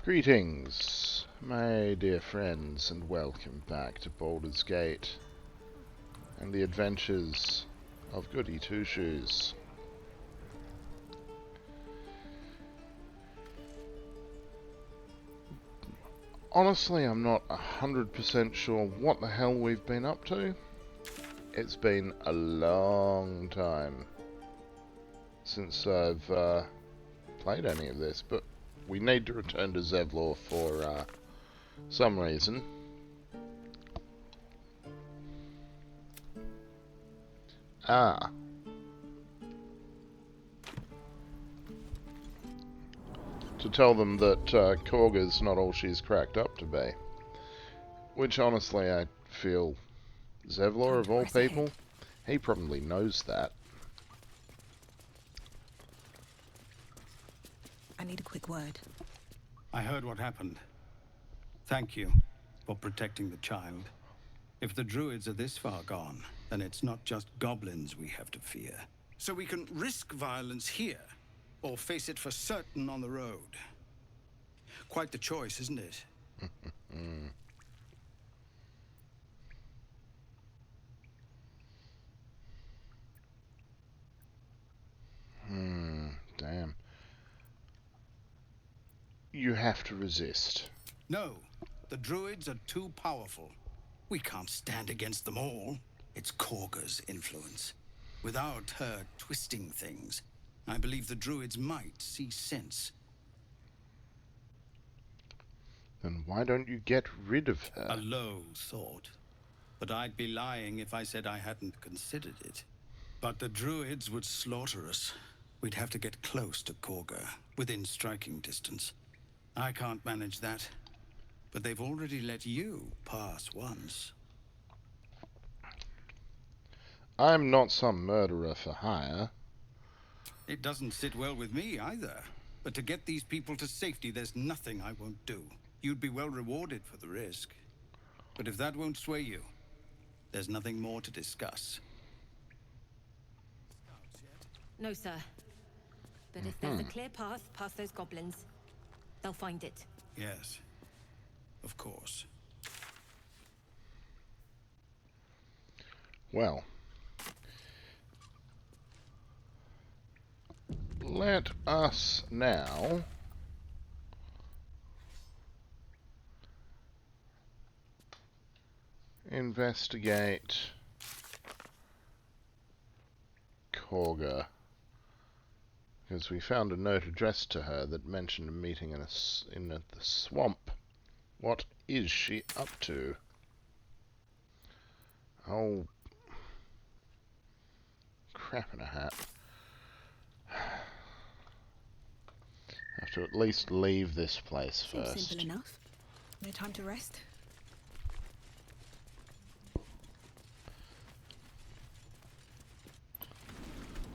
Greetings, my dear friends, and welcome back to Baldur's Gate and the adventures of Goodie Two-Shoes. Honestly, I'm not 100% sure what the hell we've been up to. It's been a long time since I've played any of this, but we need to return to Zevlor for some reason. To tell them that Kagha's not all she's cracked up to be. Which honestly I feel Zevlor of all people, he probably knows that. I need a quick word. I heard what happened. Thank you for protecting the child. If the druids are this far gone, then it's not just goblins we have to fear. So we can risk violence here, or face it for certain on the road. Quite the choice, isn't it? Damn. You have to resist. No, the druids are too powerful. We can't stand against them all. It's Kagha's influence. Without her twisting things, I believe the druids might see sense. Then why don't you get rid of her? A low thought. But I'd be lying if I said I hadn't considered it. But the druids would slaughter us. We'd have to get close to Kagha, within striking distance. I can't manage that. But they've already let you pass once. I'm not some murderer for hire. It doesn't sit well with me either. But to get these people to safety, there's nothing I won't do. You'd be well rewarded for the risk. But if that won't sway you, there's nothing more to discuss. No, sir. But if there's a clear path past those goblins, they'll find it. Yes, of course. Well, let us now investigate Kagha, because we found a note addressed to her that mentioned a meeting in the swamp. What is she up to? Oh, crap in a hat. Have to at least leave this place first. Seems simple enough. No time to rest.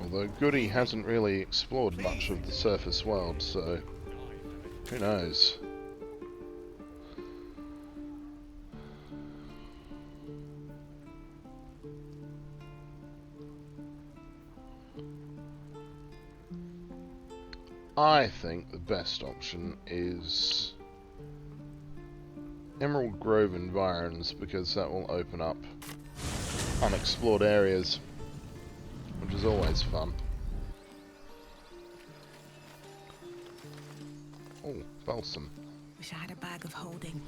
Although Goodie hasn't really explored much of the surface world, so who knows? I think the best option is Emerald Grove Environs, because that will open up unexplored areas, which is always fun. Oh, balsam. Wish I had a bag of holding.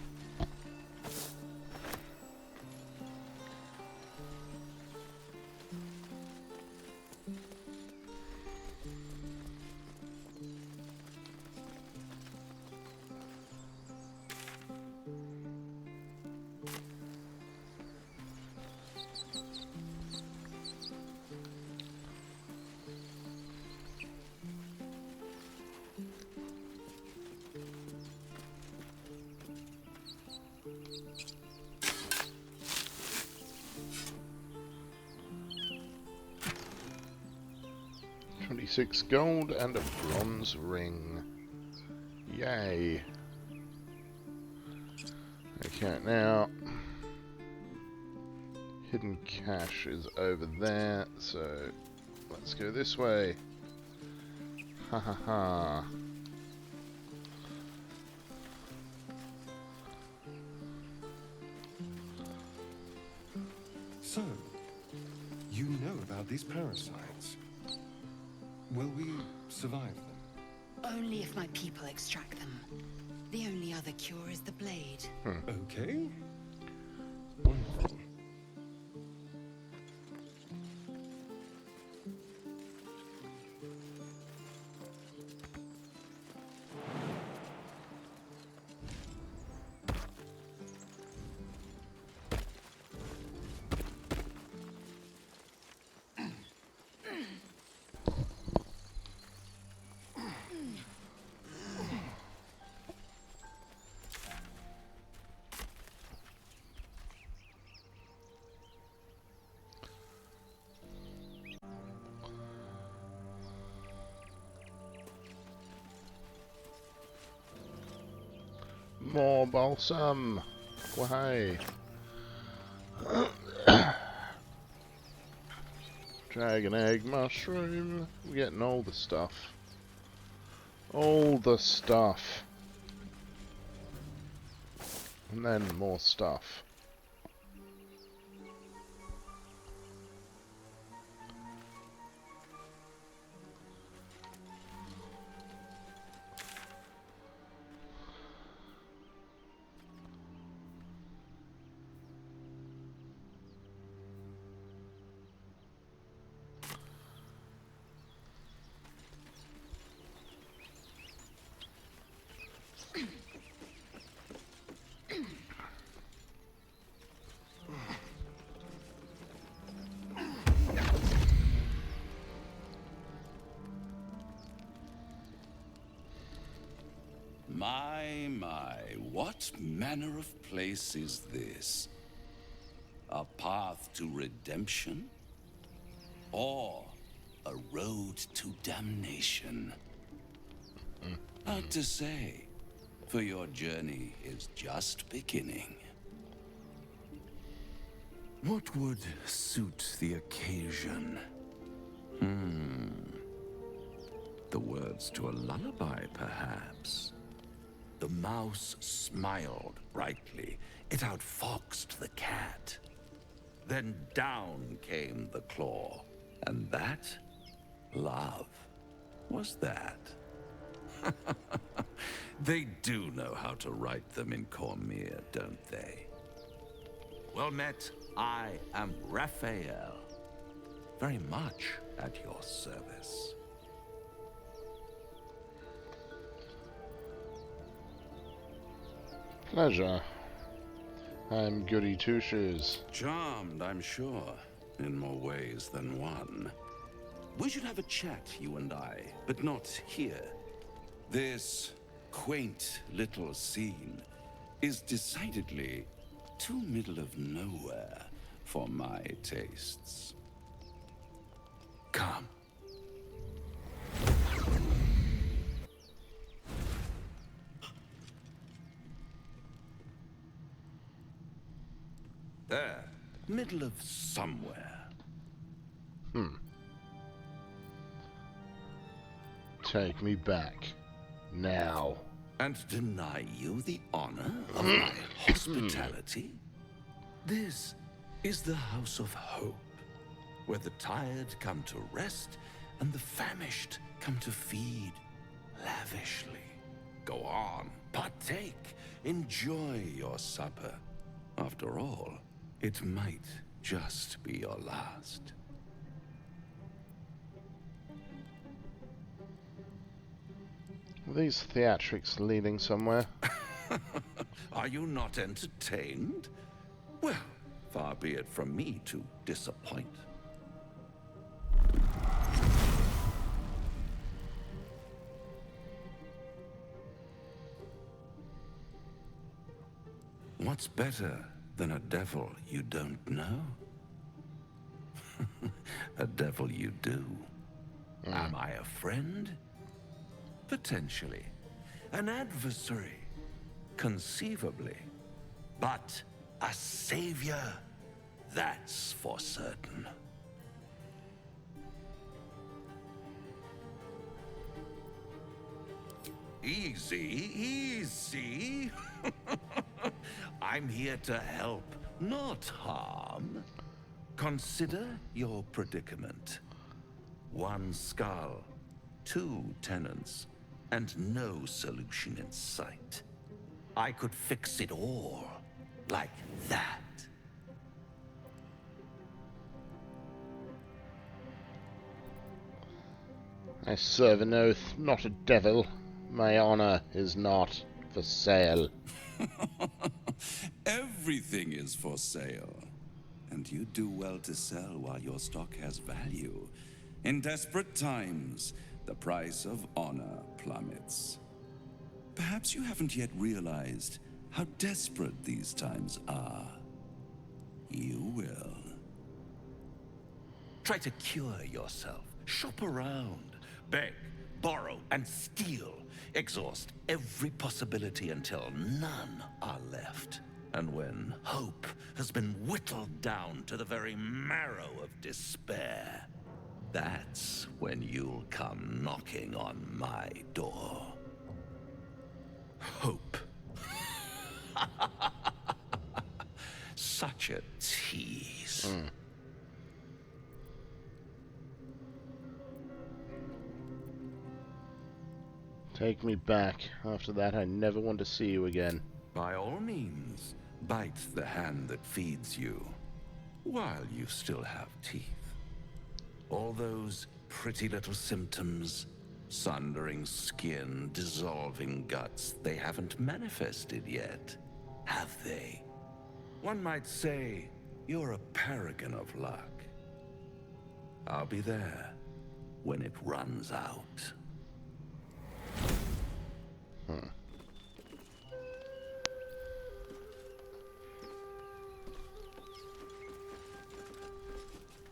$26 gold and a bronze ring. Yay. Okay, now hidden cache is over there, so let's go this way. Ha ha ha. So, you know about these parasites. Will we survive them? Only if my people extract them. The only other cure is the blade. Okay. Wonderful. More balsam! Why? Dragon egg mushroom. We're getting all the stuff. All the stuff. And then more stuff. My, what manner of place is this? A path to redemption? Or a road to damnation? Hard to say, for your journey is just beginning. What would suit the occasion? The words to a lullaby, perhaps. The mouse smiled brightly. It outfoxed the cat. Then down came the claw. And that? Love. Was that? They do know how to write them in Cormier, don't they? Well met, I am Raphael. Very much at your service. Pleasure. I'm Goodie Two-Shoes. Charmed, I'm sure, in more ways than one. We should have a chat, you and I, but not here. This quaint little scene is decidedly too middle of nowhere for my tastes. Come. There, middle of somewhere. Take me back. Now. And deny you the honor of my hospitality? This is the House of Hope, where the tired come to rest and the famished come to feed lavishly. Go on, partake, enjoy your supper. After all, it might just be your last. Are these theatrics leading somewhere? Are you not entertained? Well, far be it from me to disappoint. What's better than a devil you don't know? A devil you do. Am I a friend? Potentially. An adversary? Conceivably. But a savior? That's for certain. Easy, easy. I'm here to help, not harm. Consider your predicament. One skull, two tenants, and no solution in sight. I could fix it all, like that. I serve an oath, not a devil. My honor is not for sale. Everything is for sale. And you do well to sell while your stock has value. In desperate times, the price of honor plummets. Perhaps you haven't yet realized how desperate these times are. You will. Try to cure yourself. Shop around. Beg, borrow, and steal. Exhaust every possibility until none are left. And when hope has been whittled down to the very marrow of despair, that's when you'll come knocking on my door. Hope. Such a tease. Take me back. After that, I never want to see you again. By all means, bite the hand that feeds you, while you still have teeth. All those pretty little symptoms, sundering skin, dissolving guts, they haven't manifested yet, have they? One might say you're a paragon of luck. I'll be there when it runs out.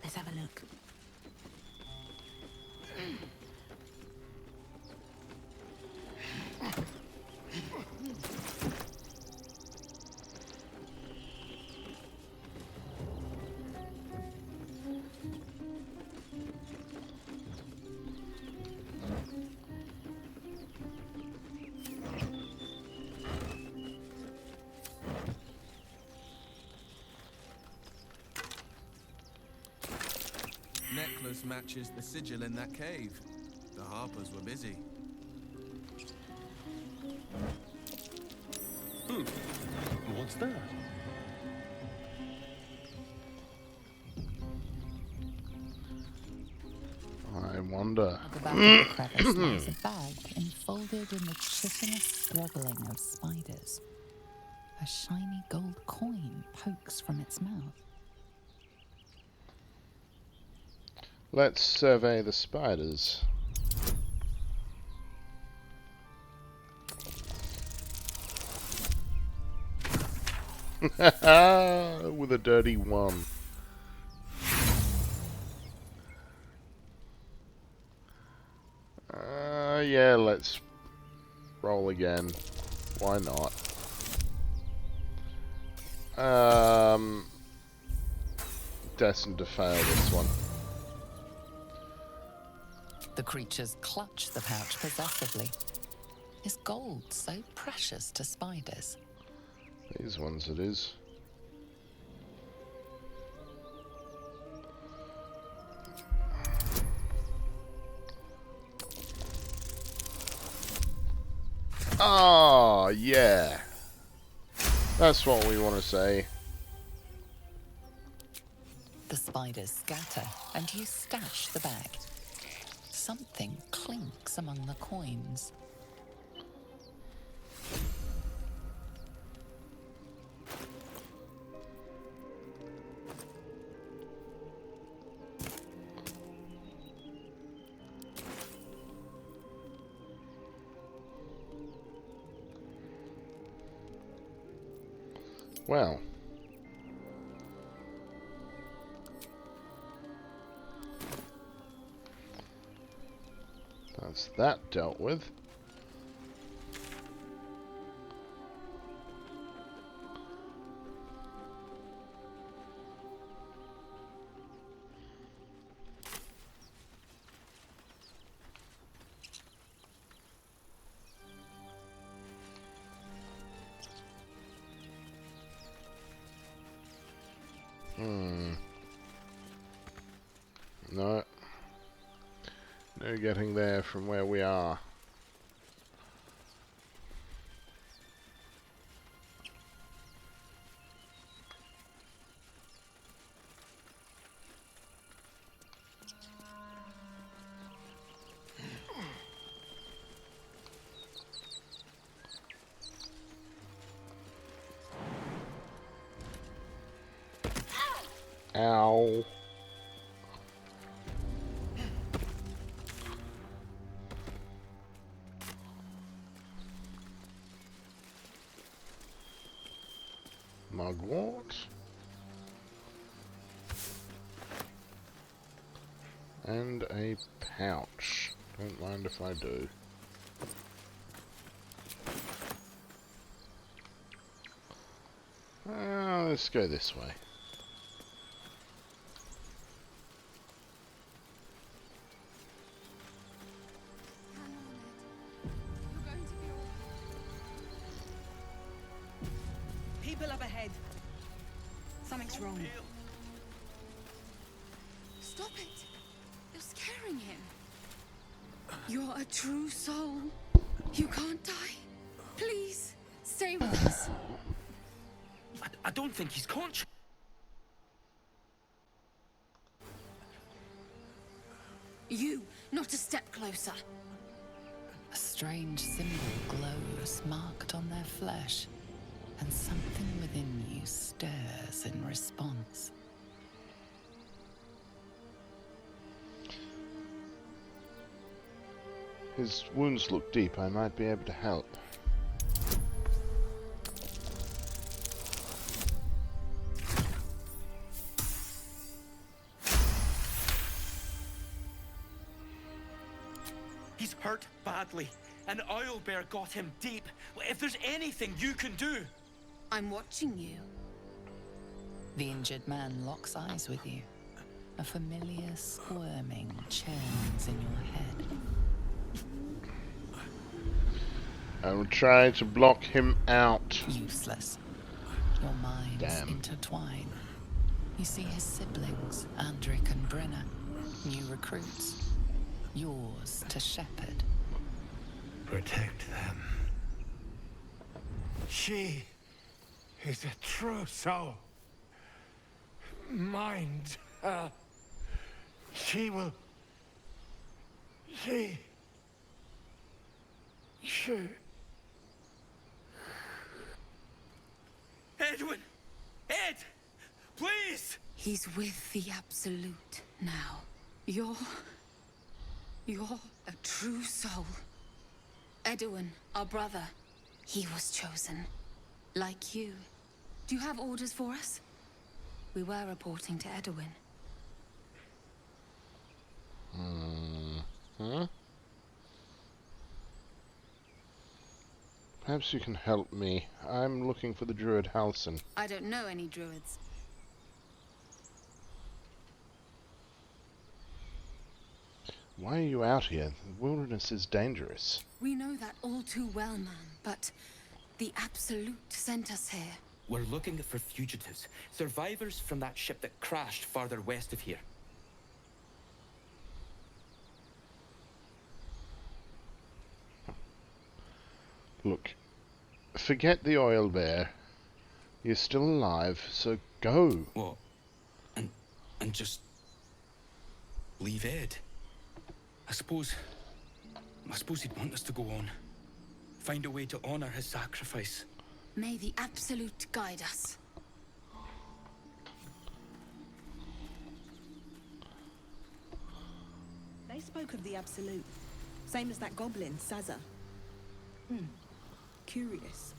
Let's have a look. Necklace matches the sigil in that cave. The Harpers were busy. What's that? I wonder. At the back of the crevice lies a bag enfolded in the chitinous squabbling of spiders. A shiny gold coin pokes from its mouth. Let's survey the spiders. With a dirty one. Yeah, let's roll again. Why not? Destined to fail this one. The creatures clutch the pouch possessively. Is gold so precious to spiders? These ones it is. Ah, yeah. That's what we want to say. The spiders scatter, and you stash the bag. Something clinks among the coins. Well. That's that dealt with. No. No getting there from where we are. Ow. Mugwort. And a pouch. Don't mind if I do. Let's go this way. People up ahead. Something's wrong. Stop it! You're scaring him. You're a true soul. You can't die. Please, stay with us. I don't think he's conscious. You, not a step closer. A strange symbol glows, marked on their flesh, and something within you stirs in response. His wounds look deep. I might be able to help. He's hurt badly. An oil bear got him deep. If there's anything you can do... I'm watching you. The injured man locks eyes with you. A familiar squirming churns in your head. I will try to block him out. Useless. Your minds intertwine. You see his siblings, Andric and Brenna, new recruits. Yours to shepherd. Protect them. She is a true soul. Mind her. She will... She... Edwin! Ed! Please! He's with the Absolute now. You're a true soul. Edwin, our brother, he was chosen. Like you. Do you have orders for us? We were reporting to Edwin. Huh? Perhaps you can help me. I'm looking for the Druid Halsin. I don't know any druids. Why are you out here? The wilderness is dangerous. We know that all too well, man, but the Absolute sent us here. We're looking for fugitives. Survivors from that ship that crashed farther west of here. Look, forget the oil bear. You're still alive, so go. What? And just... leave Ed? I suppose he'd want us to go on. Find a way to honor his sacrifice. May the Absolute guide us. They spoke of the Absolute. Same as that goblin, Saza. Curious.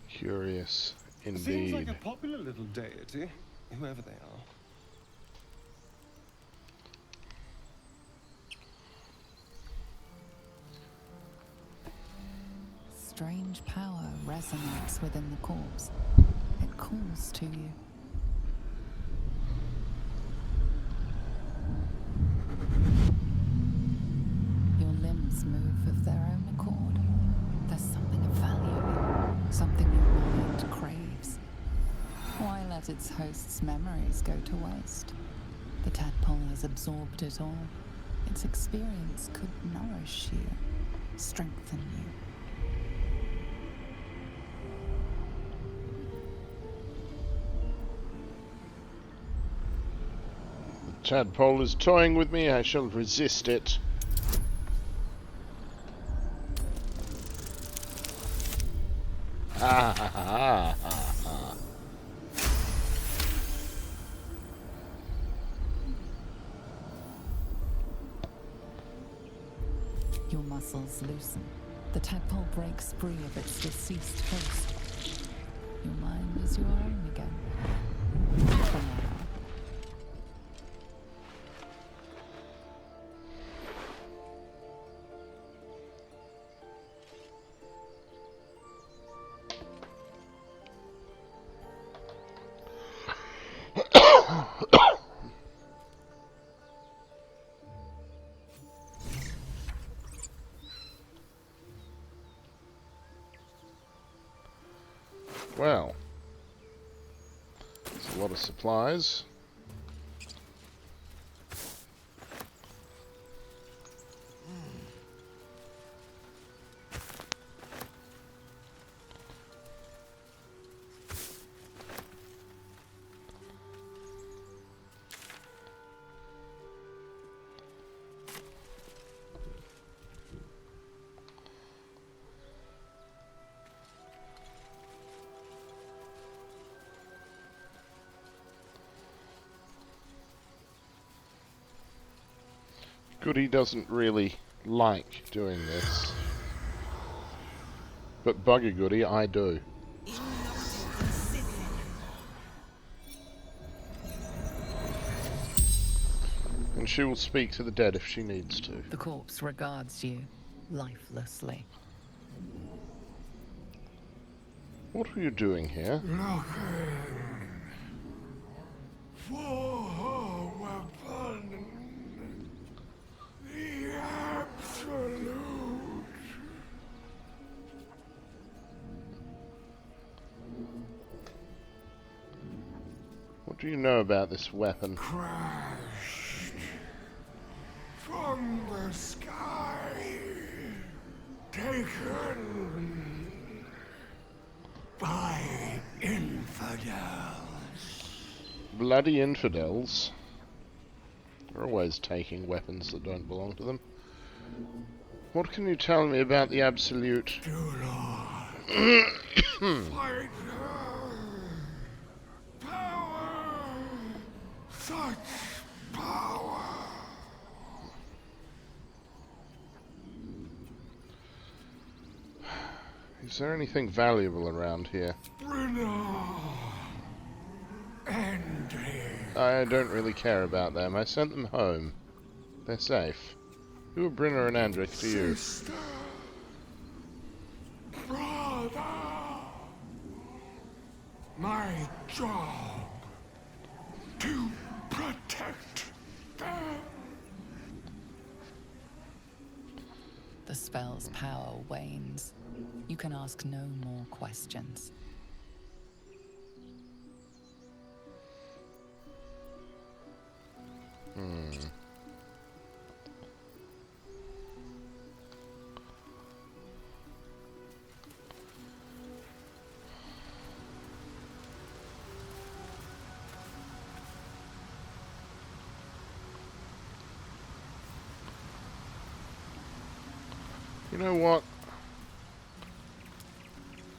Curious, indeed. Seems like a popular little deity, whoever they are. Strange power resonates within the corpse. It calls to you. Your limbs move of their own accord. There's something of value, something your mind craves. Why let its host's memories go to waste? The tadpole has absorbed it all. Its experience could nourish you, strengthen you. The tadpole is toying with me. I shall resist it. Ha ha ha ha ha. Your muscles loosen. The tadpole breaks free of its deceased host. Your mind is your own again. For now. Well, there's a lot of supplies. Goodie doesn't really like doing this. But bugger Goodie, I do. And she will speak to the dead if she needs to. The corpse regards you lifelessly. What are you doing here? Looking for weapon. The absolute. What do you know about this weapon? Crashed from the sky. Taken by infidels. Bloody infidels. They're always taking weapons that don't belong to them. What can you tell me about the absolute? Do not fight her. Power. Such power. Is there anything valuable around here? I don't really care about them. I sent them home. They're safe. Who are Brynna and Andric to you? Sister, brother, my job to protect them. The spell's power wanes. You can ask no more questions. You know what?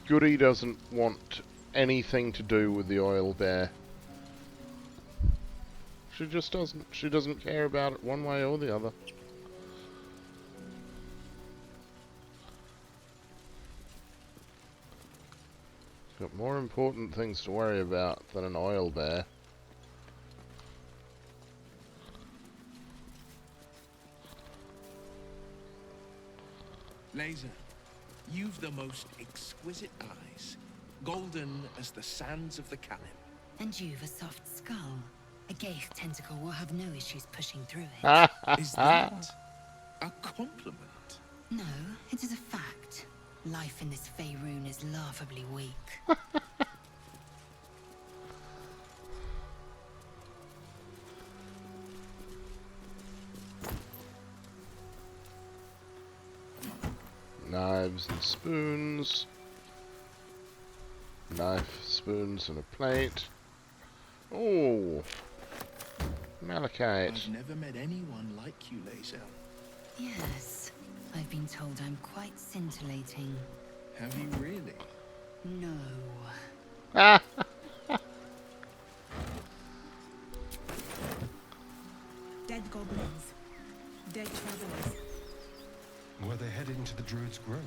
Goodie doesn't want anything to do with the oil bear. She just doesn't. She doesn't care about it one way or the other. She's got more important things to worry about than an oil bear. Laser, you've the most exquisite eyes, golden as the sands of the Calim. And you've a soft skull. A Gaith tentacle will have no issues pushing through it. Is that a compliment? No, it is a fact. Life in this Faerun is laughably weak. Knives and spoons. Knife, spoons, and a plate. Oh, malachite. I've never met anyone like you, Lae'zel. Yes, I've been told I'm quite scintillating. Have you really? No. Ah! Dead goblins. Dead travelers. Were they heading to the Druid's Grove?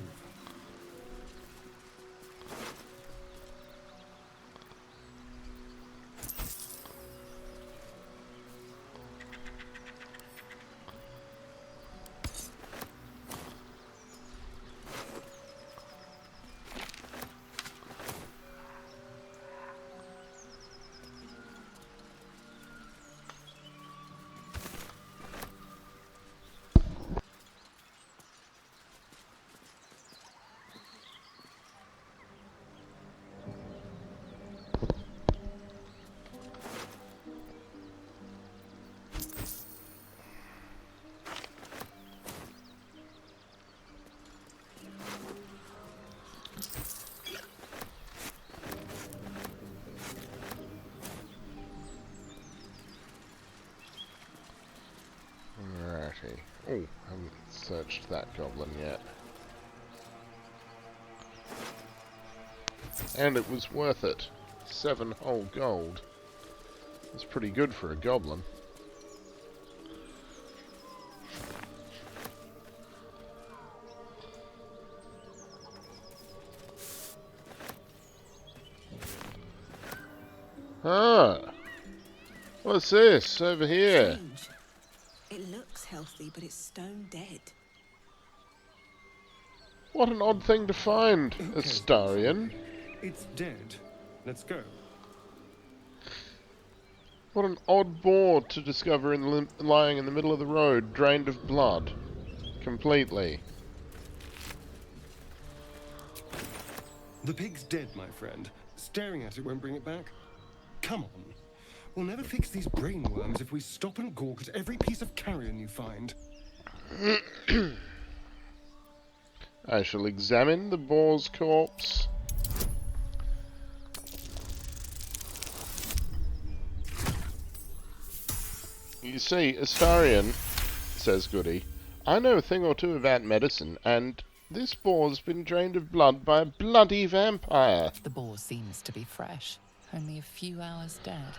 Alrighty. Oh, haven't searched that goblin yet. And it was worth it. 7 whole gold. That's pretty good for a goblin. Ah! What's this over here? Strange. It looks healthy, but it's stone dead. What an odd thing to find, Astarion. It's dead. Let's go. What an odd boar to discover lying in the middle of the road, drained of blood. Completely. The pig's dead, my friend. Staring at it won't bring it back. Come on. We'll never fix these brain worms if we stop and gawk at every piece of carrion you find. I shall examine the boar's corpse. You see, Astarion, says Goody, I know a thing or two about medicine, and this boar's been drained of blood by a bloody vampire. The boar seems to be fresh, only a few hours dead.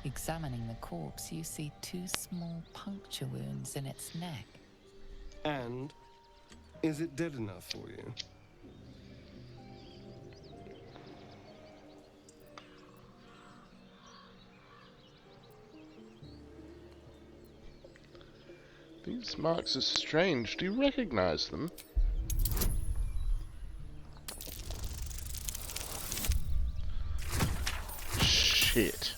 Examining the corpse, you see 2 small puncture wounds in its neck. And is it dead enough for you? These marks are strange. Do you recognize them? Shit.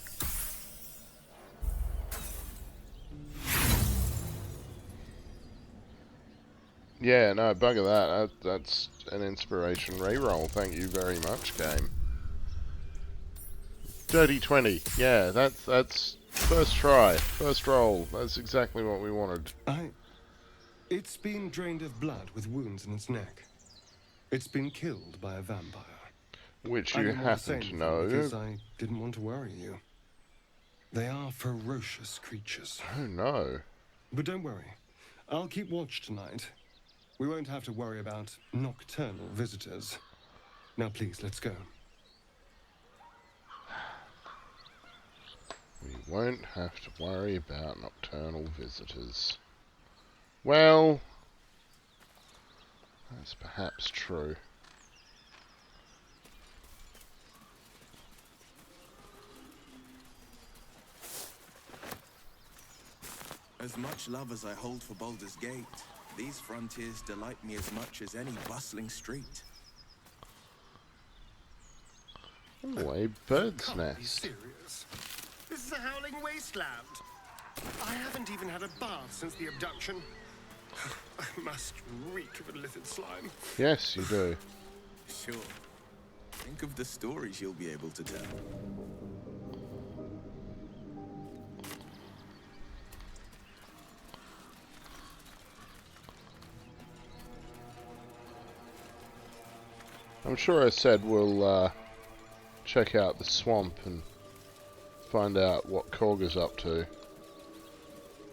Yeah, no, bugger that. That's an inspiration reroll. Thank you very much, game. Dirty 20. Yeah, that's first try, first roll. That's exactly what we wanted. It's been drained of blood with wounds in its neck. It's been killed by a vampire. Which you happen to know. Because I didn't want to worry you. They are ferocious creatures. Oh no. But don't worry. I'll keep watch tonight. We won't have to worry about nocturnal visitors. Now please, let's go. We won't have to worry about nocturnal visitors. Well, that's perhaps true. As much love as I hold for Baldur's Gate, these frontiers delight me as much as any bustling street. Oh, a bird's Can't be nest. serious. This is a howling wasteland. I haven't even had a bath since the abduction. I must reek of illicit slime. Yes, you do. Sure. Think of the stories you'll be able to tell. I'm sure I said we'll check out the swamp and find out what Kagha's up to.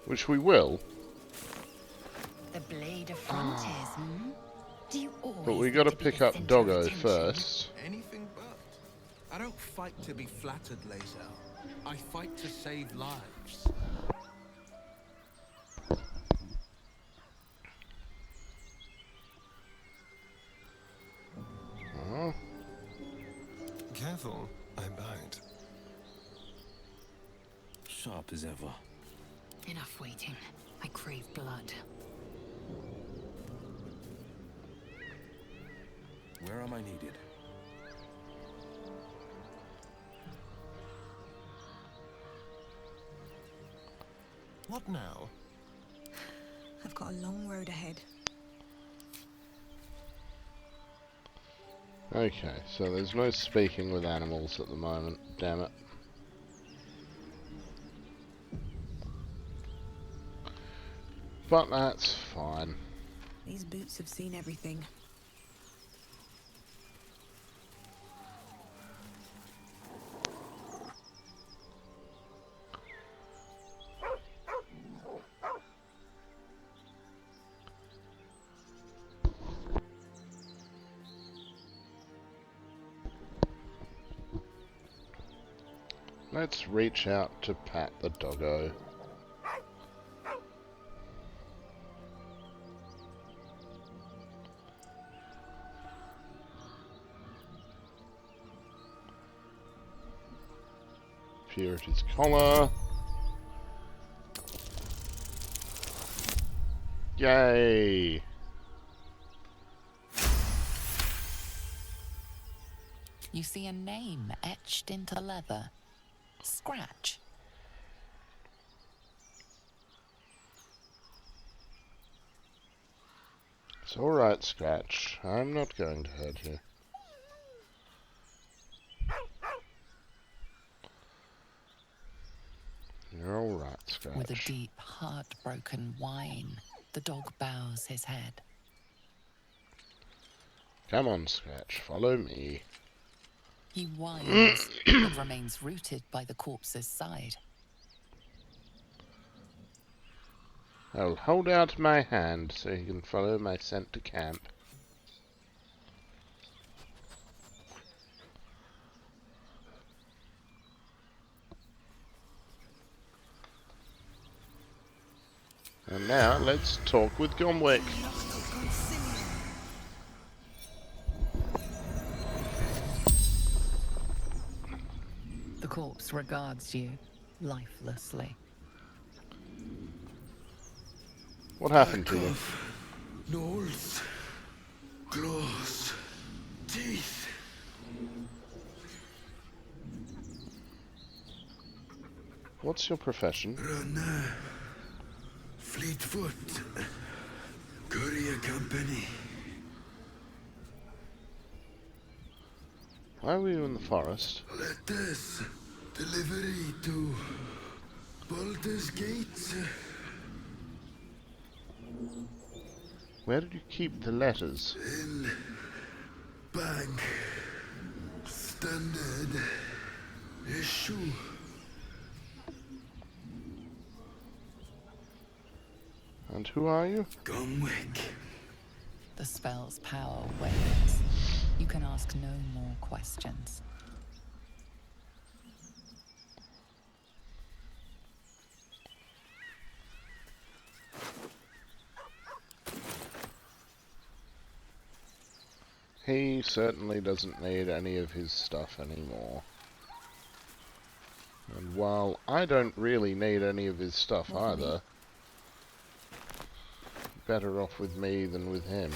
Which we will. The blade of frontiers, hmm? Do you always But we need gotta to be pick the up center of Doggo attention? first. Anything but. I don't fight to be flattered, Lae'zel. I fight to save lives. Oh. Careful, I bite. Sharp as ever. Enough waiting. I crave blood. Where am I needed? What now? I've got a long road ahead. Okay, so there's no speaking with animals at the moment, damn it. But that's fine. These boots have seen everything. Let's reach out to pat the doggo. Peer at his collar. Yay! You see a name etched into the leather. Scratch. It's alright, Scratch. I'm not going to hurt you. You're alright, Scratch. With a deep, heartbroken whine, the dog bows his head. Come on, Scratch, follow me. He whines, but remains rooted by the corpse's side. I'll hold out my hand so he can follow my scent to camp. And now, let's talk with Gomwick. The corpse regards you lifelessly. What happened to you? Nose, claws, teeth. What's your profession? Runner, Fleetfoot, courier company. Why were you in the forest? Letters, delivery to Baldur's Gate. Where did you keep the letters? In bank, standard issue. And who are you? Gomwick. The spell's power wanes. You can ask no more questions. He certainly doesn't need any of his stuff anymore. And while I don't really need any of his stuff either, better off with me than with him.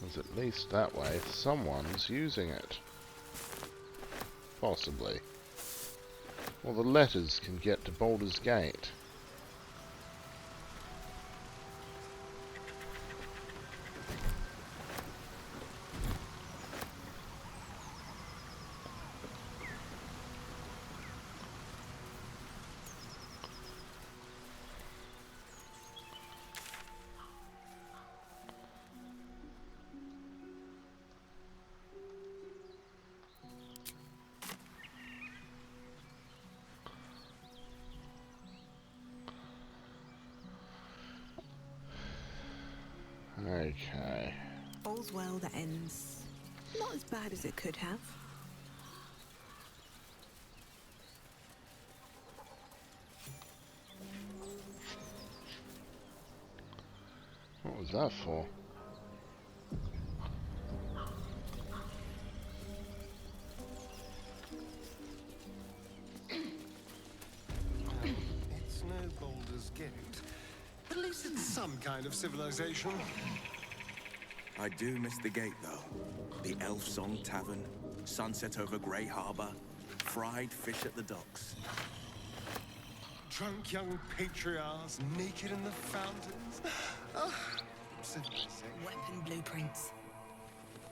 Because at least that way someone's using it. Possibly. Well, the letters can get to Baldur's Gate. Okay. All's well that ends not as bad as it could have. What was that for? It's no Baldur's Gate. At least it's some kind of civilization. I do miss the gate, though. The Elf Song Tavern, sunset over Grey Harbor, fried fish at the docks. Drunk young patriarchs naked in the fountains. Oh, civilization. Weapon blueprints.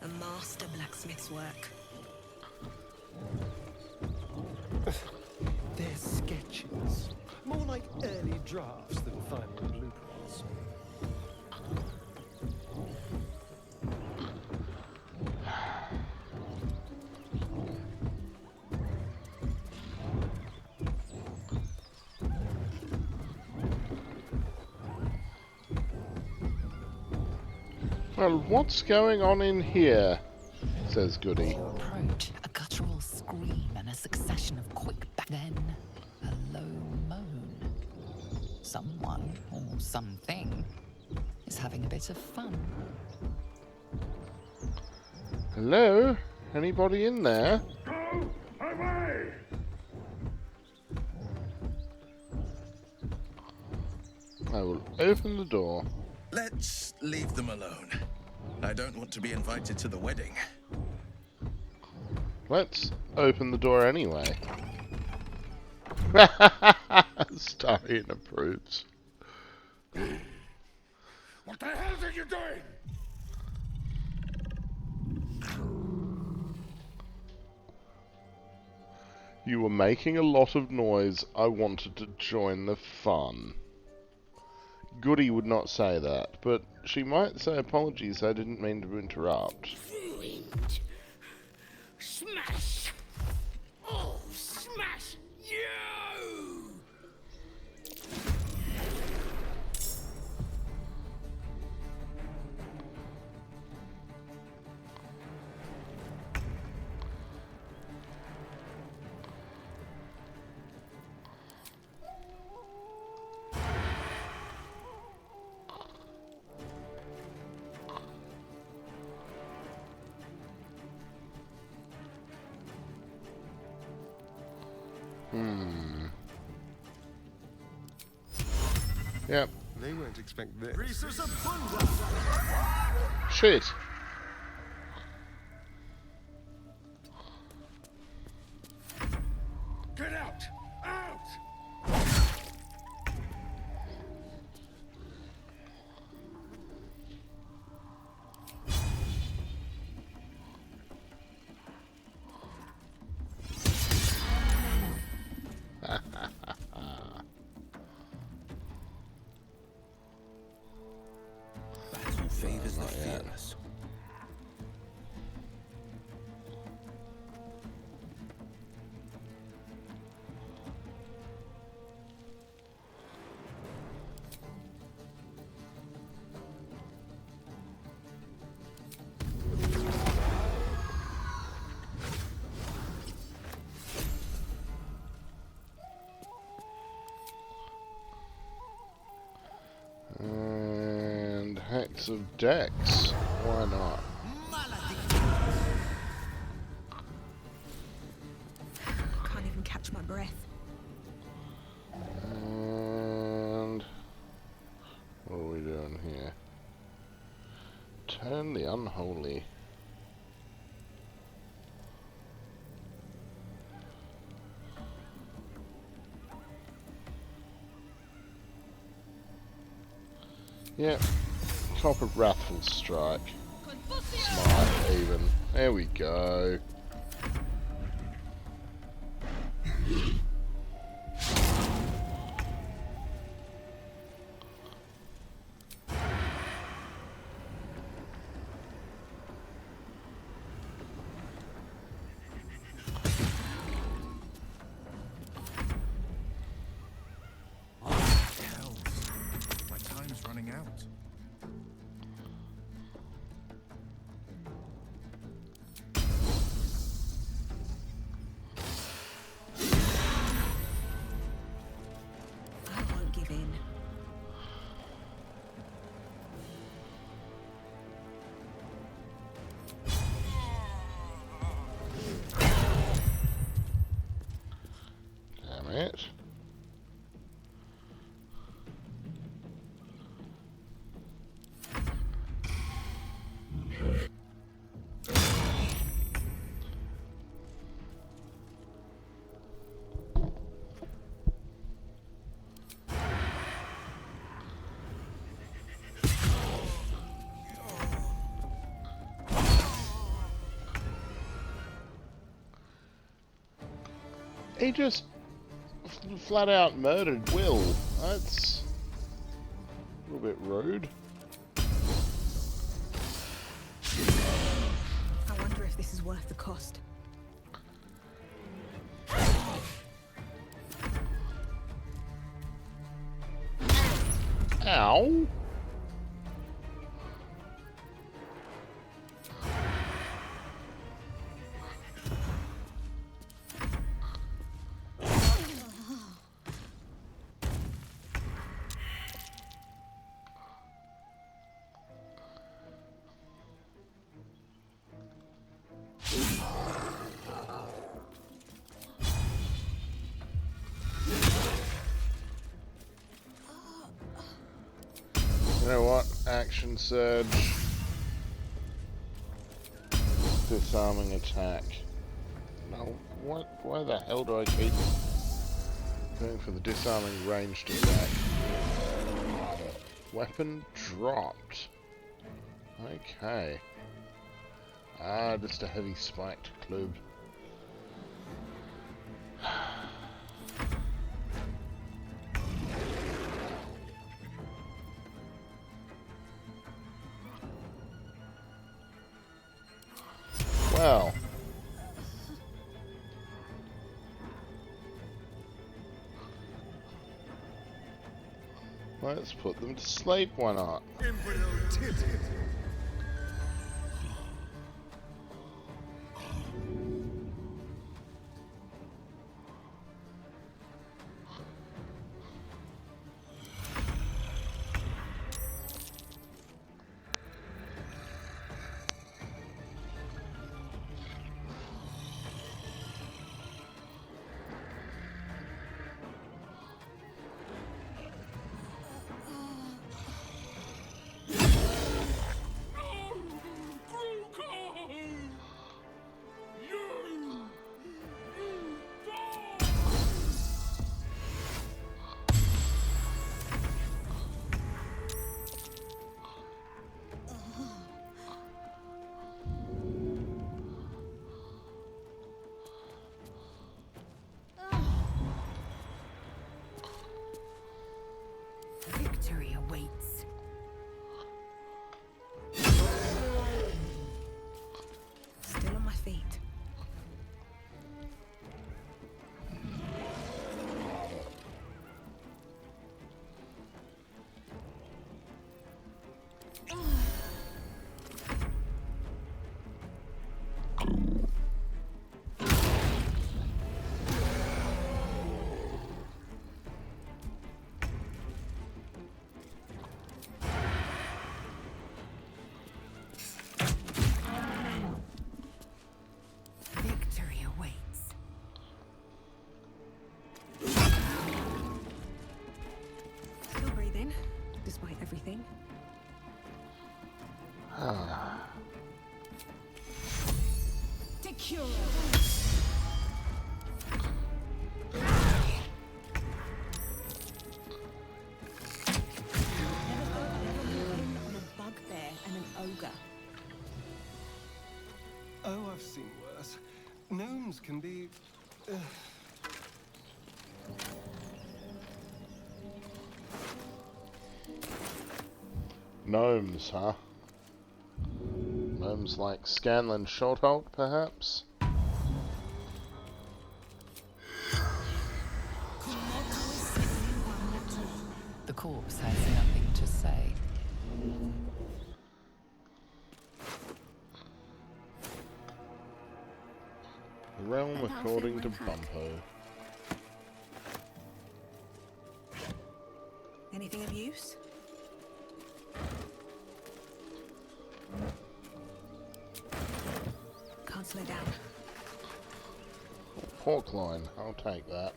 A master blacksmith's work. They're sketches. More like early drafts than final blueprints. Well, what's going on in here? Says Goody. Approach, a guttural scream and a succession of quick then a low moan. Someone or something is having a bit of fun. Hello? Anybody in there? Go away! I will open the door. Let's leave them alone. I don't want to be invited to the wedding. Let's open the door anyway. Starian approves. What the hell are you doing? You were making a lot of noise. I wanted to join the fun. Goody would not say that, but she might say apologies. I didn't mean to interrupt. Ruined. Smash! Oh, smash you! Yep. They won't expect this. Shit. Get out! Out! Battle favors the fearless. And Hex of Dex. Why not? Can't even catch my breath. And what are we doing here? Turn the unholy. Yep. Copper Wrathful Strike. Smite even. There we go. Right. He just flat out murdered Wyll. That's a little bit rude. I wonder if this is worth the cost. Ow! You know what? Action surge. Disarming attack. No, what? Why the hell do I keep going for the disarming ranged attack? Weapon dropped. Okay. Ah, just a heavy spiked club. Well. Let's put them to sleep, why not? Victory awaits. Still on my feet. Victory awaits. Still breathing, despite everything. Secure. On a bugbear and an ogre. Oh, I've seen worse. Gnomes can be... Gnomes, huh? Gnomes like Scanlan Shorthalt, perhaps? The corpse has nothing to say. The realm according to Bumpo. Anything of use? Can't slow down. Pork loin, I'll take that.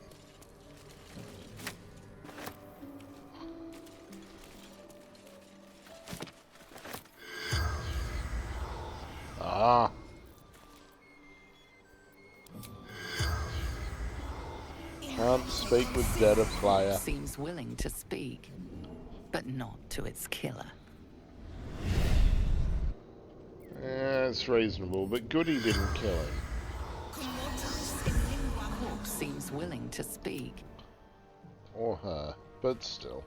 Can't speak with dead player. Seems willing to speak, but not to its killer. Yeah, it's reasonable, but Goody didn't kill him. Corpse seems willing to speak. Or her, but still.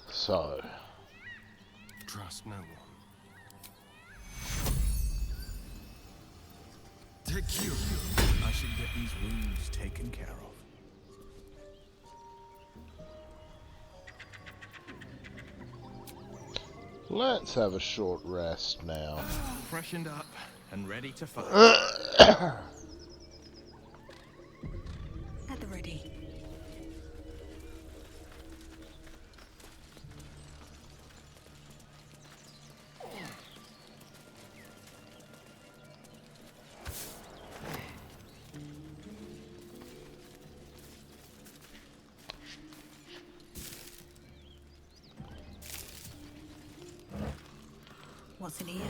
So, Trust no one. Take you. I should get these wounds taken care of. let's have a short rest now. Freshened up and ready to fight. At the ready. What's in here?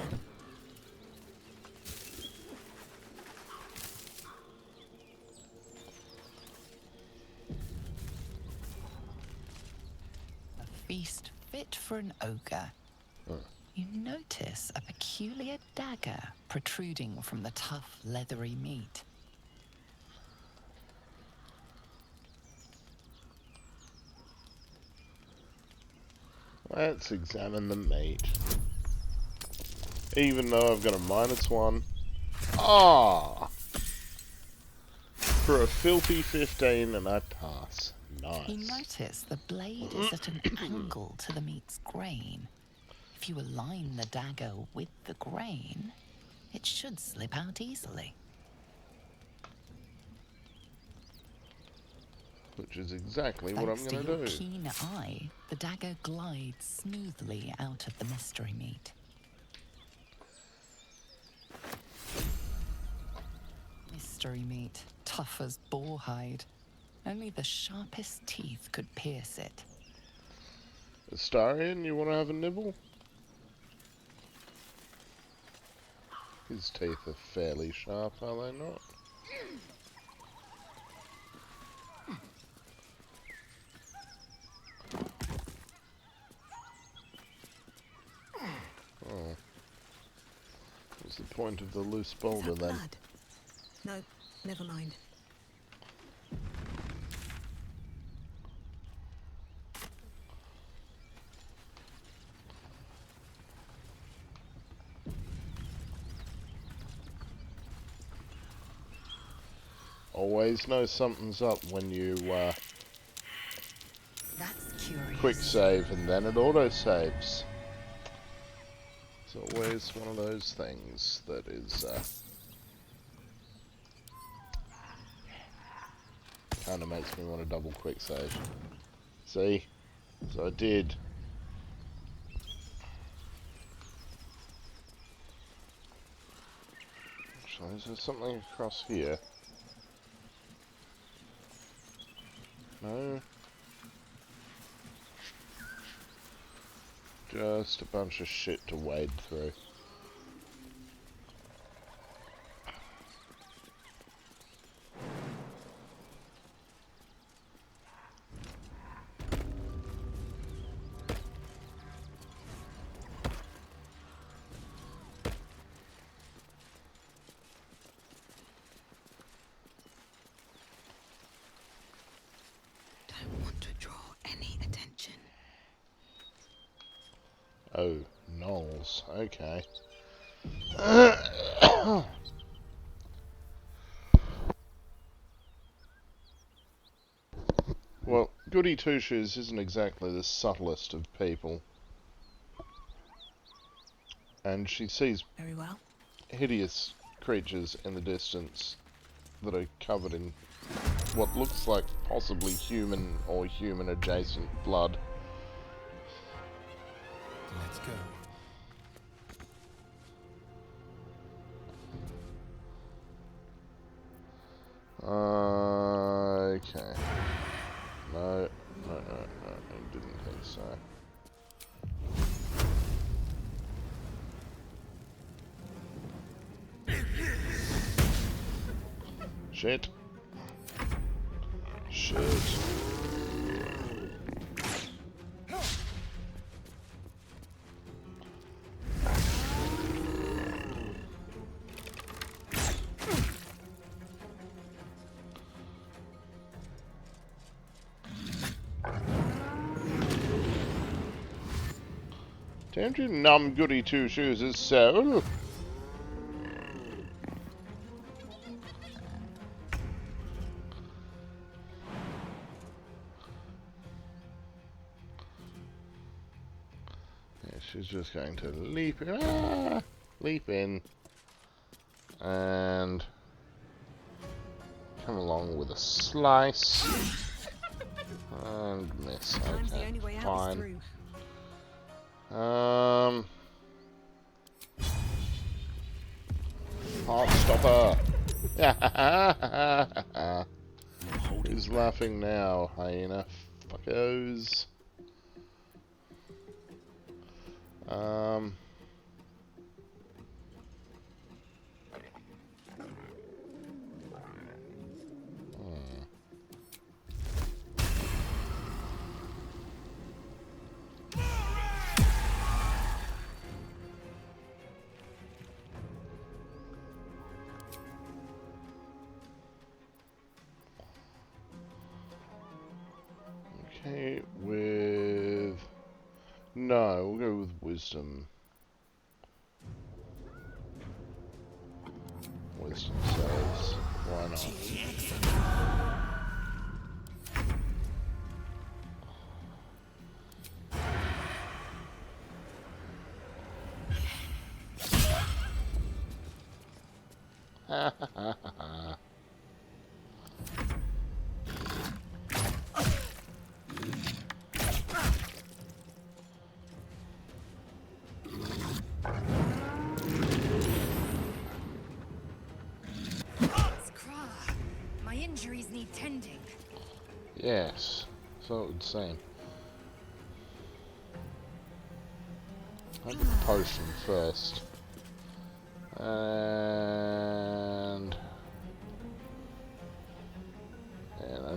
A feast fit for an ogre. You notice a peculiar dagger protruding from the tough, leathery meat. Let's examine the meat. Even though I've got a -1. Ah! For a filthy 15 and I pass. Nice. You notice the blade is at an angle to the meat's grain. If you align the dagger with the grain, it should slip out easily. Which is exactly what I'm Thanks to going your to do. keen eye, the dagger glides smoothly out of the mystery meat. Mystery meat, tough as boar hide. Only the sharpest teeth could pierce it. Astarion, you want to have a nibble? His teeth are fairly sharp, are they not? Oh. What's the point of the loose boulder then? Blood? No, never mind. Always know something's up when you That's curious. quick save and then it auto saves. It's always one of those things that is kind of makes me want to double quick save. See? So I did. Actually, is there something across here? No. Just a bunch of shit to wade through. Don't want to draw any attention. Oh, gnolls. Okay. Well, Goodie Two-Shoes isn't exactly the subtlest of people. And she sees Very well. hideous creatures in the distance that are covered in what looks like possibly human or human-adjacent blood. Let's go. Okay. No, I didn't think so. Shit. Shit. Don't you numb Goodie Two-Shoes' soul? Yeah, she's just going to leap in, leap in, and come along with a slice, and miss. Sometimes the Okay, only way out is fine. through. Heart stopper. Who's laughing now, hyena fuckos? Okay, with... No, we'll go with wisdom. Wisdom saves. Why not? Ha ha ha ha. My injuries need tending. Yes, so it would seem. I'll have the potion first. And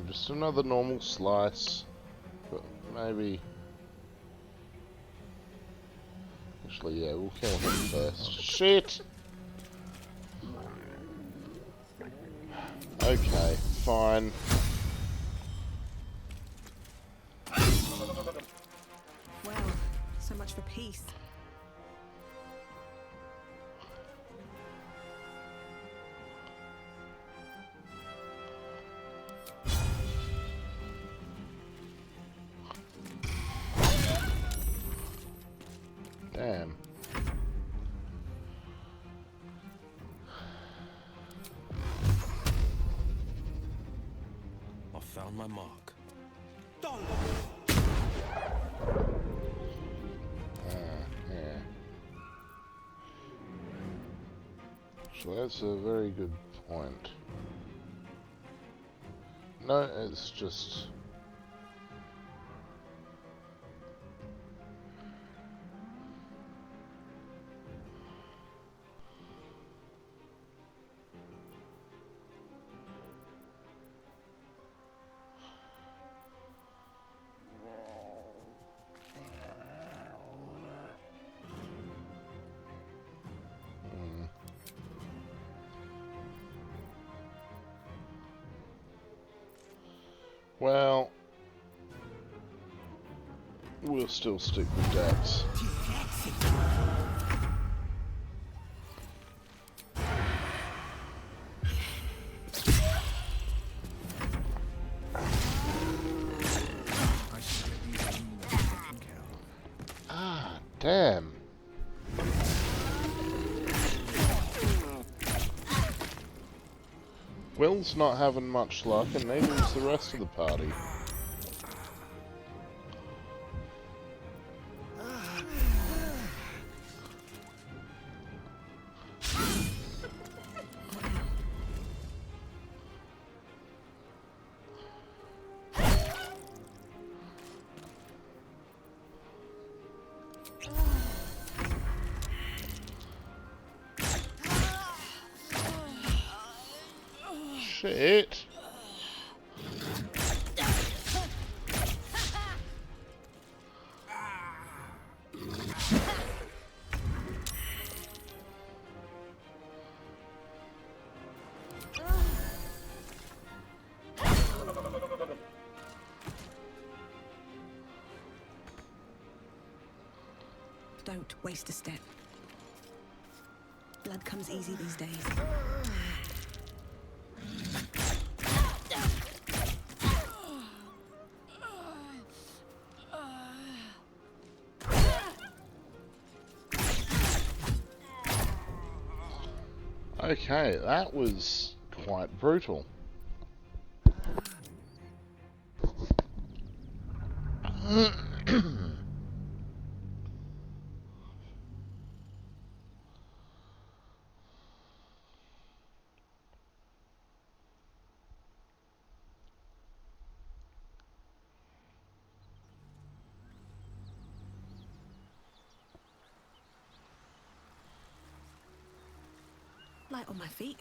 just another normal slice. But maybe... Actually, yeah, we'll kill him first. Shit! Okay, fine. Well, so much for peace. Damn. I found my mark. Yeah. So that's a very good point. No, it's just... Well, we'll still stick with Dax. Ah, damn. Wyll's not having much luck, and neither is the rest of the party. Shit. Don't waste a step. Blood comes easy these days. Okay, that was quite brutal. Light on my feet.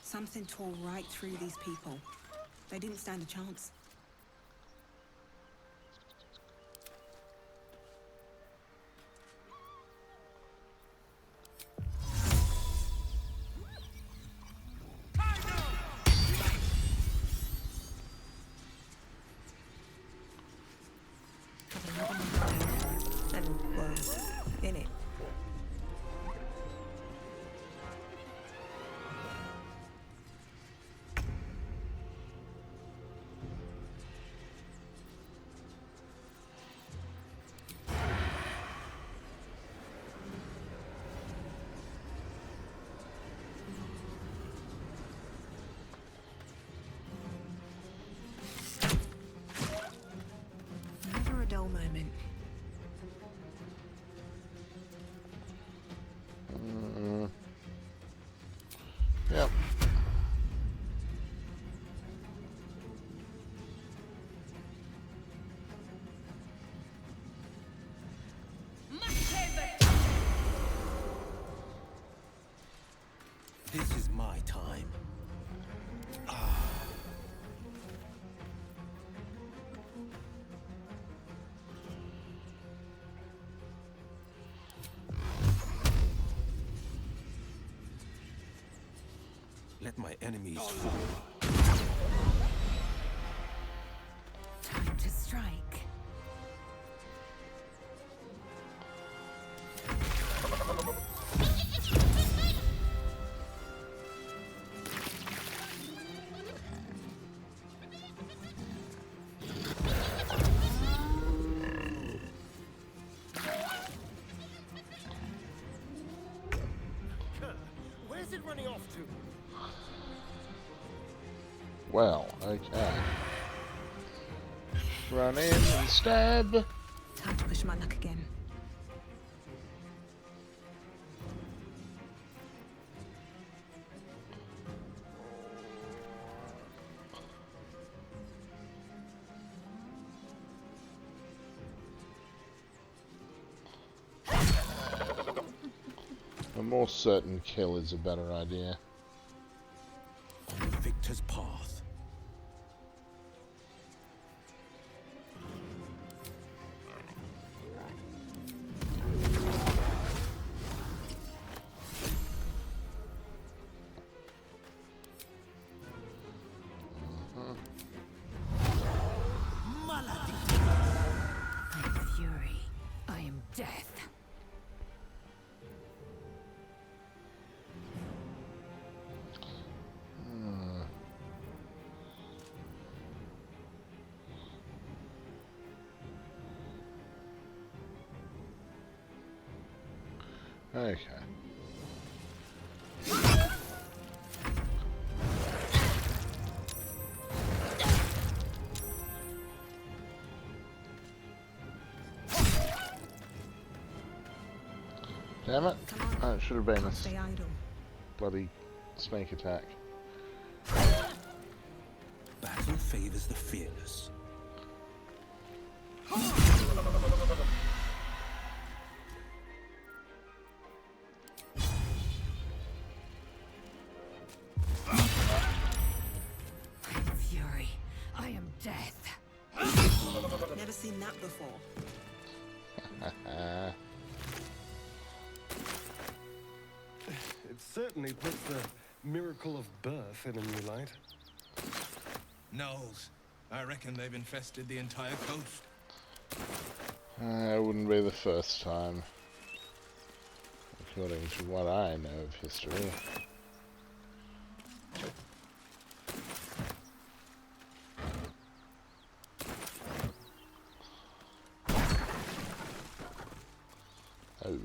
Something tore right through these people. They didn't stand a chance. And, well, in it. Never a dull moment. Yep. This is my time. Let my enemies fall. Time to strike. Where's it running off to? Well, okay. Run in and stab. Time to push my luck again. A more certain kill is a better idea. On the victor's path. I am fury. I am death. Okay. Damn it. Oh, it should have been a Stay idle. bloody snake attack. Battle favors the fearless. seen that before. It certainly puts the miracle of birth in a new light. Gnolls. I reckon they've infested the entire coast. It wouldn't be the first time, according to what I know of history. Oh,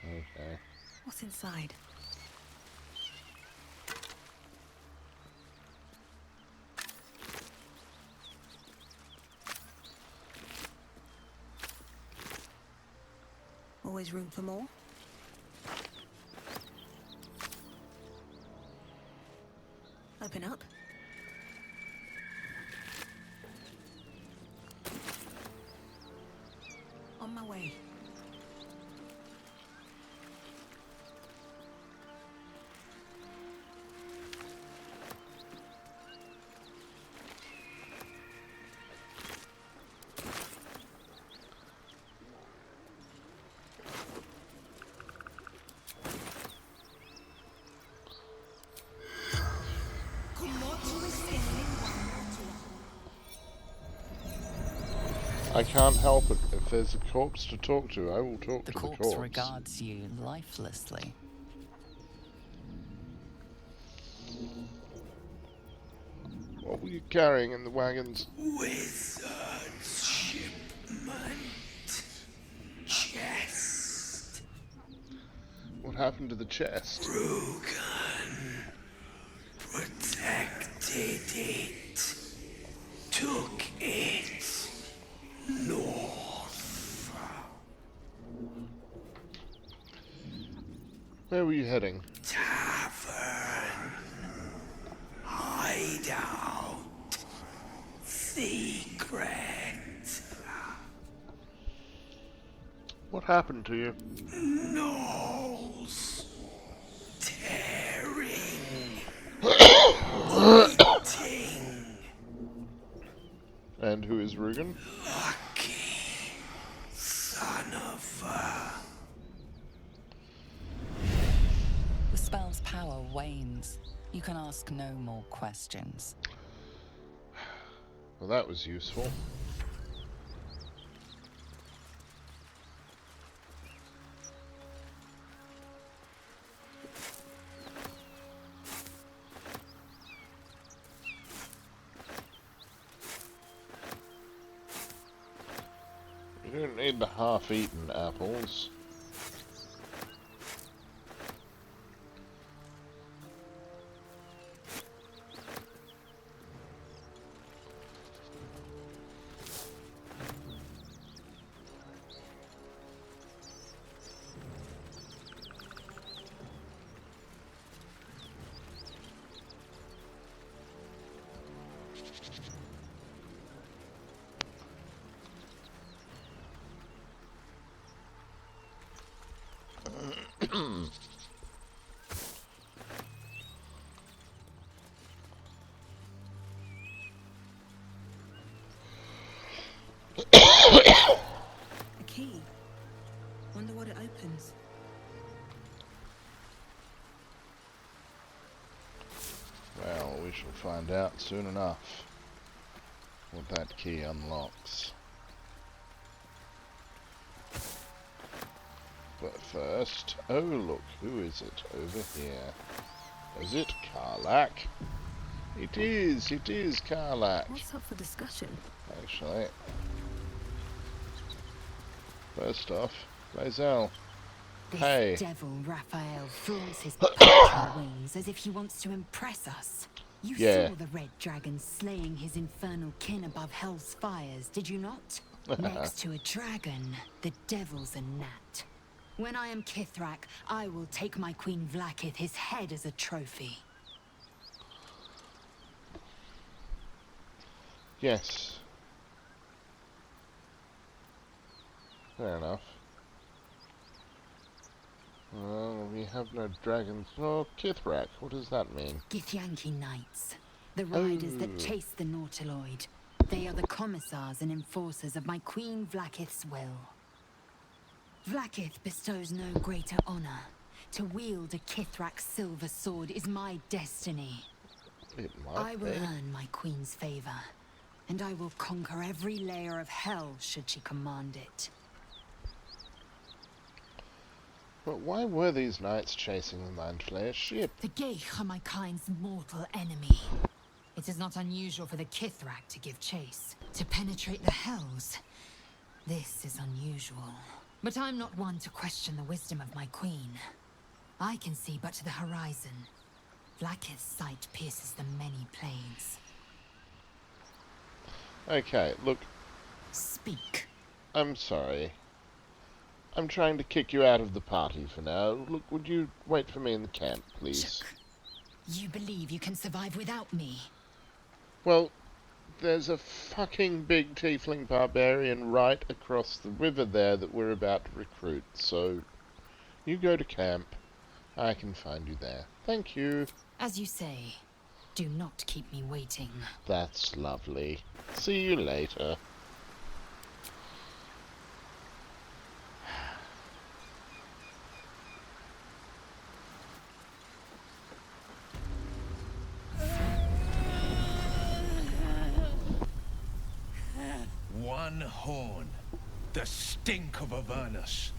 okay. What's inside? Always room for more? Open up. On my way. I can't help it. If there's a corpse to talk to, I will talk to the corpse. The corpse regards you lifelessly. What were you carrying in the wagons? Wizard shipment. Chest. What happened to the chest? Rugen protected it. Took it north. Where were you heading? Tavern. Hideout. Secret. What happened to you? Gnolls. Tearing. Eating. And who is Rugen? Lucky. Son of a... The spell's power wanes. You can ask no more questions. Well, that was useful. You don't need the half-eaten apples. A key. Wonder what it opens. Well, we shall find out soon enough what that key unlocks. But first, oh look, who is it over here? Is it Karlach? It is Karlach. What's up for discussion? Actually. First off, Lae'zel. This Hey. devil Raphael flaunts his picture wings as if he wants to impress us. You Yeah. saw the red dragon slaying his infernal kin above hell's fires, did you not? Next to a dragon, the devil's a gnat. When I am Kithrak, I will take my queen Vlaakith his head as a trophy. Yes. Fair enough. Well, we have no dragons. Oh, Kithrak, what does that mean? Githyanki knights, the riders that chase the Nautiloid. They are the commissars and enforcers of my Queen Vlaakith's will. Vlaakith bestows no greater honor. To wield a Kithrak's silver sword is my destiny. It might I will be. earn my queen's favor, and I will conquer every layer of hell should she command it. But why were these knights chasing the Mind Flayer ship? The Geich are my kind's mortal enemy. It is not unusual for the Kithrak to give chase. To penetrate the hells, this is unusual. But I'm not one to question the wisdom of my queen. I can see but to the horizon. Vlaakith's sight pierces the many planes. Okay, look. Speak. I'm sorry. I'm trying to kick you out of the party for now. Look, would you wait for me in the camp, please? You believe you can survive without me? Well, there's a fucking big tiefling barbarian right across the river there that we're about to recruit, so you go to camp. I can find you there. Thank you. As you say, do not keep me waiting. That's lovely. See you later. One horn. The stink of Avernus.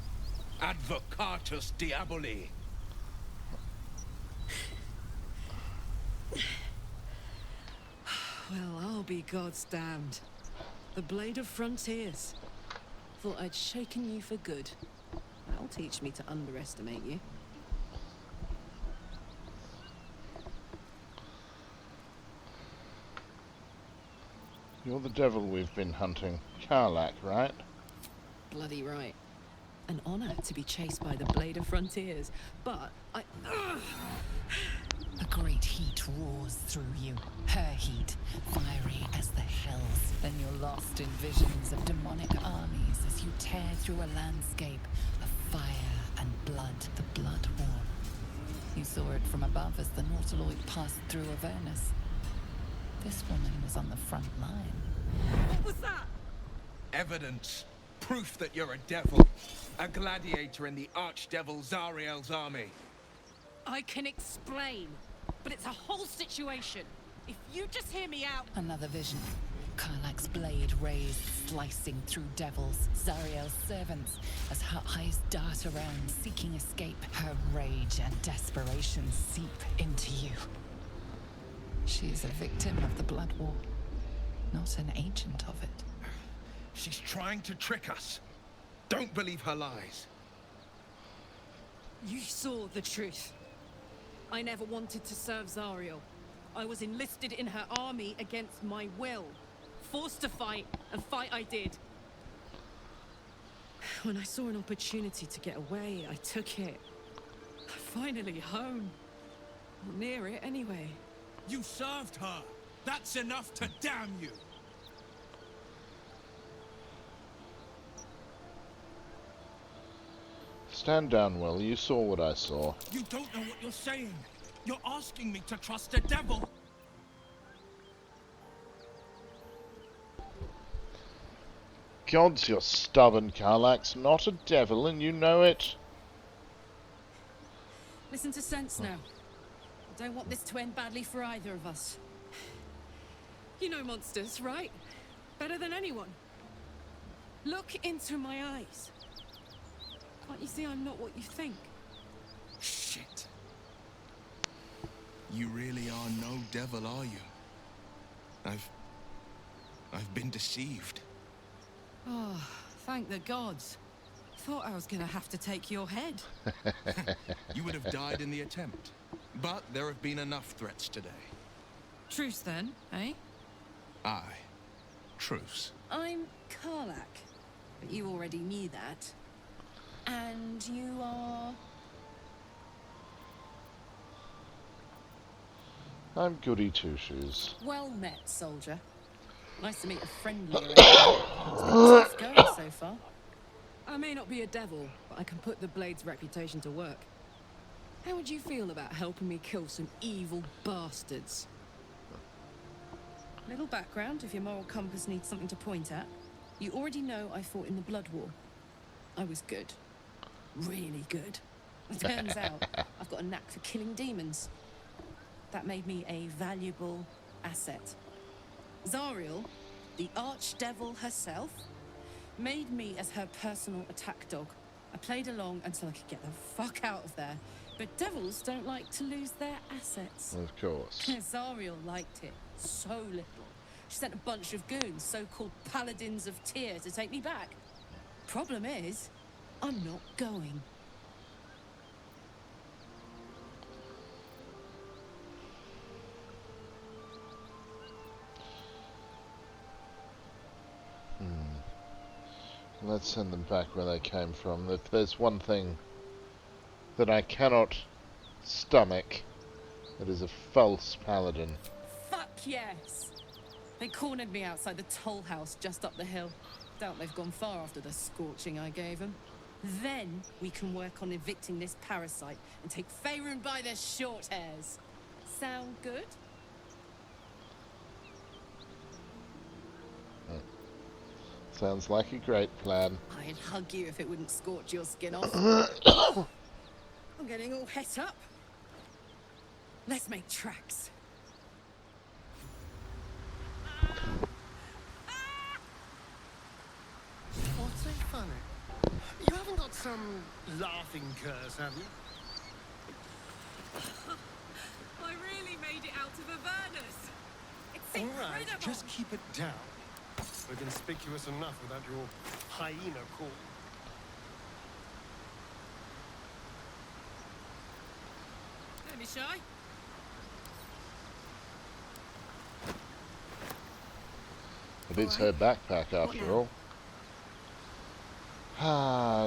Advocatus Diaboli. Well, I'll be God's damned. The Blade of Frontiers. Thought I'd shaken you for good. That'll teach me to underestimate you. You're the devil we've been hunting. Karlach, right? Bloody right. An honor to be chased by the Blade of Frontiers, but I... A great heat roars through you. Her heat, fiery as the hells. Then you're lost in visions of demonic armies as you tear through a landscape of fire and blood, the Blood War. You saw it from above as the Nautiloid passed through Avernus. This woman was on the front line. What was that? Evidence. Proof that you're a devil. A gladiator in the archdevil Zariel's army. I can explain, but it's a whole situation. If you just hear me out... Another vision. Karlach's blade raised, slicing through devils, Zariel's servants, as her eyes dart around, seeking escape. Her rage and desperation seep into you. She is a victim of the Blood War, not an agent of it. She's trying to trick us. Don't believe her lies. You saw the truth. I never wanted to serve Zariel. I was enlisted in her army against my will. Forced to fight, and fight I did. When I saw an opportunity to get away, I took it. Finally home. Or near it, anyway. You served her. That's enough to damn you. Stand down, Wyll. You saw what I saw. You don't know what you're saying. You're asking me to trust a devil. Gods, you're stubborn, Karlach's not a devil, and you know it. Listen to sense now. I don't want this to end badly for either of us. You know monsters, right? Better than anyone. Look into my eyes. Can't you see I'm not what you think? Shit. You really are no devil, are you? I've been deceived. Oh, thank the gods. Thought I was gonna have to take your head. You would have died in the attempt. But there have been enough threats today. Truce then, eh? Aye. Truce. I'm Karlach. But you already knew that. And you are... I'm Goodie Two-Shoes. Well met, soldier. Nice to meet a friendly array. It's been tough going so far. I may not be a devil, but I can put the Blade's reputation to work. How would you feel about helping me kill some evil bastards? Little background if your moral compass needs something to point at. You already know I fought in the Blood War. I was good. Really good. It turns out I've got a knack for killing demons. That made me a valuable asset. Zariel, the archdevil herself, made me as her personal attack dog. I played along until I could get the fuck out of there. But devils don't like to lose their assets. Of course. Zariel liked it so little. She sent a bunch of goons, so-called Paladins of Tyr, to take me back. Problem is, I'm not going. Let's send them back where they came from. If there's one thing that I cannot stomach, it is a false paladin. Fuck yes! They cornered me outside the toll house just up the hill. Doubt they've gone far after the scorching I gave them. Then we can work on evicting this parasite and take Faerun by the short hairs. Sound good? Sounds like a great plan. I'd hug you if it wouldn't scorch your skin off. I'm getting all het up. Let's make tracks. What's so funny? You haven't got some laughing curse, have you? I really made it out of Avernus. It's All incredible. right, just keep it down. We're conspicuous enough without your hyena call. Don't be shy. It is her backpack after all.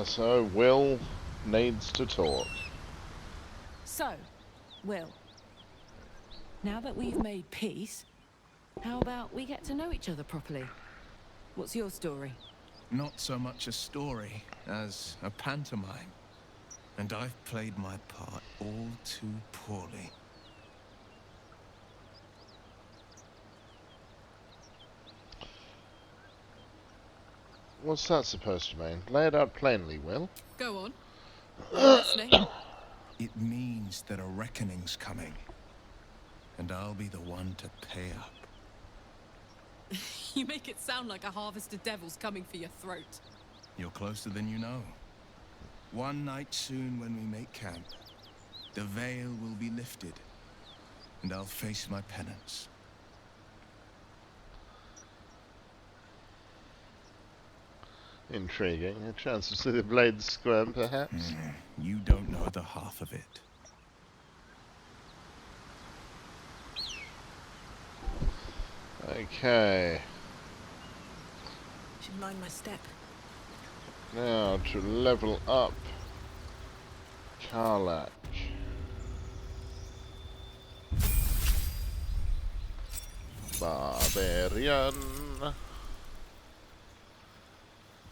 So Wyll needs to talk. So, Wyll, now that we've made peace, how about we get to know each other properly? What's your story? Not so much a story as a pantomime. And I've played my part all too poorly. What's that supposed to mean? Lay it out plainly, Wyll. Go on. I'm listening. It means that a reckoning's coming. And I'll be the one to pay up. You make it sound like a harvest of devils coming for your throat. You're closer than you know. One night soon when we make camp, the veil will be lifted, and I'll face my penance. Intriguing. A chance to see the blades squirm, perhaps? You don't know the half of it. Okay. Should mind my step. Now to level up Karlach. Barbarian.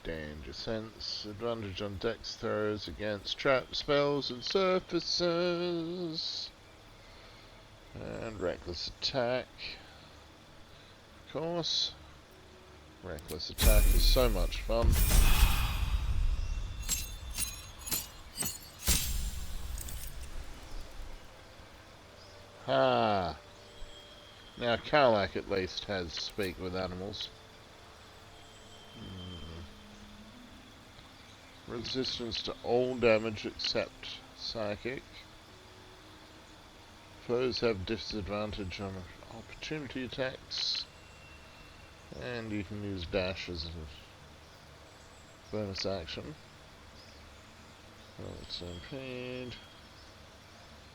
Danger sense. Advantage on dex throws against trap spells and surfaces. And reckless attack. Of course. Reckless attack is so much fun. Ah. Now Karlach at least has speak with animals. Resistance to all damage except psychic. Foes have disadvantage on opportunity attacks. And you can use dash as a bonus action. Stampede.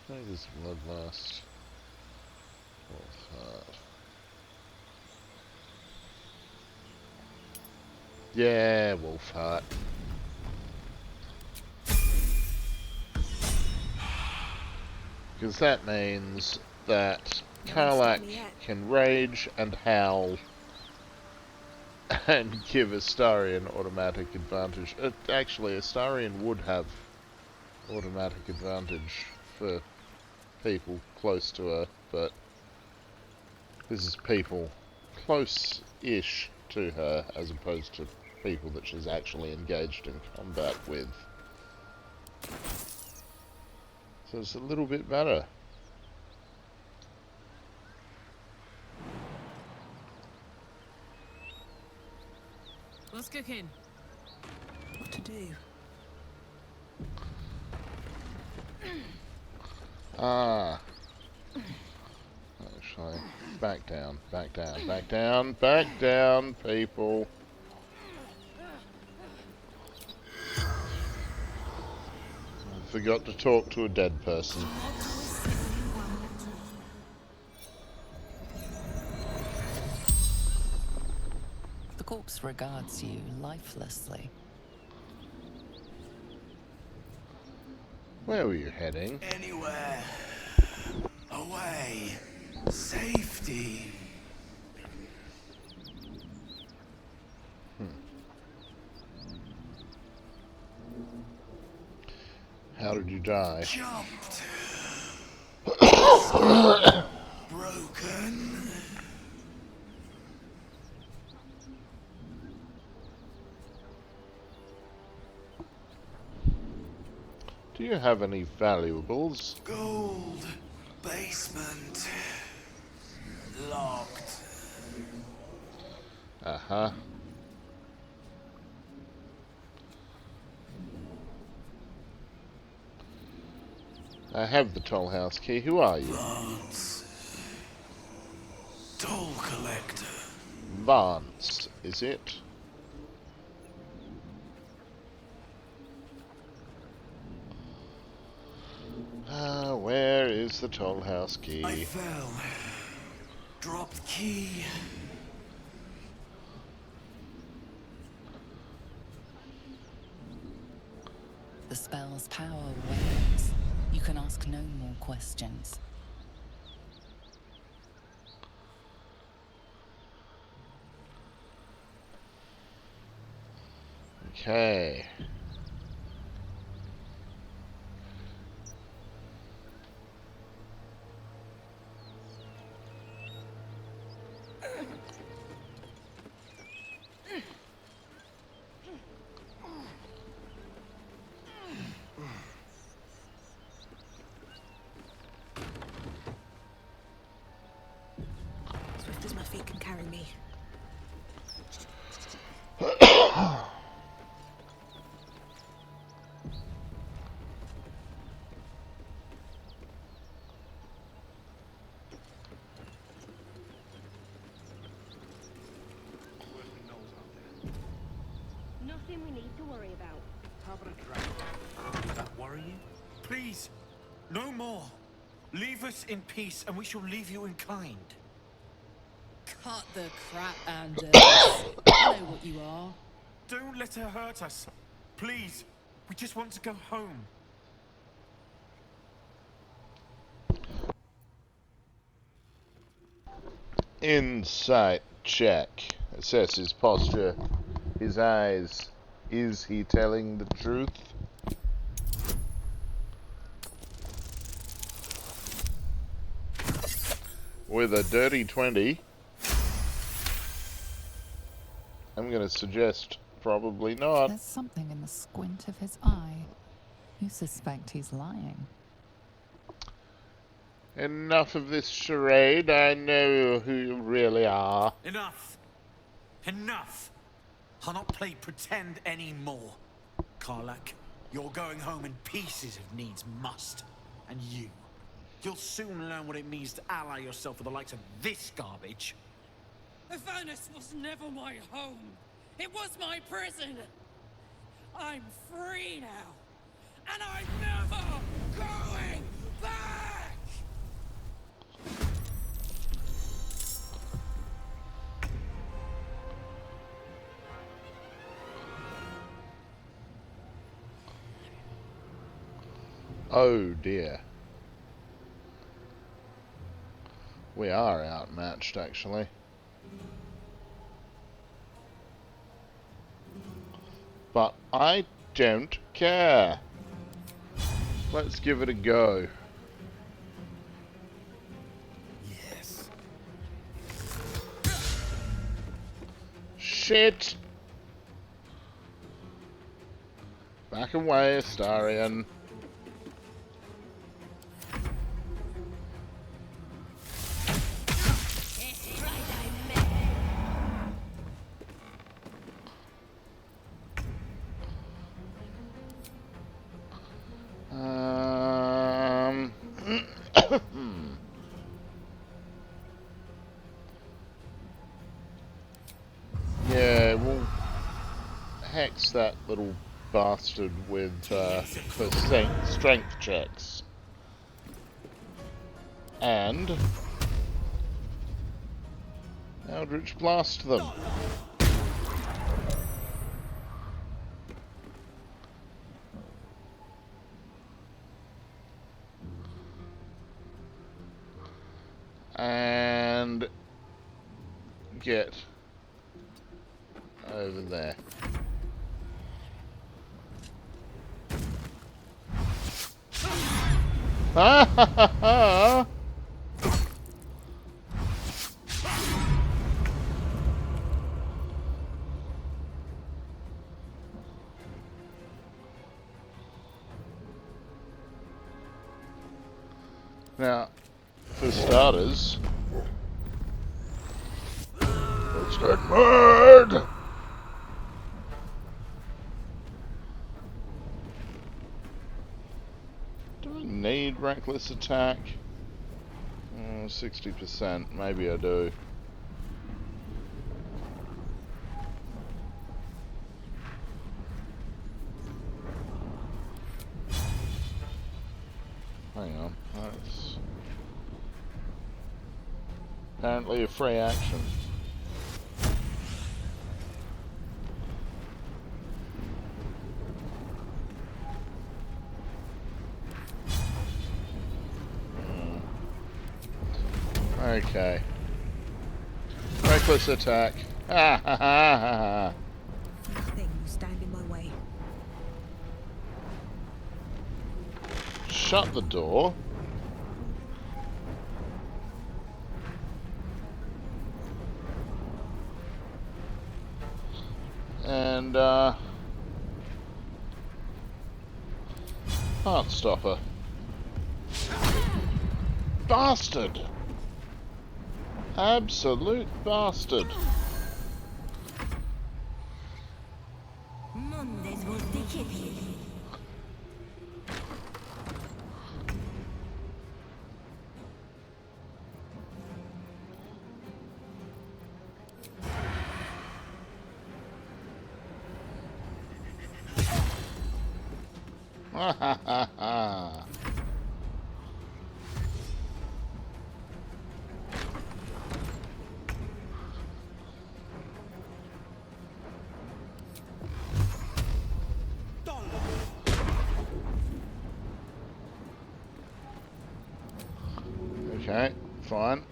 I think it's Bloodlust. Wolf Heart. Yeah, Wolf Heart. Because that means that Karlach can rage and howl and give Astarion automatic advantage. Actually, Astarion would have automatic advantage for people close to her, but this is people close-ish to her, as opposed to people that she's actually engaged in combat with. So it's a little bit better. What's cooking? What to do? Actually, back down, back down, back down, back down, people. I forgot to talk to a dead person. The corpse regards you lifelessly. Where were you heading? Anywhere. Away. Safety. How did you die? Jumped. Broken. Do you have any valuables? Gold. Basement. Locked. Uh-huh. I have the toll house key. Who are you? Vance. Toll collector. Vance, is it? Where is the toll house key? I fell. Dropped key. The spell's power wanes. You can ask no more questions. Okay. Swift as my feet can carry me. Nothing we need to worry about. Does that worry you? Please, no more. Leave us in peace and we shall leave you in kind. Cut the crap, Anders. I know what you are. Don't let her hurt us. Please, we just want to go home. Insight check. Assess his posture, his eyes. Is he telling the truth? With a dirty 20, I'm going to suggest probably not. There's something in the squint of his eye. You suspect he's lying. Enough of this charade. I know who you really are. Enough. Enough. I'll not play pretend anymore. Karlach, you're going home in pieces if needs must. And you'll soon learn what it means to ally yourself with the likes of this garbage. Avernus was never my home. It was my prison. I'm free now. And I'm never going back! Oh dear. We are outmatched, actually. But I don't care. Let's give it a go. Yes. shit! Back away, Astarion. Yeah, we'll hex that little bastard with for strength checks. And Eldritch Blast them. And get over there. Ha ha ha ha! Now, for starters, let's get mad! Do I need reckless attack? 60%, maybe I do. Hang on, that's apparently a free action. Okay. Reckless attack. Ha ha ha ha. Nothing will stand in my way. Shut the door. And Heartstopper. Bastard! Absolute bastard. Ha ha ha ha. Okay, fine.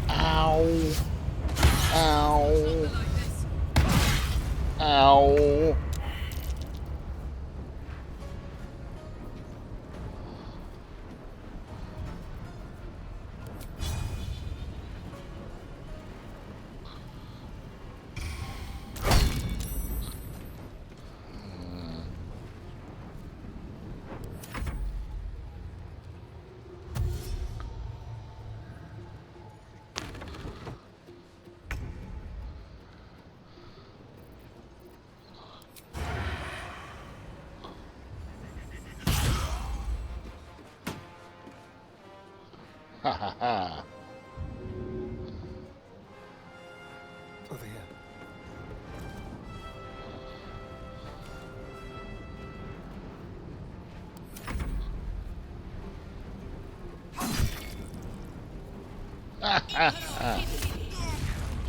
Ow. Ow. Ow. Ha ha ha. Over here. Ha ha ha.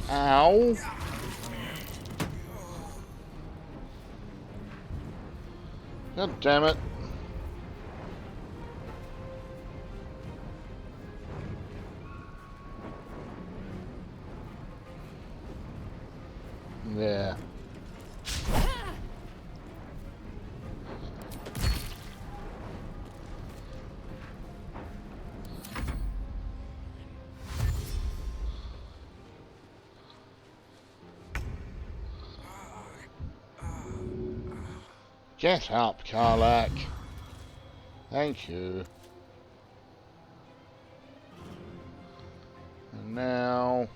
Ow. God damn it. Yeah. Get up, Karlach. Thank you. And now...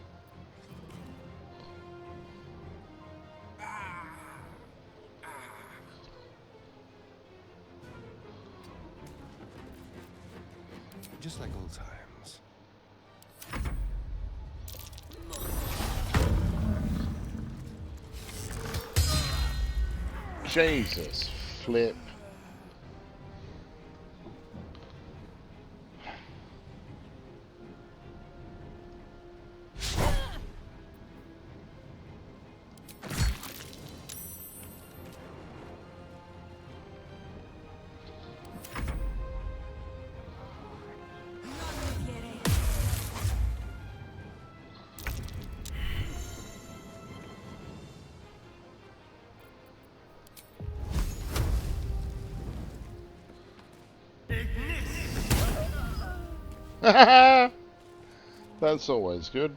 Just like old times. Jesus, flip. That's always good.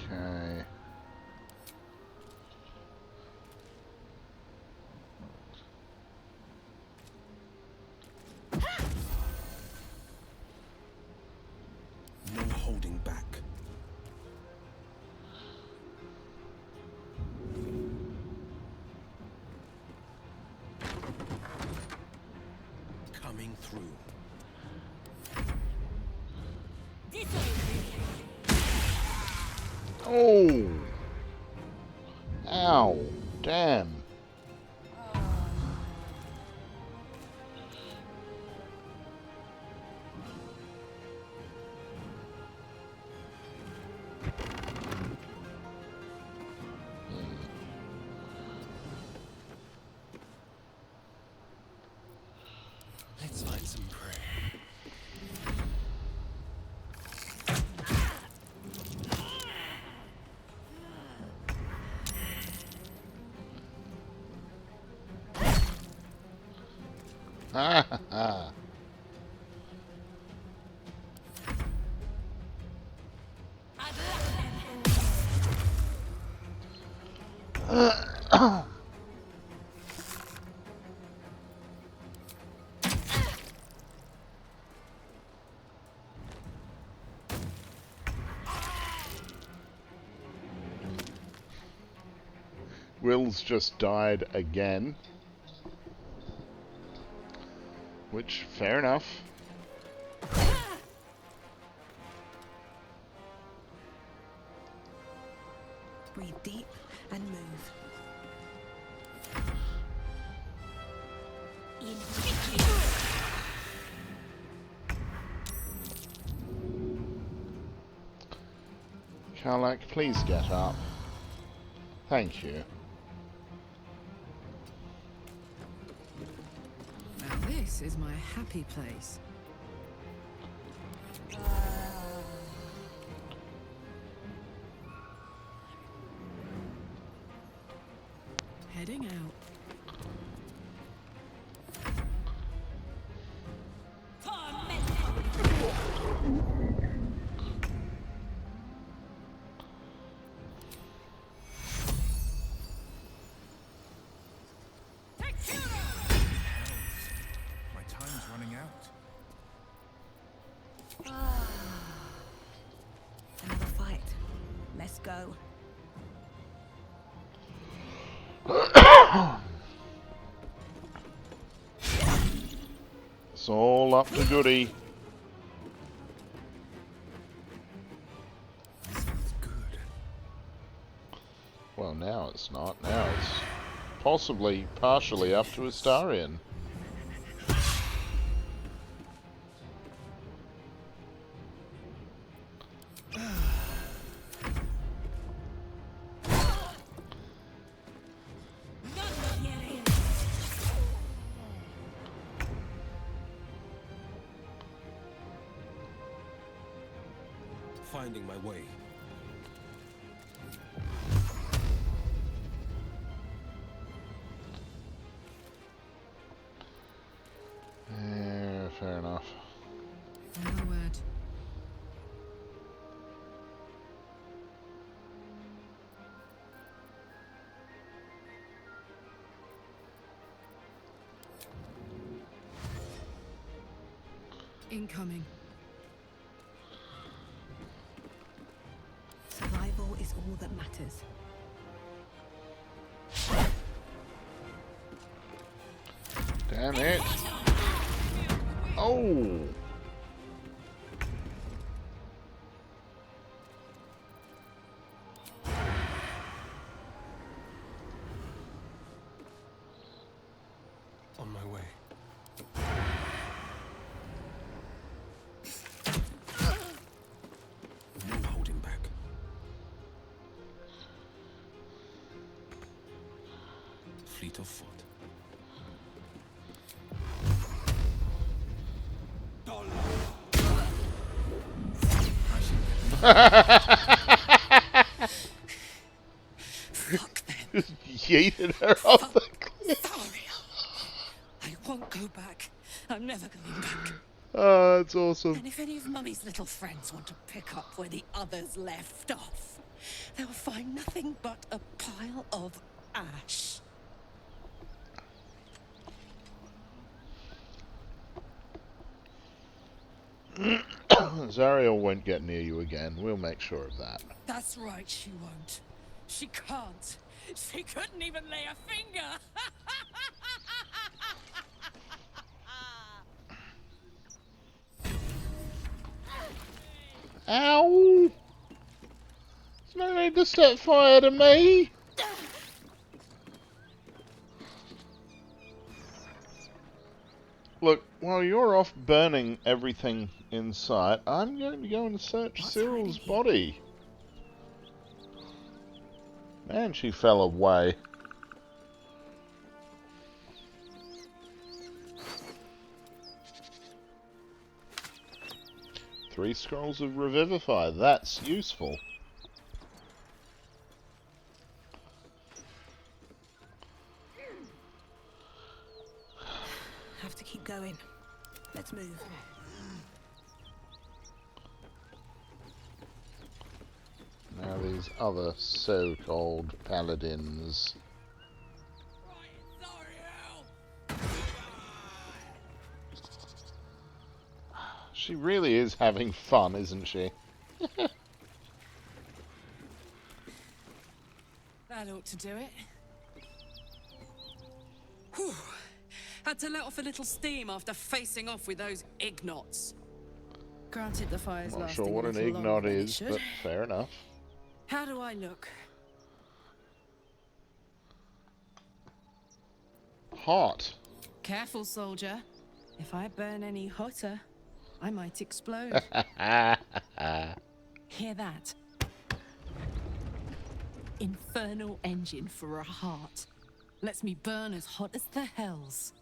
Okay. No holding back. Coming through. Oh! Ow! Damn! Let's find some prey. Ha ha ha! Wyll's just died again. Which, fair enough. Breathe deep and move. Karlach, please get up. Thank you. Now this is my happy place. Heading out. My time's running out. Another fight. Let's go. It's all up to Goodie. This feels good. Well, now it's not. Now it's possibly partially up to Astarion. finding my way. Yeah, fair enough. No word. Incoming. Survival is all that matters. Damn it. Oh! On my way. No holding back. Fleet of foot. Fuck them. Just yeeted her off the cliff. I won't go back. I'm never going back. Oh, that's awesome. And if any of Mummy's little friends want to pick up where the others left off, they'll find nothing but a pile of ash. Zariel won't get near you again. We'll make sure of that. That's right, she won't. She can't. She couldn't even lay a finger. Ow! There's no need to set fire to me! Look, while you're off burning everything in sight, I'm going to go and search Cyril's body. Man, she fell away. Three scrolls of Revivify, that's useful. Have to keep going. Let's move. Now these other so-called paladins. She really is having fun, isn't she? That ought to do it. Whew. Had to let off a little steam after facing off with those ignots. Granted, the fire's Not lasting sure what a an little ignot longer than it is, should. but fair enough. How do I look? Hot. Careful, soldier. If I burn any hotter, I might explode. Hear that? Infernal engine for a heart. Lets me burn as hot as the hells.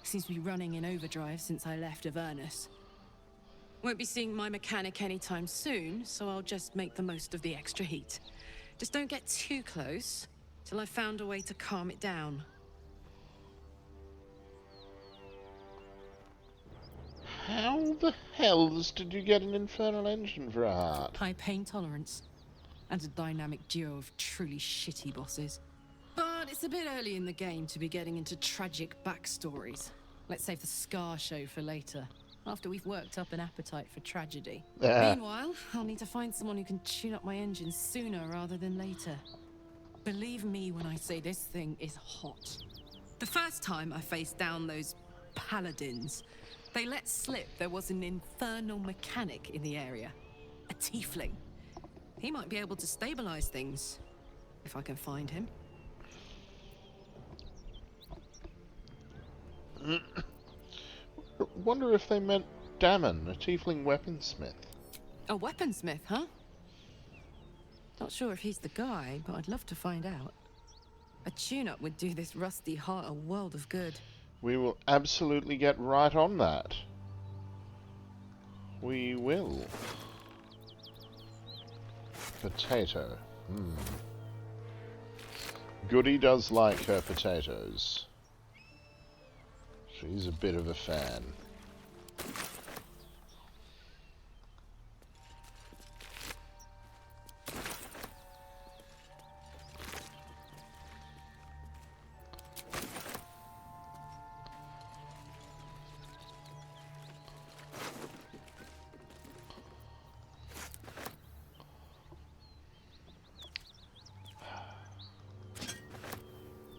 Seems to be running in overdrive since I left Avernus. Won't be seeing my mechanic anytime soon, so I'll just make the most of the extra heat. Just don't get too close till I've found a way to calm it down. How the hells did you get an infernal engine for a heart? High pain tolerance. And a dynamic duo of truly shitty bosses. But it's a bit early in the game to be getting into tragic backstories. Let's save the Scar show for later, after we've worked up an appetite for tragedy. Meanwhile, I'll need to find someone who can tune up my engine sooner rather than later. Believe me when I say this thing is hot. The first time I faced down those Paladins, they let slip there was an infernal mechanic in the area. A tiefling. He might be able to stabilize things, if I can find him. Wonder if they meant Damon, a tiefling weaponsmith. A weaponsmith, huh? Not sure if he's the guy, but I'd love to find out. A tune-up would do this rusty heart a world of good. We will absolutely get right on that. We will. Potato. Goodie does like her potatoes. She's a bit of a fan.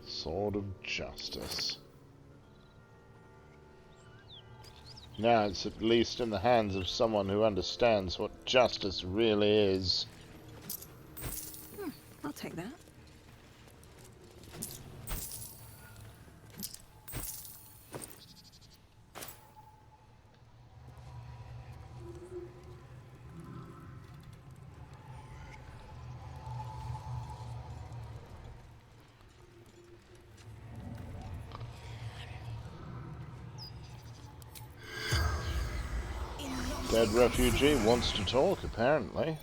Sword of Justice. Now it's at least in the hands of someone who understands what justice really is. I'll take that. Dead refugee wants to talk, apparently.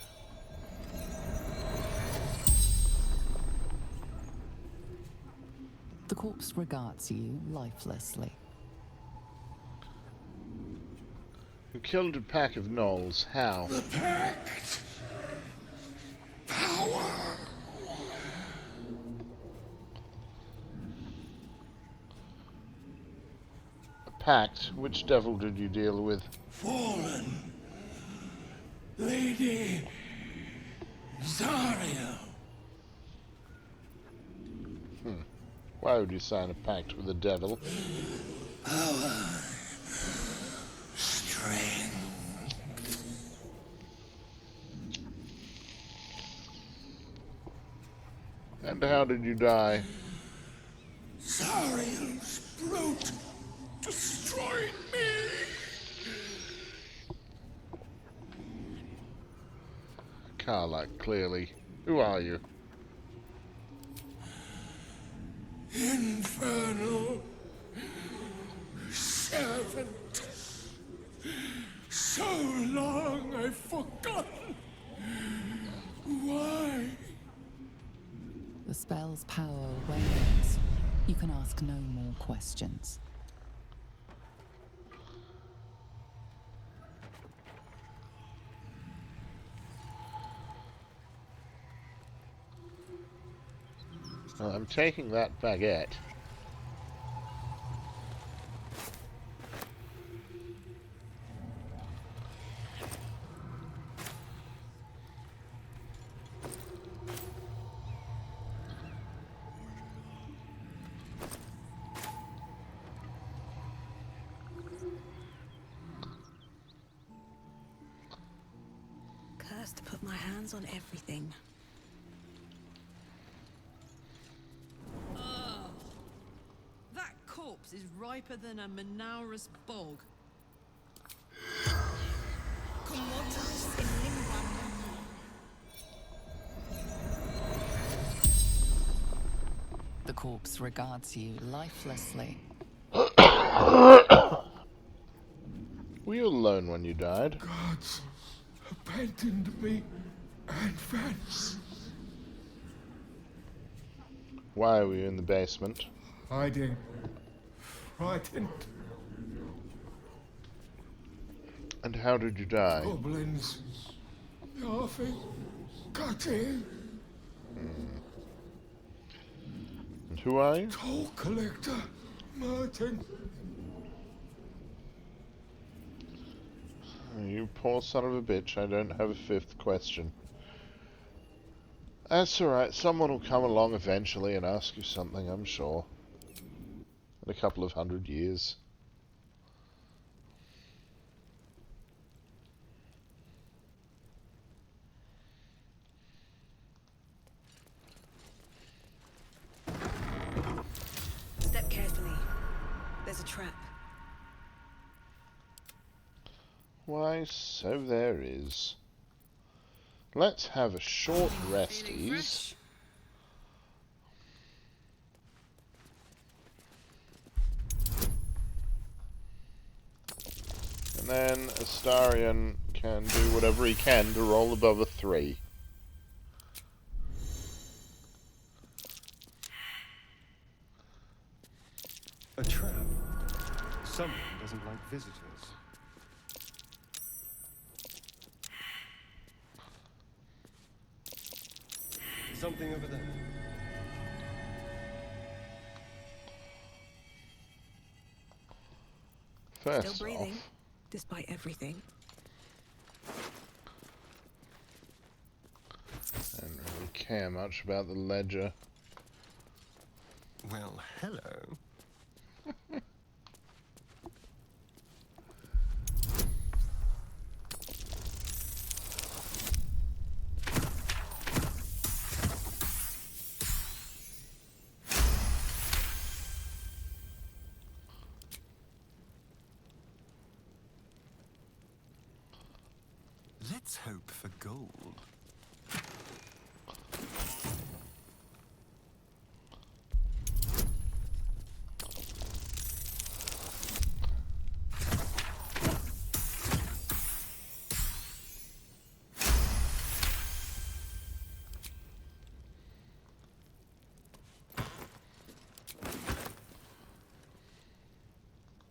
The corpse regards you lifelessly. Who killed a pack of gnolls? How? The pact! Power! A pact? Which devil did you deal with? Fallen. Lady Zaria. Why would you sign a pact with the devil? Power. Strength. And how did you die? Zariel's brute destroyed me. Karlach, clearly. Who are you? Infernal servant. So long I've forgotten. Why? The spell's power wanes. You can ask no more questions. Well, I'm taking that baguette. Cursed to put my hands on everything. That corpse is riper than a Manaurus bog. The corpse regards you lifelessly. Were you alone when you died? Gods abandoned me and Vance. Why were you in the basement? Hiding. Frightened. And how did you die? Goblins. Laughing. Cutting. And who are you? Toll collector. Martin. You poor son of a bitch, I don't have a fifth question. That's alright, someone will come along eventually and ask you something, I'm sure. In a couple of 100 years. Step carefully. There's a trap. Why, so there is. Let's have a short resties. And then Astarion can do whatever he can to roll above a 3. Someone doesn't like visitors. Something over there. First Still breathing, off, despite everything. I don't really care much about the ledger. Well, hello. Let's hope for gold.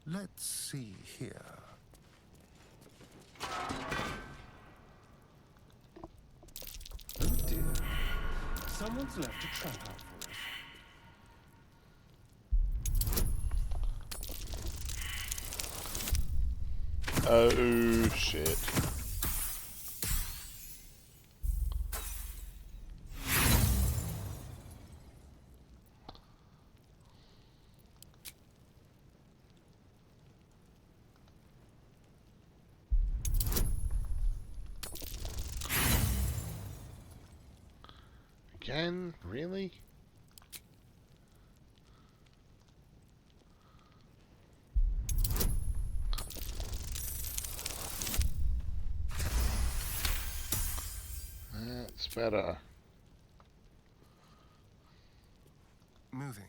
Let's see here. Oh dear. Someone's left a trap out for us. Oh shit. Again? Really? That's better. Moving.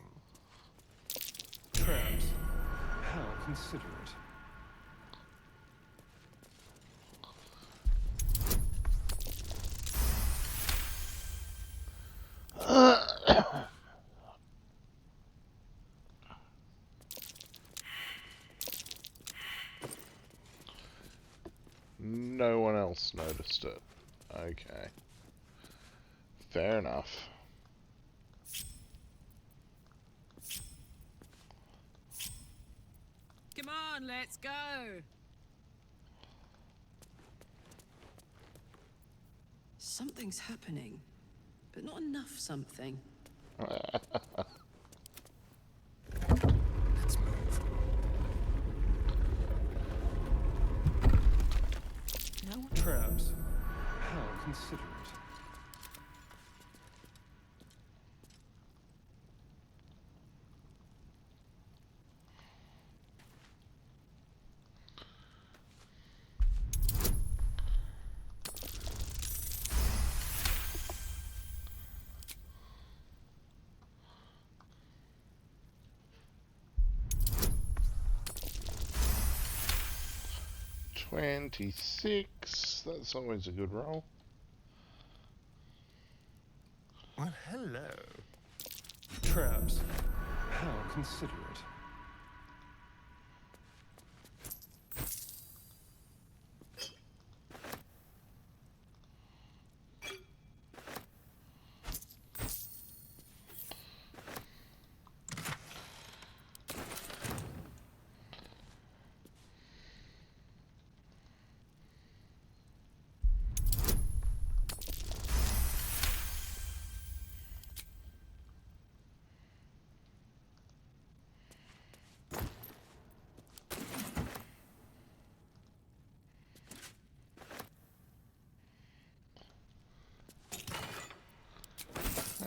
Traps. How considerate. No one else noticed it. Okay. Fair enough. Come on, let's go. Something's happening, but not enough something. Let's move. No. Traps. How considerate. $26. That's always a good roll. Well, hello. Traps. How considerate.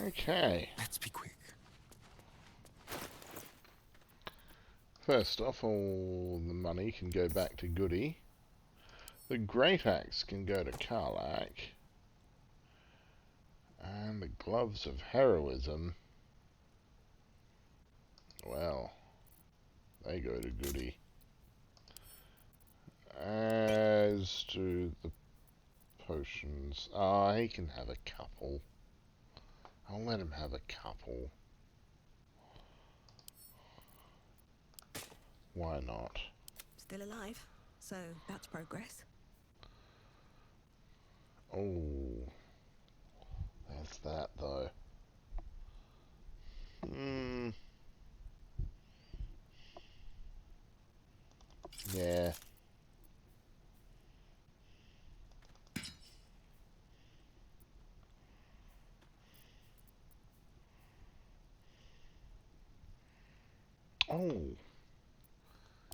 Okay. Let's be quick. First off, all the money can go back to Goodie. The Great Axe can go to Karlach. And the Gloves of Heroism, well, they go to Goodie. As to the potions, he can have a couple. I'll let him have a couple. Why not? Still alive, so that's progress. Oh, there's that though. Yeah. Oh.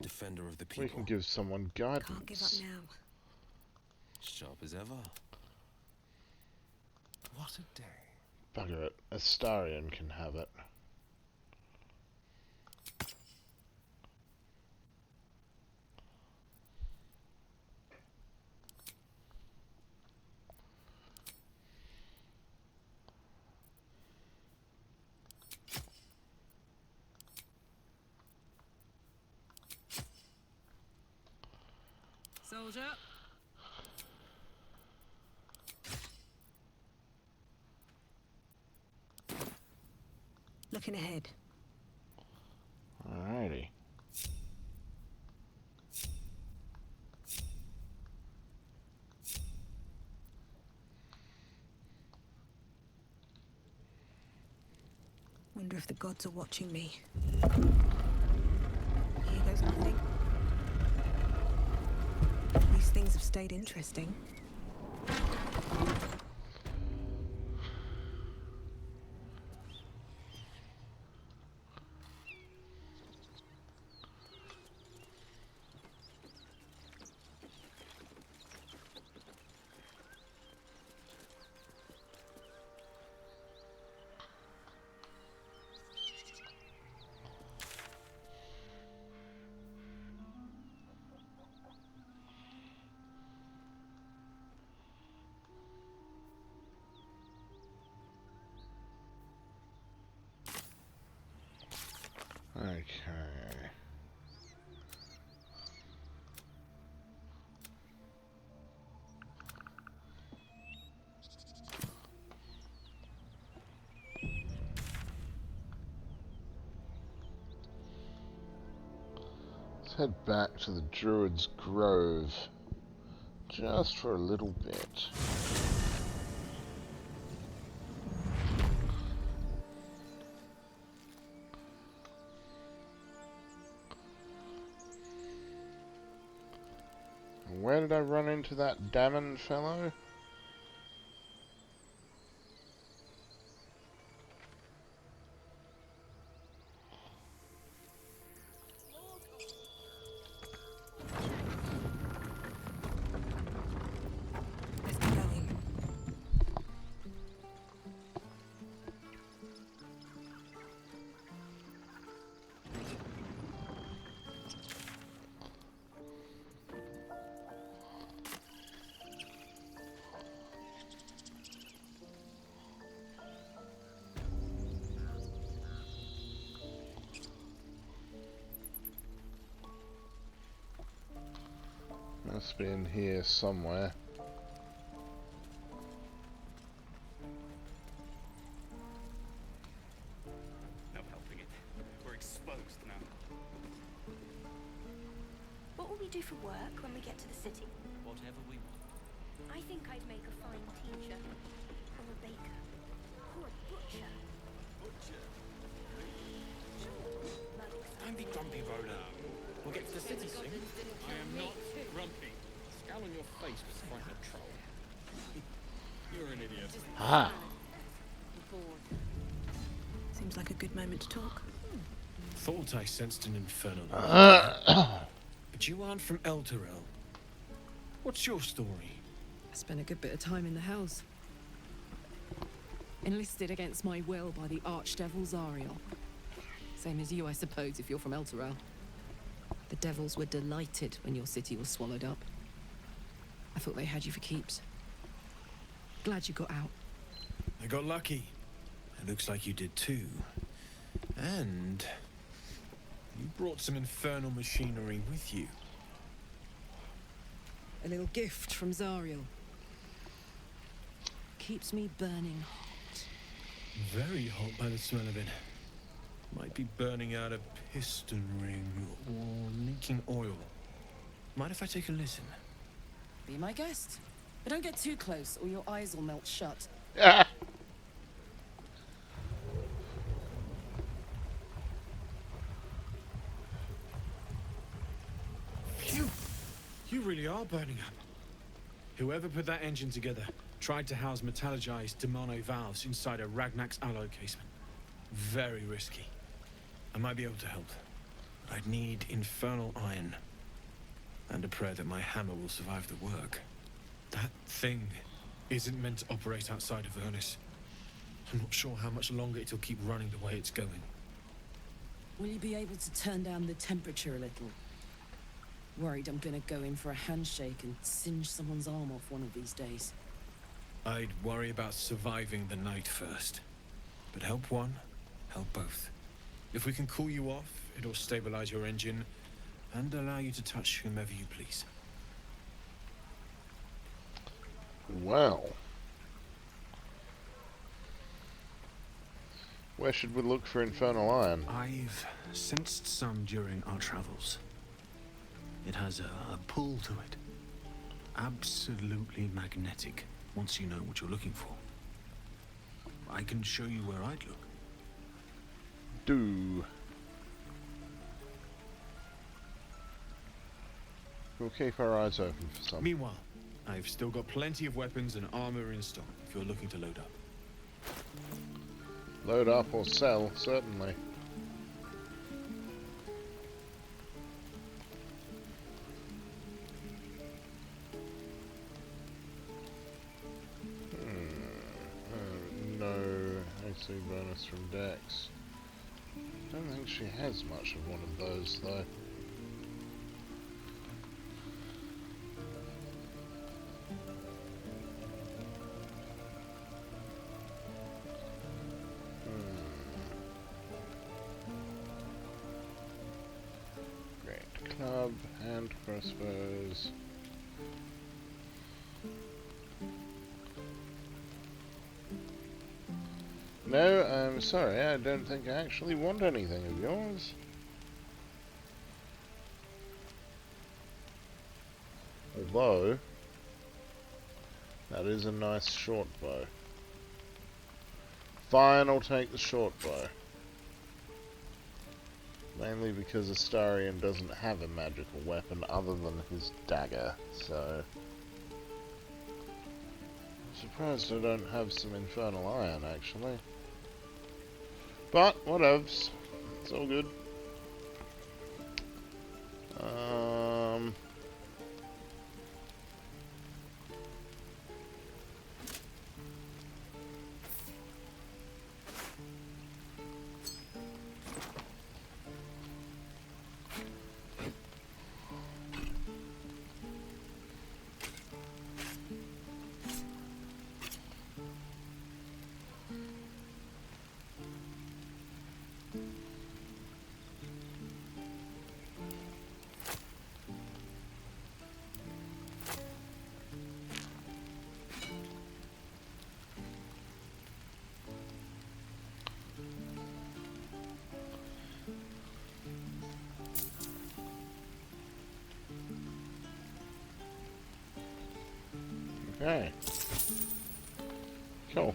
Defender of the people. We can give someone guidance. Can't give up now. Sharp as ever. What a day. Bugger it. Astarion can have it. Soldier. Looking ahead. Alrighty. Wonder if the gods are watching me. Here goes nothing. These things have stayed interesting. Okay. Let's head back to the Druid's Grove just for a little bit. Where did I run into that damned fellow? Let's get going. Must be in here somewhere. No helping it. We're exposed now. What will we do for work when we get to the city? Whatever we want. I think I'd make a fine teacher. Or a baker. Or a butcher. Butcher. Sure. Don't be grumpy, Rhoda. We'll get to the city soon. I am not grumpy. Scowl on your face was frighten a troll. You're an idiot. Ah. Seems like a good moment to talk. Thought I sensed an infernal. But you aren't from Elturel. What's your story? I spent a good bit of time in the Hells. Enlisted against my will by the Archdevil Zariel. Same as you, I suppose, if you're from Elturel. The devils were delighted when your city was swallowed up. I thought they had you for keeps. Glad you got out. I got lucky. It looks like you did too. And you brought some infernal machinery with you. A little gift from Zariel. Keeps me burning hot. Very hot by the smell of it. Might be burning out a piston ring or leaking oil. Mind if I take a listen? Be my guest. But don't get too close or your eyes will melt shut. Ah. Phew! You really are burning up. Whoever put that engine together tried to house metallogized Demono valves inside a Ragnak's alloy casement. Very risky. I might be able to help. I'd need infernal iron. And a prayer that my hammer will survive the work. That thing isn't meant to operate outside of Ernest. I'm not sure how much longer it'll keep running the way it's going. Will you be able to turn down the temperature a little? Worried I'm gonna go in for a handshake and singe someone's arm off one of these days. I'd worry about surviving the night first. But help one, help both. If we can cool you off, it'll stabilize your engine and allow you to touch whomever you please. Well. Where should we look for infernal iron? I've sensed some during our travels. It has a pull to it. Absolutely magnetic, once you know what you're looking for. I can show you where I'd look. Do. We'll keep our eyes open for some. Meanwhile, I've still got plenty of weapons and armor in stock if you're looking to load up. Load up or sell, certainly. No AC bonus from Dex. Don't think she has much of one of those though. Great club, hand crossbows. No, I'm sorry, I don't think I actually want anything of yours. Although, that is a nice short bow. Fine, I'll take the short bow. Mainly because Astarion doesn't have a magical weapon other than his dagger, so... Surprised I don't have some infernal iron, actually. But, whatevs. It's all good. Okay. Cool.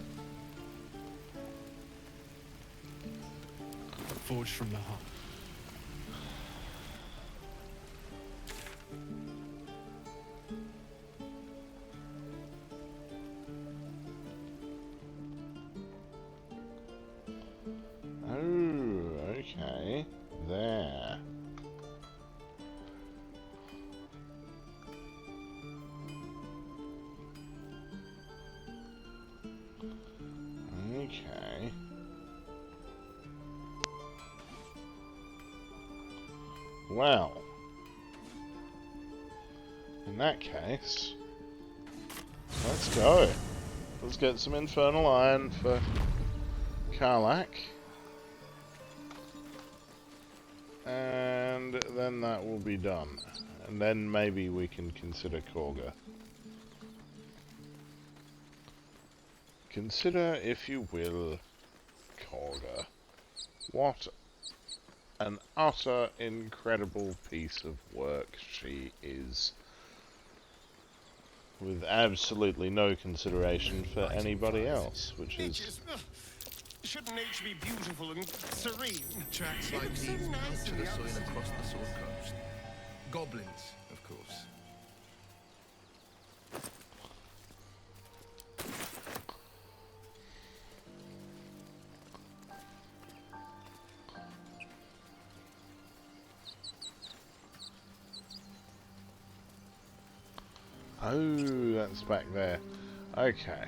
Forged from the heart. Oh, okay. There. Okay. Well, in that case, let's go. Let's get some infernal iron for Karlach. And then that will be done. And then maybe we can consider Kagha. Consider, if you will, Kagha. What an utter incredible piece of work she is, with absolutely no consideration for anybody else, which is... Shouldn't nature be beautiful and serene? Tracks It like looks so these nice to in the the soil outside. across the Sword Coast. Goblins, of course. Oh, that's back there. Okay.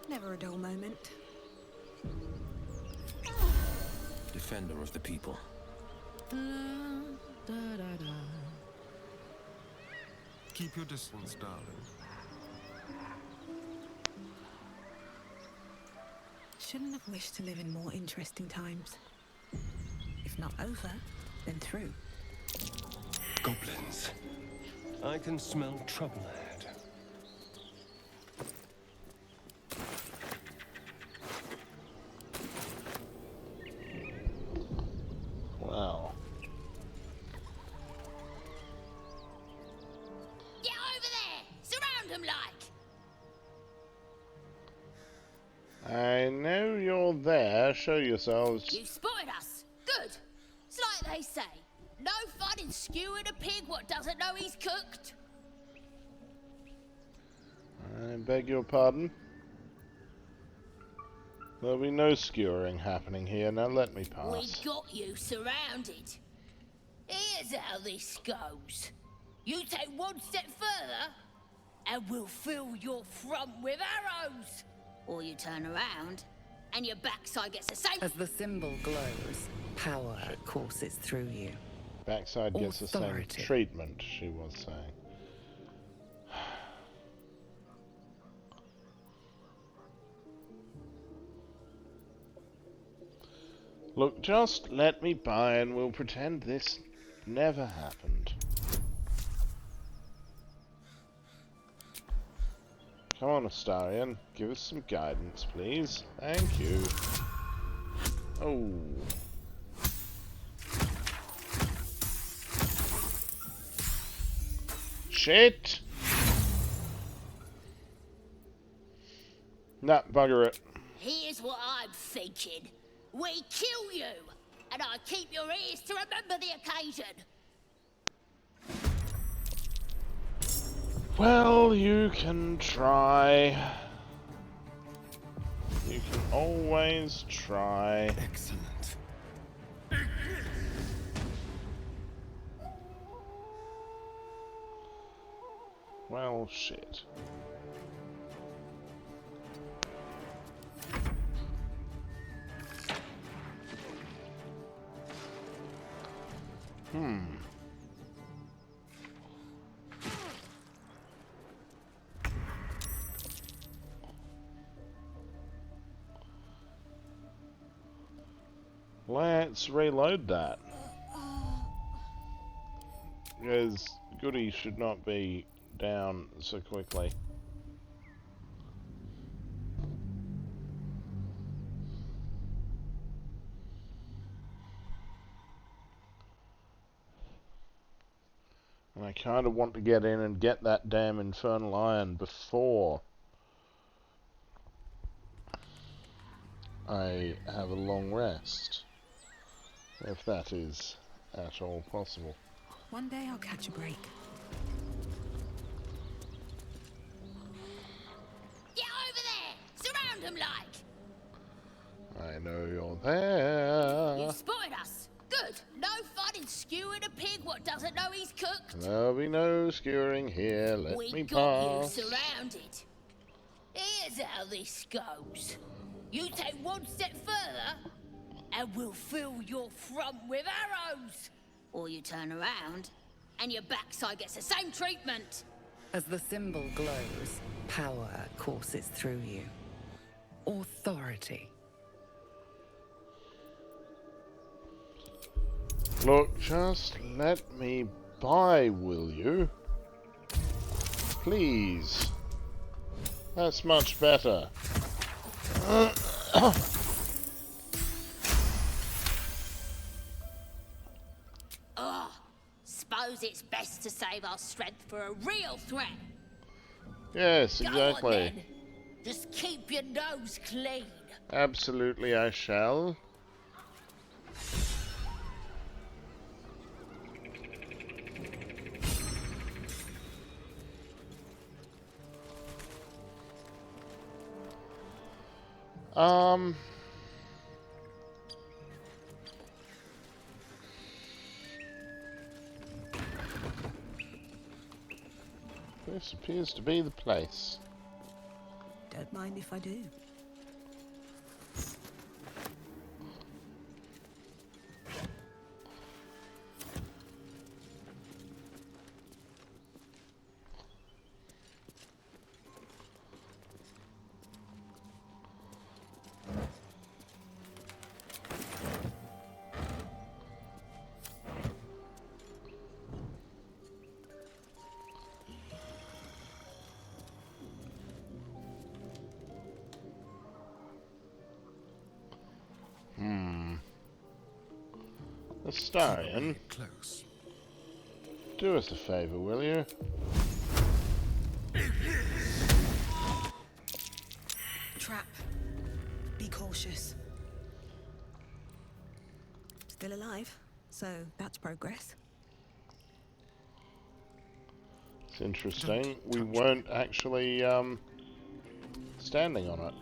Never a dull moment. Defender of the people. Keep your distance, darling. Shouldn't have wished to live in more interesting times. If not over, then through. Goblins. I can smell trouble ahead. Wow. Get over there! Surround them like! I know you're there. Show yourselves. You spotted us. Good. It's like they say. No fun in skewing a pig what doesn't know he's cooked. I beg your pardon. There'll be no skewering happening here. Now let me pass. We got you surrounded. Here's how this goes. You take one step further, and we'll fill your front with arrows. Or you turn around, and your backside gets the same. As the symbol glows, power courses through you. Backside gets the same Authority. treatment, she was saying. Look, just let me by and we'll pretend this never happened. Come on, Astarion. Give us some guidance, please. Thank you. Oh. Shit! Nah, bugger it. Here's what I'm thinking. We kill you, and I keep your ears to remember the occasion. Well, you can try. You can always try. Excellent. Well, shit. Let's reload that. Because Goodie should not be down so quickly. And I kind of want to get in and get that damn infernal iron before I have a long rest. If that is at all possible. One day I'll catch a break. Get over there! Surround them like! I know you're there. You spotted us. Good. No fun in skewing a pig what doesn't know he's cooked. There'll be no skewering here. Let We me got pass. you surrounded. Here's how this goes. You take one step further, and we'll fill your front with arrows. Or you turn around, and your backside gets the same treatment. As the symbol glows, power courses through you. Authority. Look, just let me by, will you? Please. That's much better. Suppose it's best to save our strength for a real threat. Yes, Go on, exactly. then. Just keep your nose clean. Absolutely, I shall. This appears to be the place. Don't mind if I do. Astarion, close. Do us a favour, will you? Trap. Be cautious. Still alive, so that's progress. It's interesting. We weren't actually standing on it.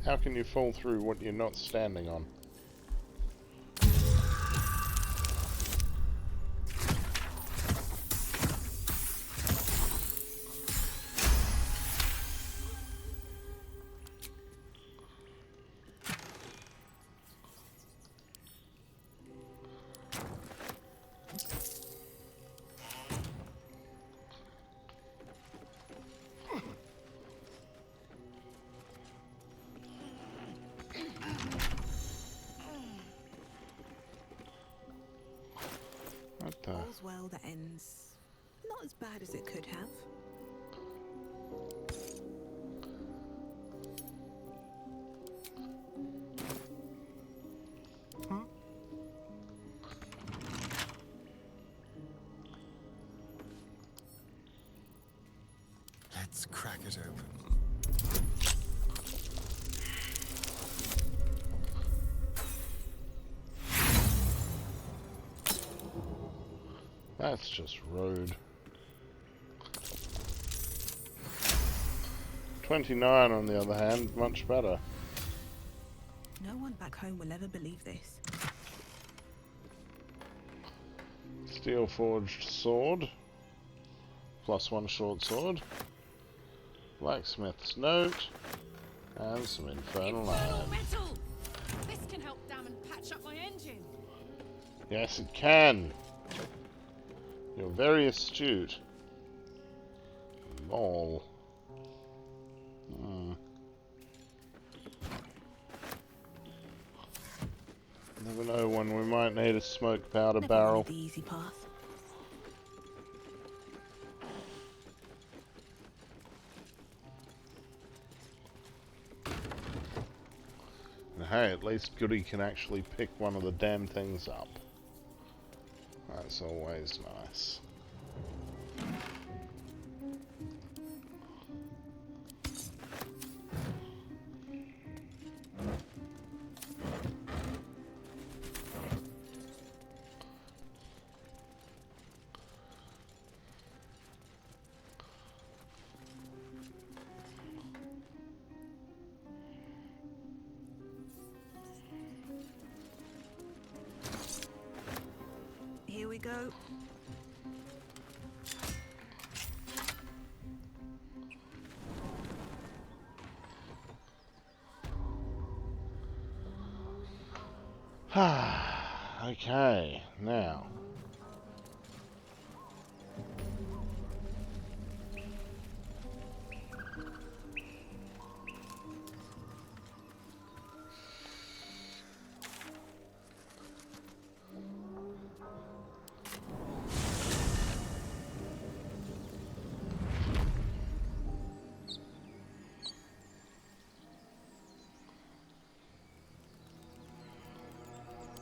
How can you fall through what you're not standing on? All's well that ends not as bad as it could have. Let's crack it open. That's just rude. 29 on the other hand, much better. No one back home will ever believe this. Steel forged sword. +1 short sword. Blacksmith's note. And some infernal iron. Metal! This can help damn and patch up my engine. Yes, it can. You're very astute. Lol. Never know when we might need a smoke powder barrel. The easy path. And hey, at least Goody can actually pick one of the damn things up. That's always nice. go. Okay, now.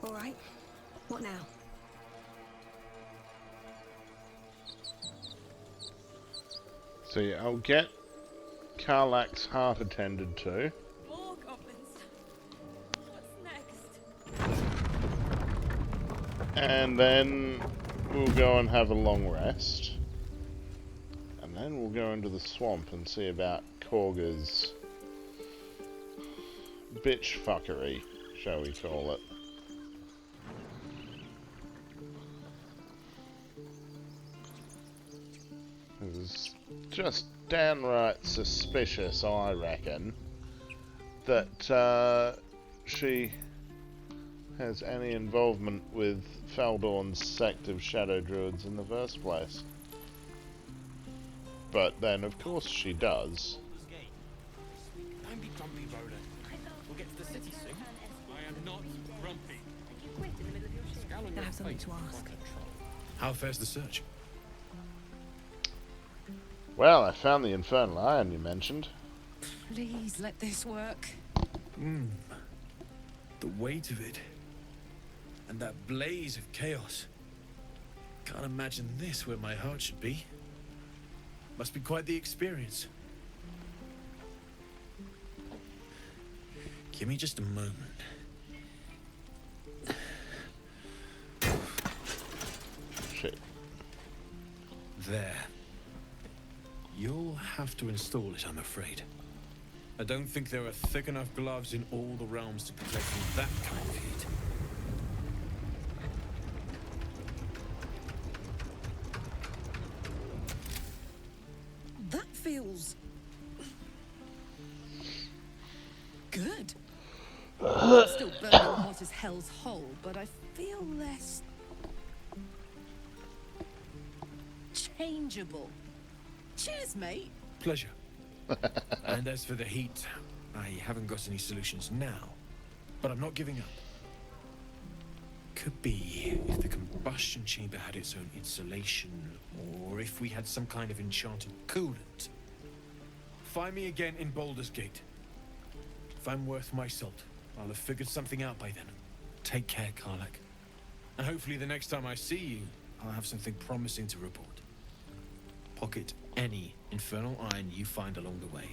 All right. What now? So yeah, I'll get Karlach's heart attended to. More goblins. What's next? And then we'll go and have a long rest. And then we'll go into the swamp and see about Kagha's bitch fuckery, shall we call it. It was just downright suspicious, I reckon, that she has any involvement with Baldur's sect of Shadow Druids in the first place. But then, of course, she does. Don't be grumpy, Baldur. We'll get to the city soon. I am not grumpy. Scowl on I your have something face to ask. like a troll. How fares the search? Well, I found the infernal iron you mentioned. Please let this work. The weight of it. And that blaze of chaos. Can't imagine this where my heart should be. Must be quite the experience. Give me just a moment. Shit. There. You'll have to install it, I'm afraid. I don't think there are thick enough gloves in all the realms to protect from that kind of heat. That feels good. I'm still burning hot as hell's hole, but I feel less changeable. Cheers, mate. Pleasure. And as for the heat, I haven't got any solutions now, but I'm not giving up. Could be if the combustion chamber had its own insulation, or if we had some kind of enchanted coolant. Find me again in Baldur's Gate. If I'm worth my salt, I'll have figured something out by then. Take care, Karlach. And hopefully the next time I see you, I'll have something promising to report. Pocket any infernal iron you find along the way,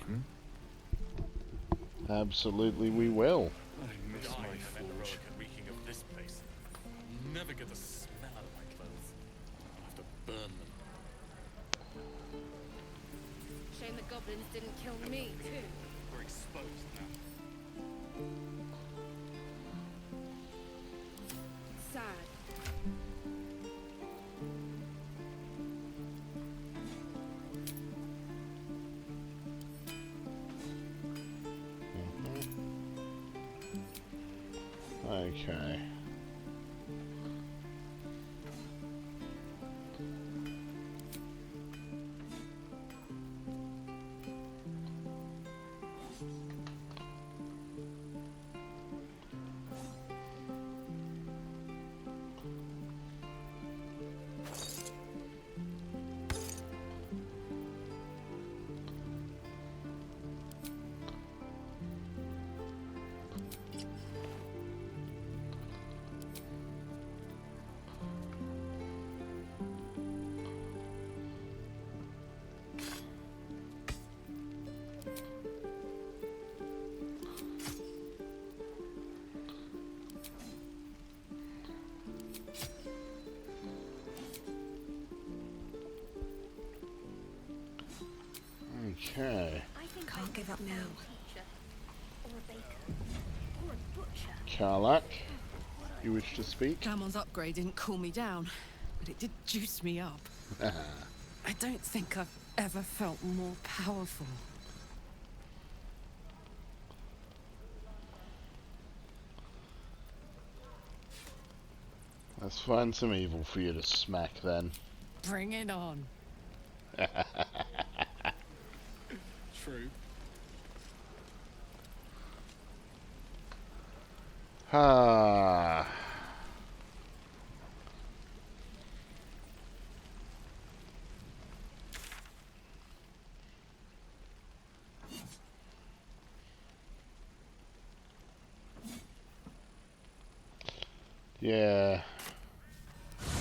Absolutely, we will. I miss my forge. Reeking of this place. I'll never get the smell out of my clothes. I'll have to burn them. Shame the goblins didn't kill me, too. We're exposed now. Sad. Okay. Okay. Can't give up now. Karlach, you wish to speak? Gammon's upgrade didn't cool me down. but it did juice me up. I don't think I've ever felt more powerful. Let's find some evil for you to smack then. Bring it on. True. Ah. Yeah.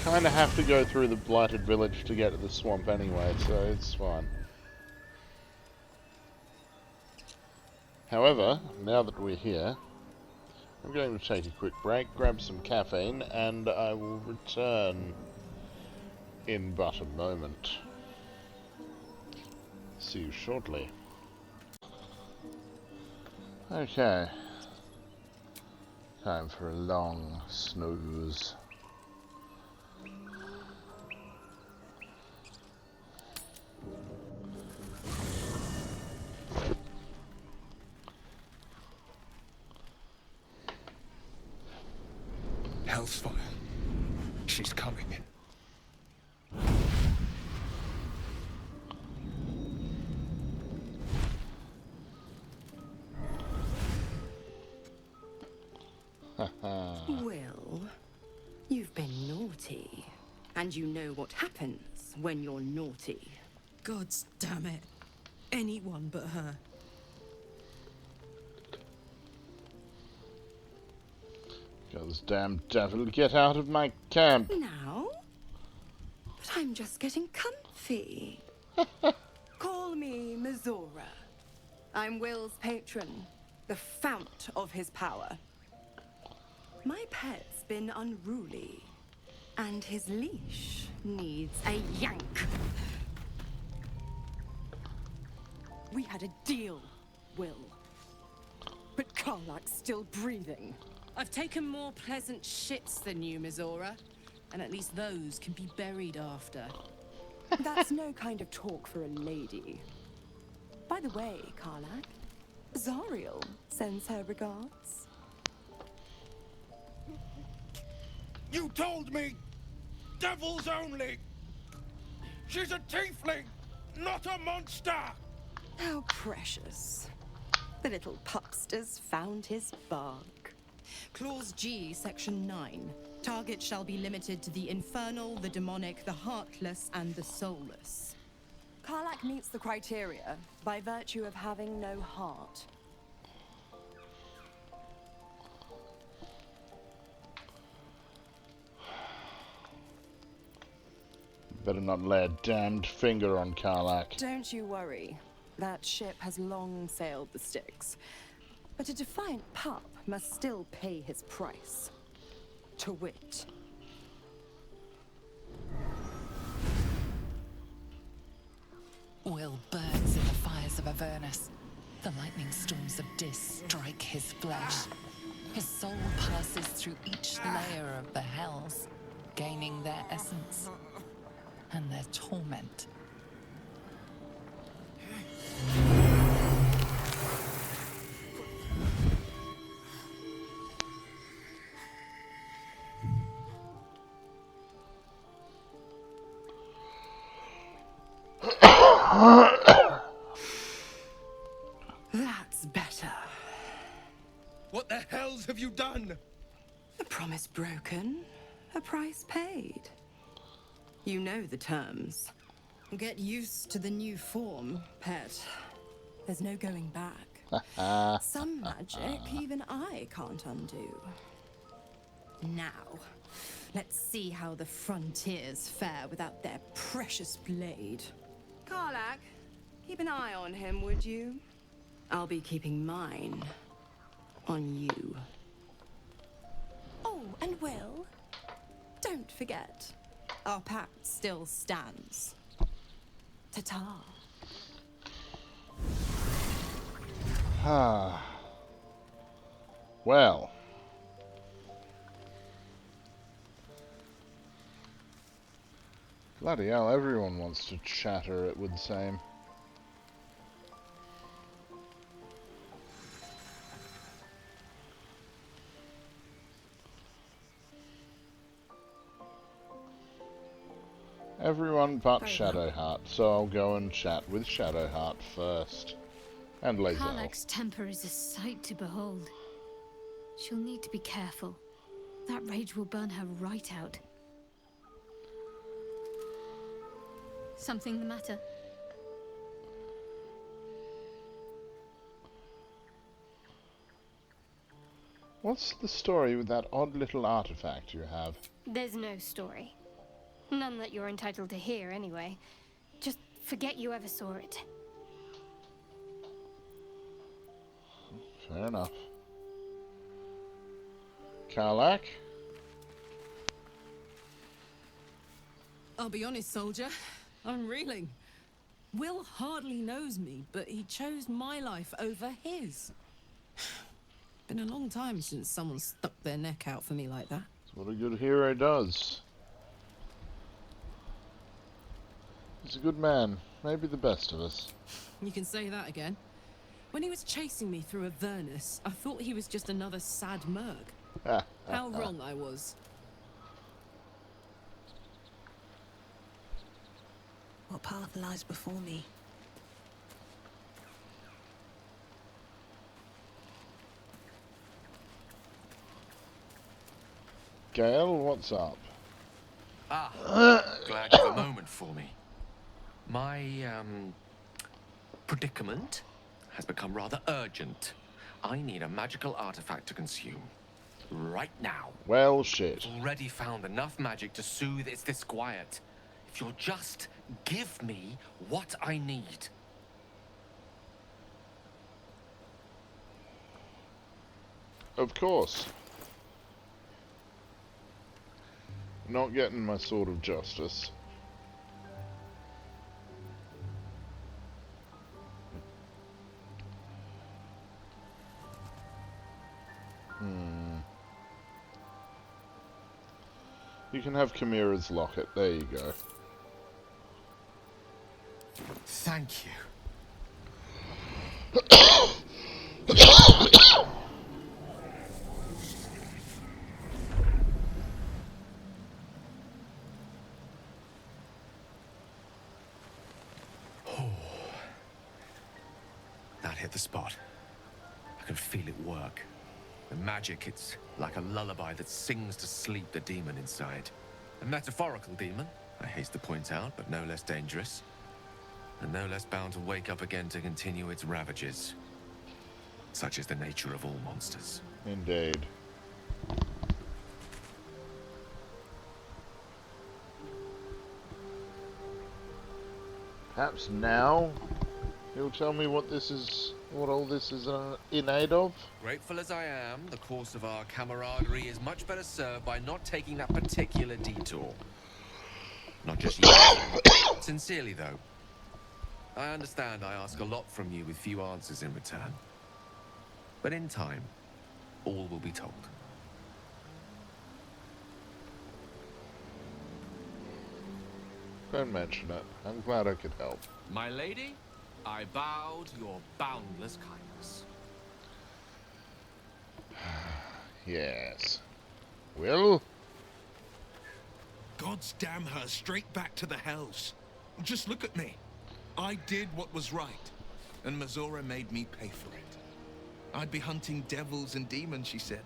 Kinda have to go through the blighted village to get to the swamp anyway, so it's fine. However, now that we're here, I'm going to take a quick break, grab some caffeine, and I will return in but a moment. See you shortly. Okay. Time for a long snooze. Hellsfire. She's coming. Wyll, you've been naughty. And you know what happens when you're naughty. Gods damn it. Anyone but her. Those damn devil, get out of my camp! Now? But I'm just getting comfy. Call me Mizora. I'm Wyll's patron, the fount of his power. My pet's been unruly, and his leash needs a yank. We had a deal, Wyll. But Karlach's still breathing. I've taken more pleasant shits than you, Mizora. And at least those can be buried after. That's no kind of talk for a lady. By the way, Karlach, Zariel sends her regards. You told me! Devils only! She's a tiefling, not a monster! How precious. The little pupster's found his bark. Clause G, Section 9. Target shall be limited to the infernal, the demonic, the heartless, and the soulless. Karlach meets the criteria by virtue of having no heart. Better not lay a damned finger on Karlach. Don't you worry. That ship has long sailed the Styx. But a defiant pup must still pay his price. To wit. Wyll burns in the fires of Avernus. The lightning storms of Dis strike his flesh. His soul passes through each layer of the hells, gaining their essence and their torment. That's better. What the hells have you done? A promise broken, a price paid. You know the terms. Get used to the new form, pet. There's no going back. Some magic even I can't undo. Now, let's see how the frontiers fare without their precious blade. Karlach, keep an eye on him, would you? I'll be keeping mine on you. Oh, and Wyll, don't forget, our pact still stands. Ta-ta. Well. Bloody hell, everyone wants to chatter, it would seem. Everyone but Shadowheart, so I'll go and chat with Shadowheart first. And Lae'zel. Karlach's temper is a sight to behold. She'll need to be careful. That rage will burn her right out. Something the matter? What's the story with that odd little artifact you have? There's no story. None that you're entitled to hear, anyway. Just forget you ever saw it. Fair enough. Karlach? I'll be honest, soldier. I'm reeling. Wyll hardly knows me, but he chose my life over his. Been a long time since someone stuck their neck out for me like that. That's what a good hero does. He's a good man. Maybe the best of us. You can say that again. When he was chasing me through Avernus, I thought he was just another sad merc. How wrong I was. What path lies before me? Gale, what's up? Glad you have a moment for me. My, predicament has become rather urgent. I need a magical artifact to consume. Right now. Well, shit. I've already found enough magic to soothe its disquiet. If you'll just give me what I need. Of course. Not getting my sword of justice. You can have Chimera's locket. There you go. Thank you. That hit the spot. I can feel it work. The magic, it's like a lullaby that sings to sleep the demon inside. A metaphorical demon, I haste to point out, but no less dangerous. And no less bound to wake up again to continue its ravages. Such is the nature of all monsters. Indeed. Perhaps now he'll tell me what this is, what all this is in aid of. Grateful as I am, the course of our camaraderie is much better served by not taking that particular detour. Not just yet. Sincerely, though. I understand I ask a lot from you with few answers in return. But in time, all will be told. Don't mention it. I'm glad I could help. My lady, I bow to your boundless kindness. Yes. Wyll? Gods damn her, straight back to the hells. Just look at me. I did what was right, and Mizora made me pay for it. I'd be hunting devils and demons, she said.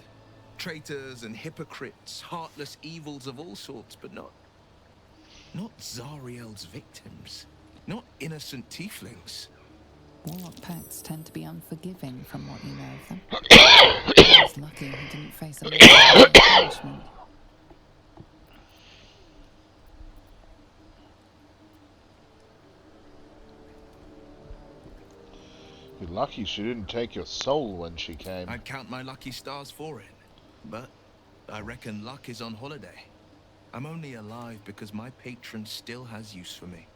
Traitors and hypocrites, heartless evils of all sorts, but not Zariel's victims. Not innocent tieflings. Warlock pacts tend to be unforgiving from what you know of them. I was lucky he didn't face a lot of punishment. You're lucky she didn't take your soul when she came. I'd count my lucky stars for it, but I reckon luck is on holiday. I'm only alive because my patron still has use for me.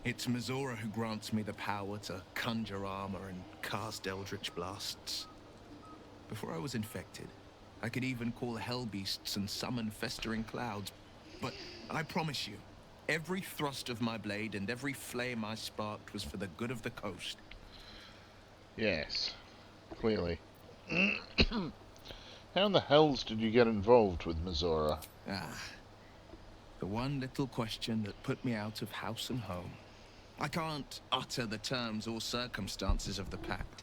It's Mizora who grants me the power to conjure armor and cast eldritch blasts. Before I was infected, I could even call hell beasts and summon festering clouds. But I promise you, Every thrust of my blade and every flame I sparked was for the good of the coast. Yes, clearly. How in the hells did you get involved with Mizora? The one little question that put me out of house and home. I can't utter the terms or circumstances of the pact.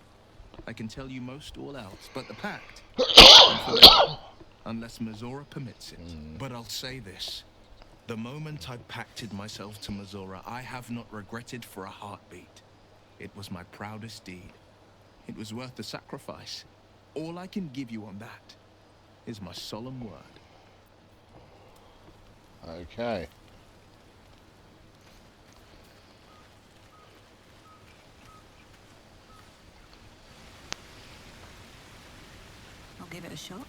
I can tell you most all else, but the pact, unless Mizora permits it. But I'll say this. The moment I pacted myself to Mizora, I have not regretted for a heartbeat. It was my proudest deed. It was worth the sacrifice. All I can give you on that is my solemn word. Okay. I'll give it a shot.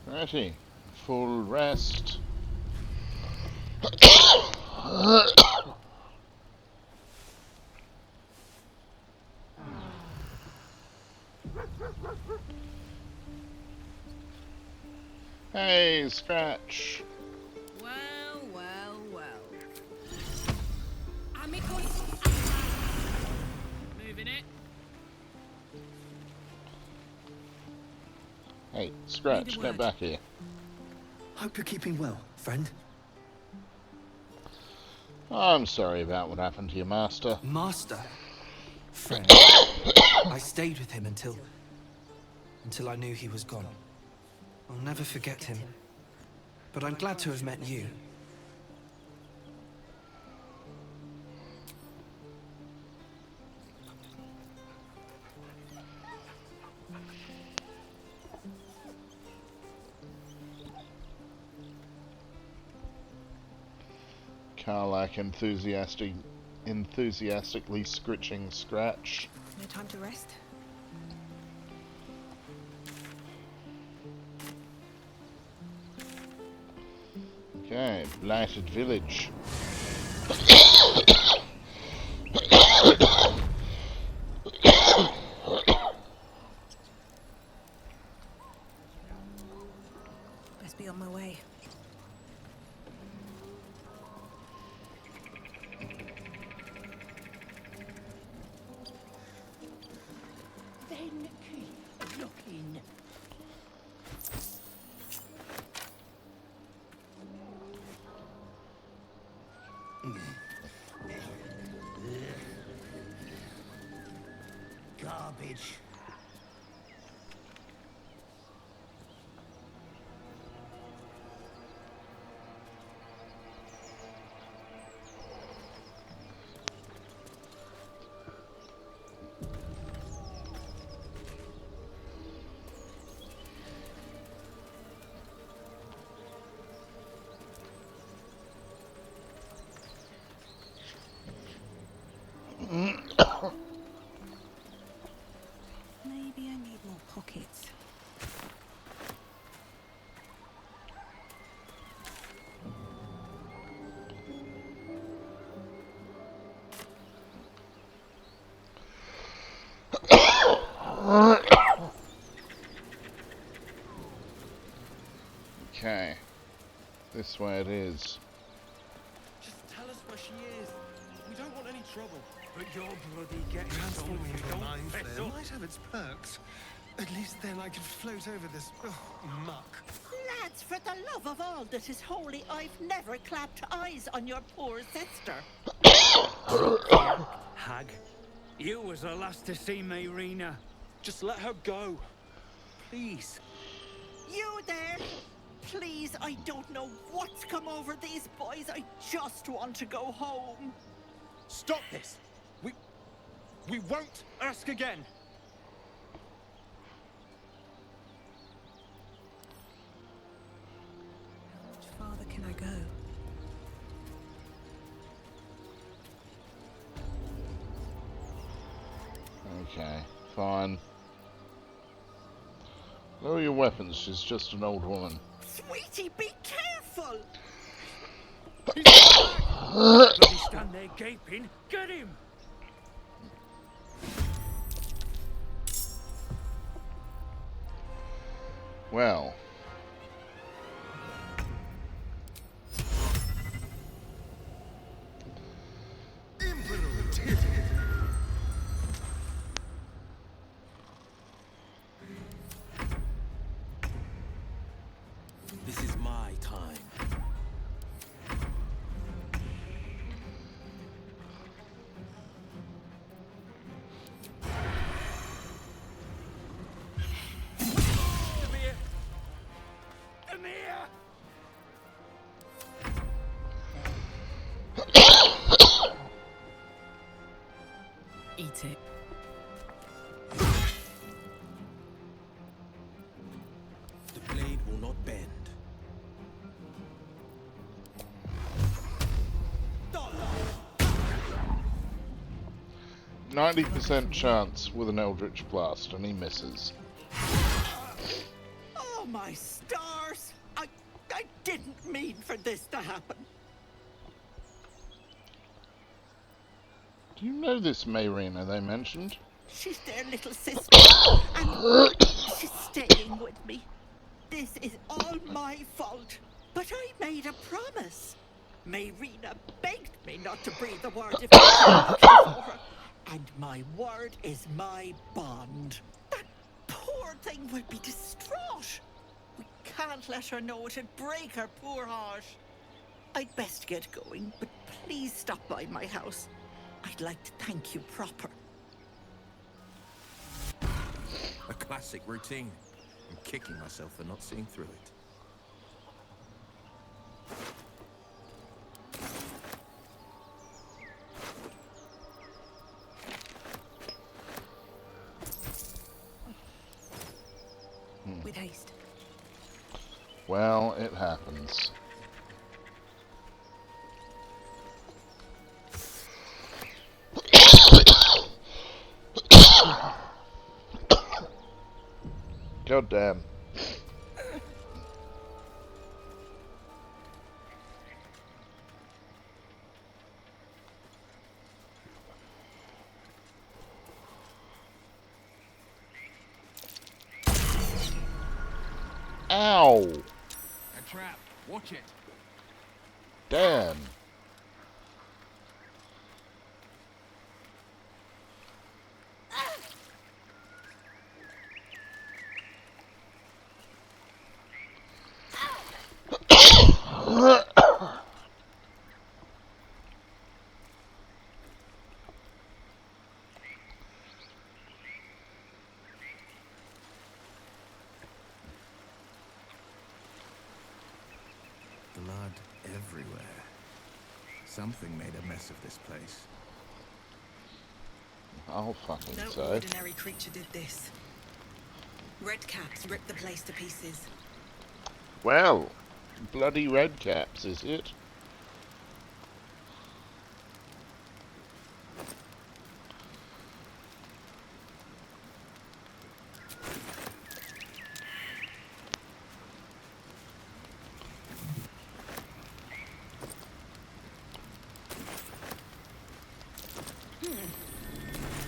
Righty. Full rest. Hey, Scratch. Well, well, well. Moving it. Hey, Scratch, get back here. Hope you're keeping well, friend. I'm sorry about what happened to your master. Master? Friend. I stayed with him until I knew he was gone. I'll never forget him. But I'm glad to have met you. Karlach enthusiastically scritching Scratch. No time to rest. Okay, blighted village. Best be on my way. Then keep looking. Garbage. Maybe I need more pockets. Okay, this way it is. Just tell us where she is. We don't want any trouble. But you're bloody getting Transforming into into a don't mind fess flare up. might have its perks. At least then I could float over this muck. Lads, for the love of all that is holy, I've never clapped eyes on your poor sister. Hag, you was the last to see me, Rena. Just let her go. Please. You there? Please, I don't know what's come over these boys. I just want to go home. Stop this! We won't ask again! How much farther can I go? Okay, fine. Lower your weapons, she's just an old woman. Sweetie, be careful! Bloody stand there gaping. Get him! Well. This is my time. Eat it. The blade will not bend. 90% chance with an Eldritch Blast, and he misses. Oh, my stars! I didn't mean for this to happen. Do you know this Mayrina they mentioned? She's their little sister, and she's staying with me. This is all my fault, but I made a promise. Mayrina begged me not to breathe a word if I was looking for her, and my word is my bond. That poor thing will be distraught. We can't let her know it'd break her poor heart. I'd best get going, but please stop by my house. I'd like to thank you proper. A classic routine. I'm kicking myself for not seeing through it. With haste. Well, it happens. God damn. Ow! A trap. Watch it. Damn. Blood everywhere. Something made a mess of this place. I'll fucking No say. ordinary creature did this. Red caps ripped the place to pieces. Well, bloody red caps, is it?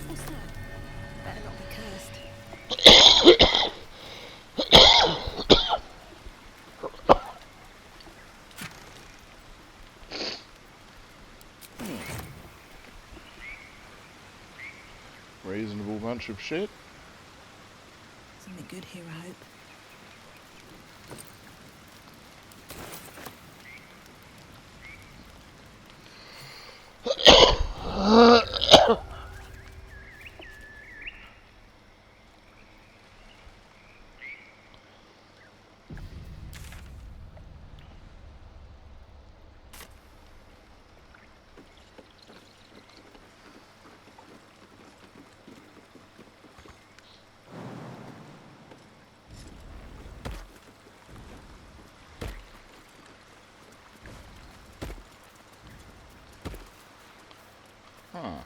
What's that? Better not be cursed. Reasonable bunch of shit. Something good here, I hope. Huh.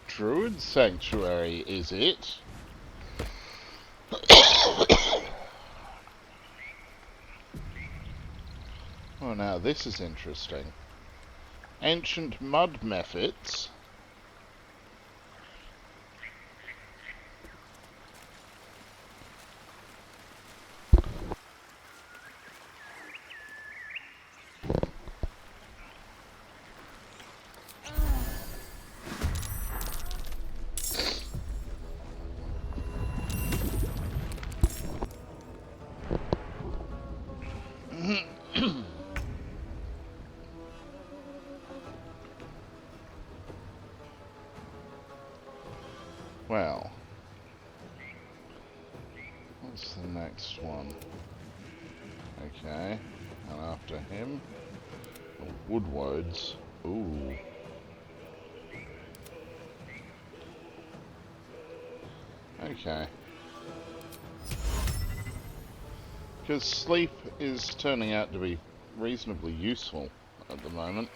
Druid Sanctuary, is it? now this is interesting. Ancient mud methods. Well, what's the next one? Okay, and after him, Woodwards. Ooh. Okay. Because sleep is turning out to be reasonably useful at the moment.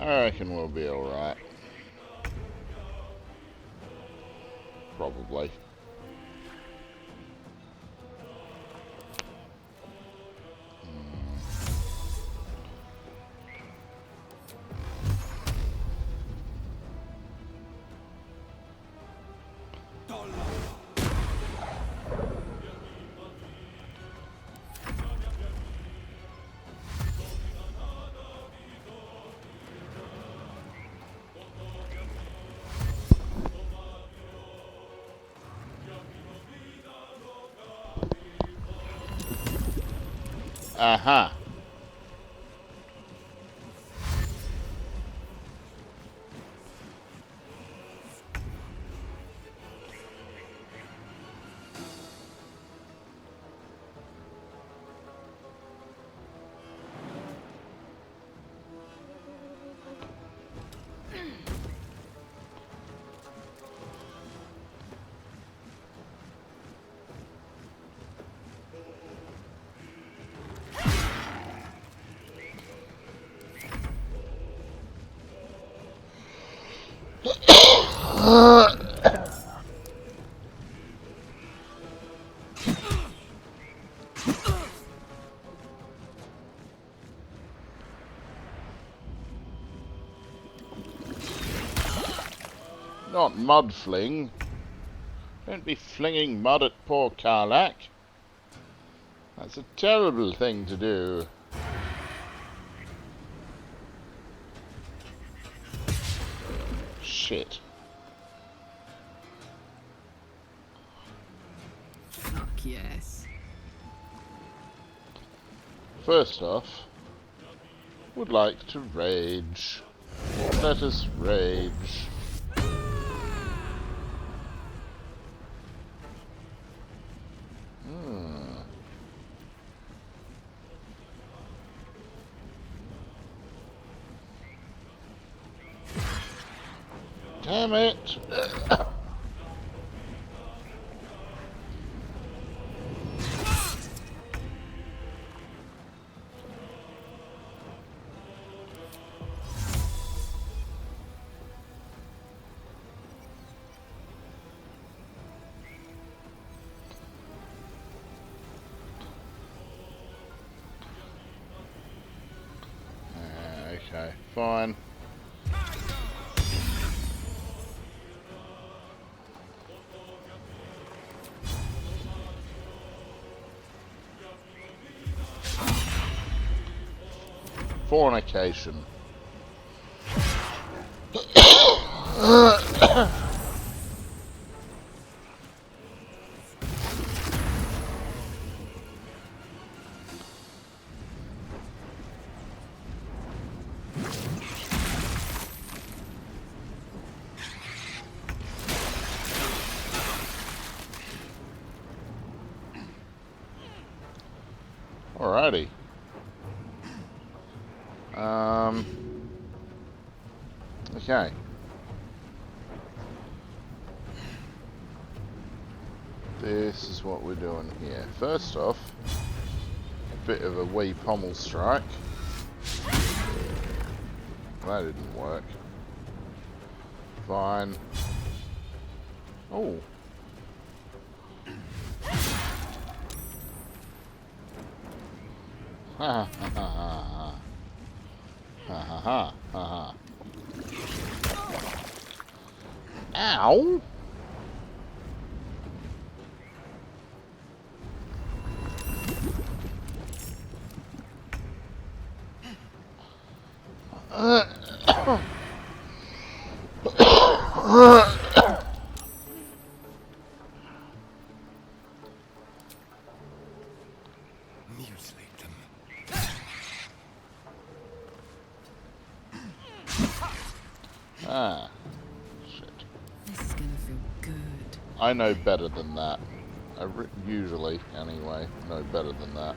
I reckon we'll be alright. Probably. Aha. Not mud fling. Don't be flinging mud at poor Karlach. That's a terrible thing to do. Shit. Fuck yes. First off, would like to rage. Let us rage. Damn it! Okay, fine. Fornication. Alrighty. Okay. This is what we're doing here. First off, a bit of a wee pommel strike. That didn't work. Fine. Oh. Ha ha ha ha ha ha ha ha ha. Ow! Mutilate them. Ah. Shit. This is gonna feel good. I know better than that. Usually, anyway, know better than that.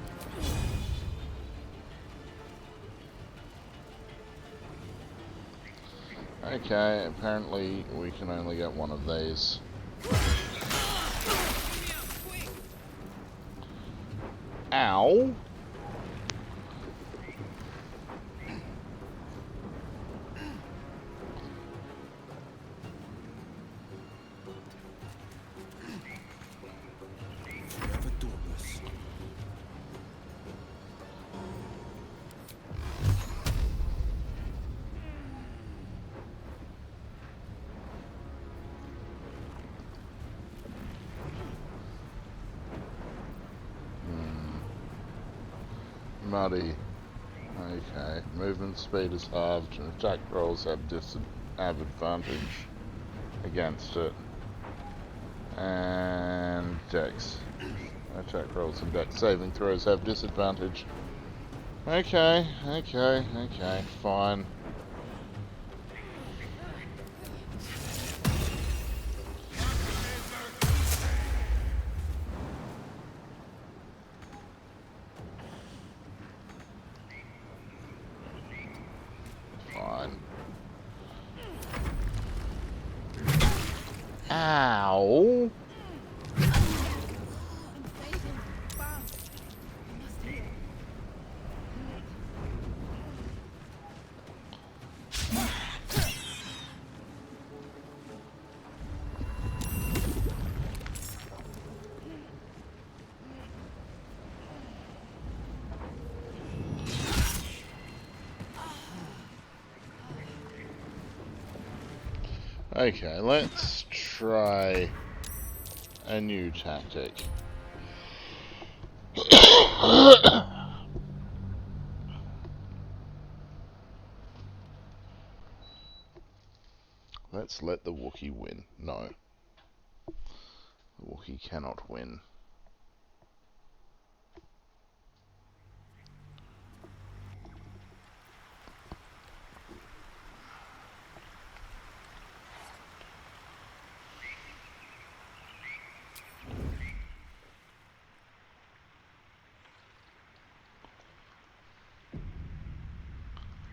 Okay, apparently we can only get one of these. Ow! Forever dauntless. Muddy. Okay. Movement speed is halved and attack rolls have advantage against it. And dex. Attack rolls and dex saving throws have disadvantage. Okay, fine. Ow! Okay, let's try a new tactic. Let's let the Wookiee win. No. The Wookiee cannot win.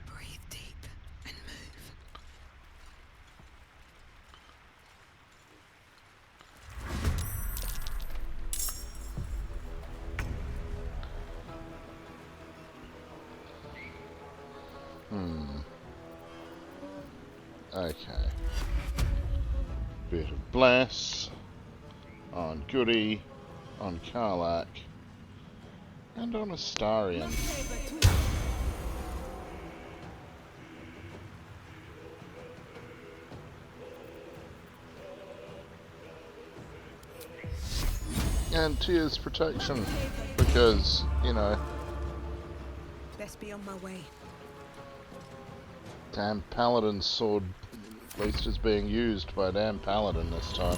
Breathe deep and move. Okay. Bit of bless on Goodie, on Karlach, and on Astarion. And Tears protection, because, you know, Best be on my way. damn Paladin sword at least is being used by a damn Paladin this time.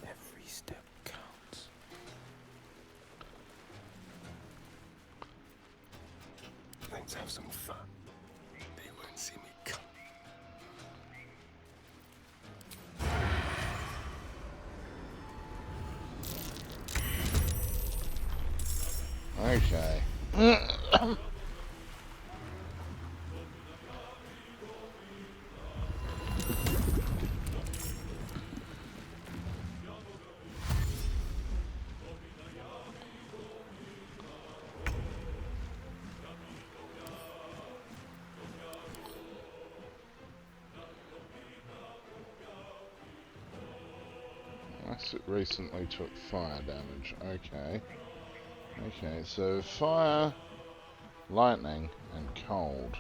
Every step counts. Let's have some fun. They won't see me come. Okay. It recently took fire damage. Okay. Okay, so fire, lightning, and cold.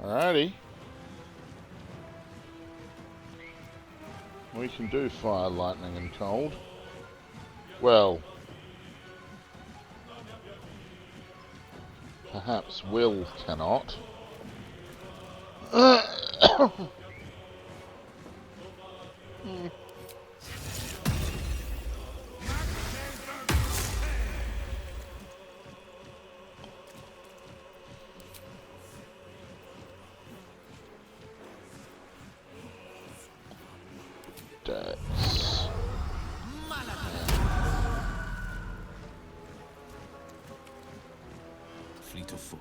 Alrighty. We can do fire, lightning, and cold. Well, perhaps Wyll cannot. Dex. Fleet of foot.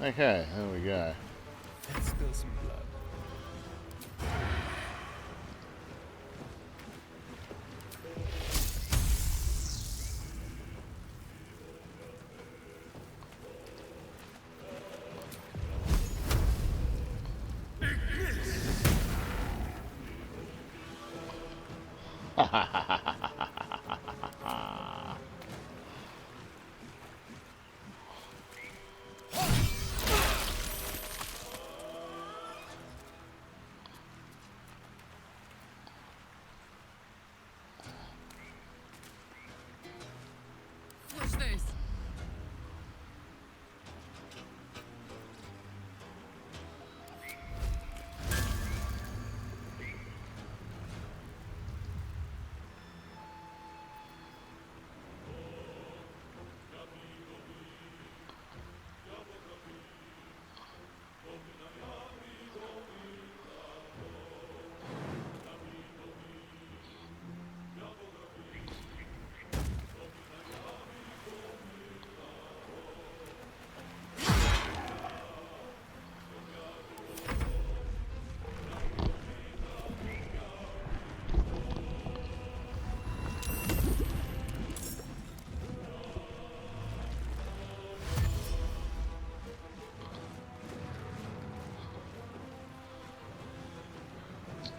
Okay, there we go. Let's spill some blood. What's this?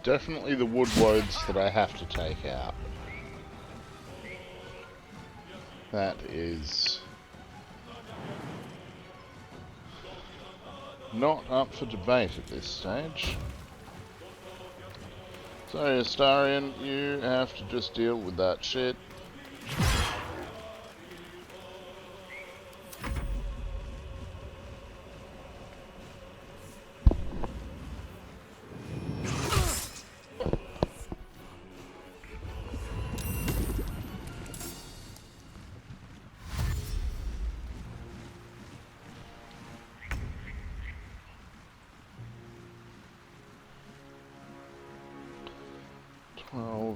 Definitely the wood woads that I have to take out. That is not up for debate at this stage. So Astarion, you have to just deal with that shit.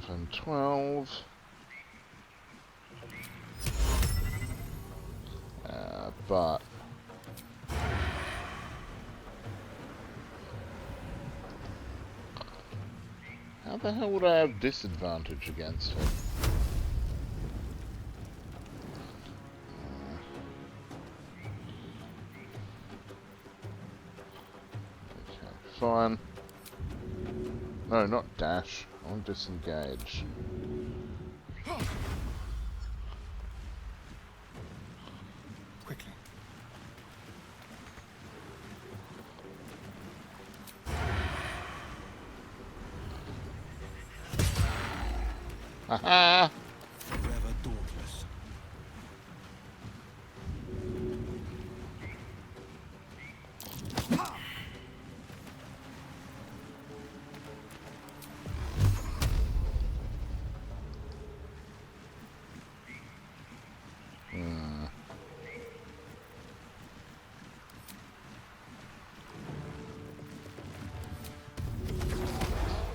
And 12. But how the hell would I have disadvantage against it? Okay, fine. No, not dash. I'll disengage. Quickly. Haha! Forever dauntless.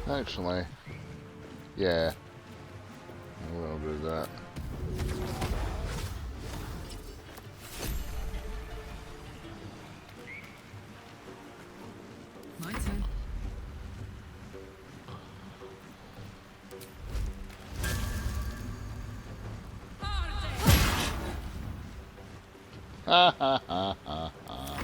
Actually, yeah, I will do that. My turn. Ha ha ha ha ha.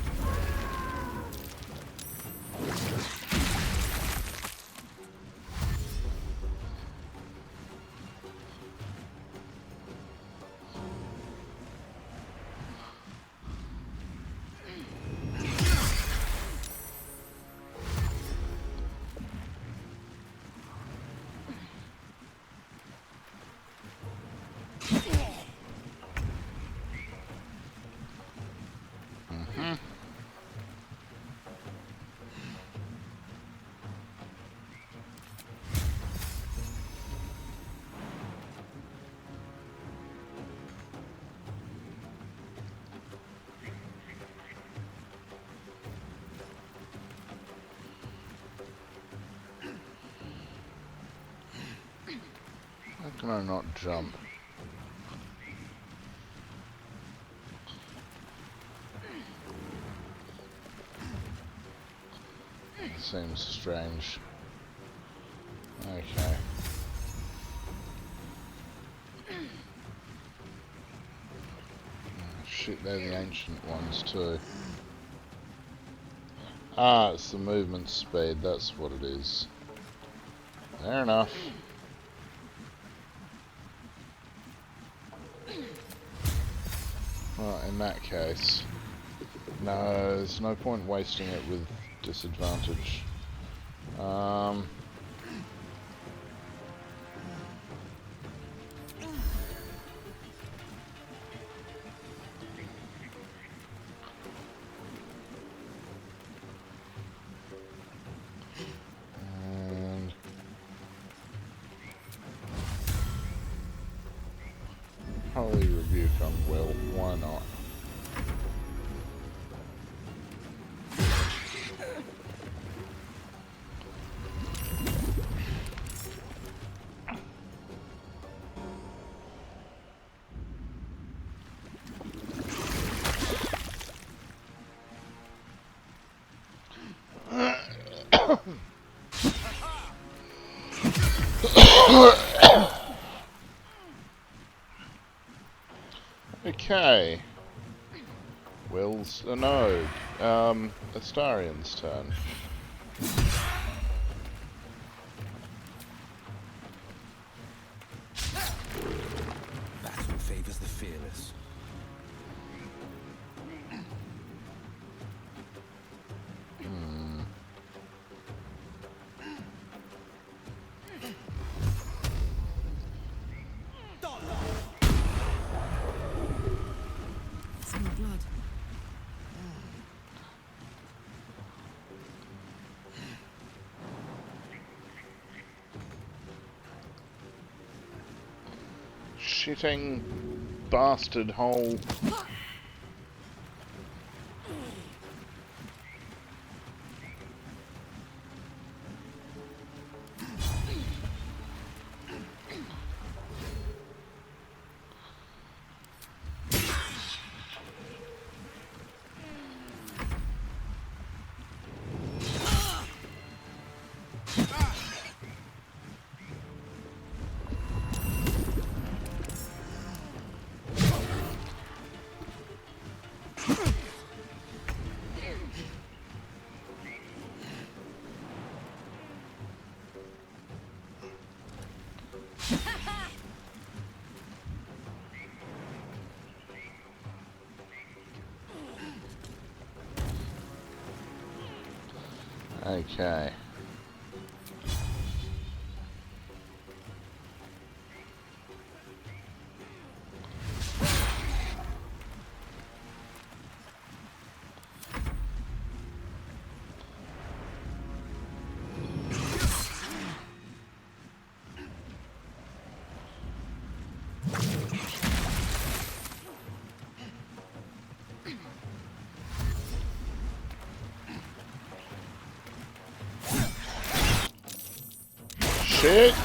How can I not jump? It seems strange. Okay. Shit, they're the ancient ones too. Ah, it's the movement speed, that's what it is. Fair enough. Well, in that case, no, there's no point wasting it with disadvantage. And Holy Rebuke on Wyll, why not? Okay. Wyll's no. Astarion's turn. Battle favors the fearless. Smell blood. Shitting bastard hole. Okay. Shit.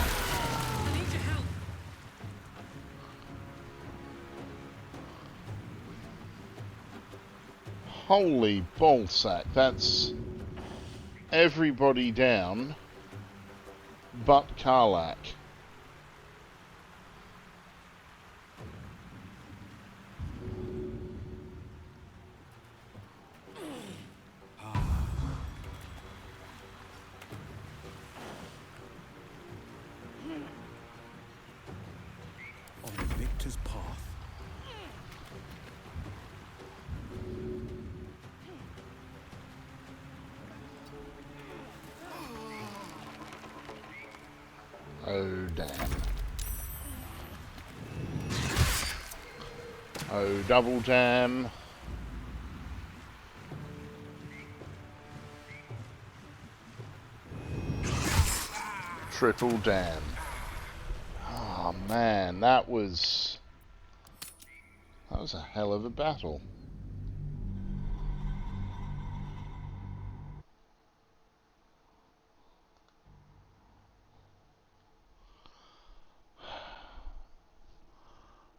Holy ballsack, that's everybody down but Karlach. On the victor's path. Oh, damn. Oh, double damn. Triple damn. Oh, man, that was a hell of a battle.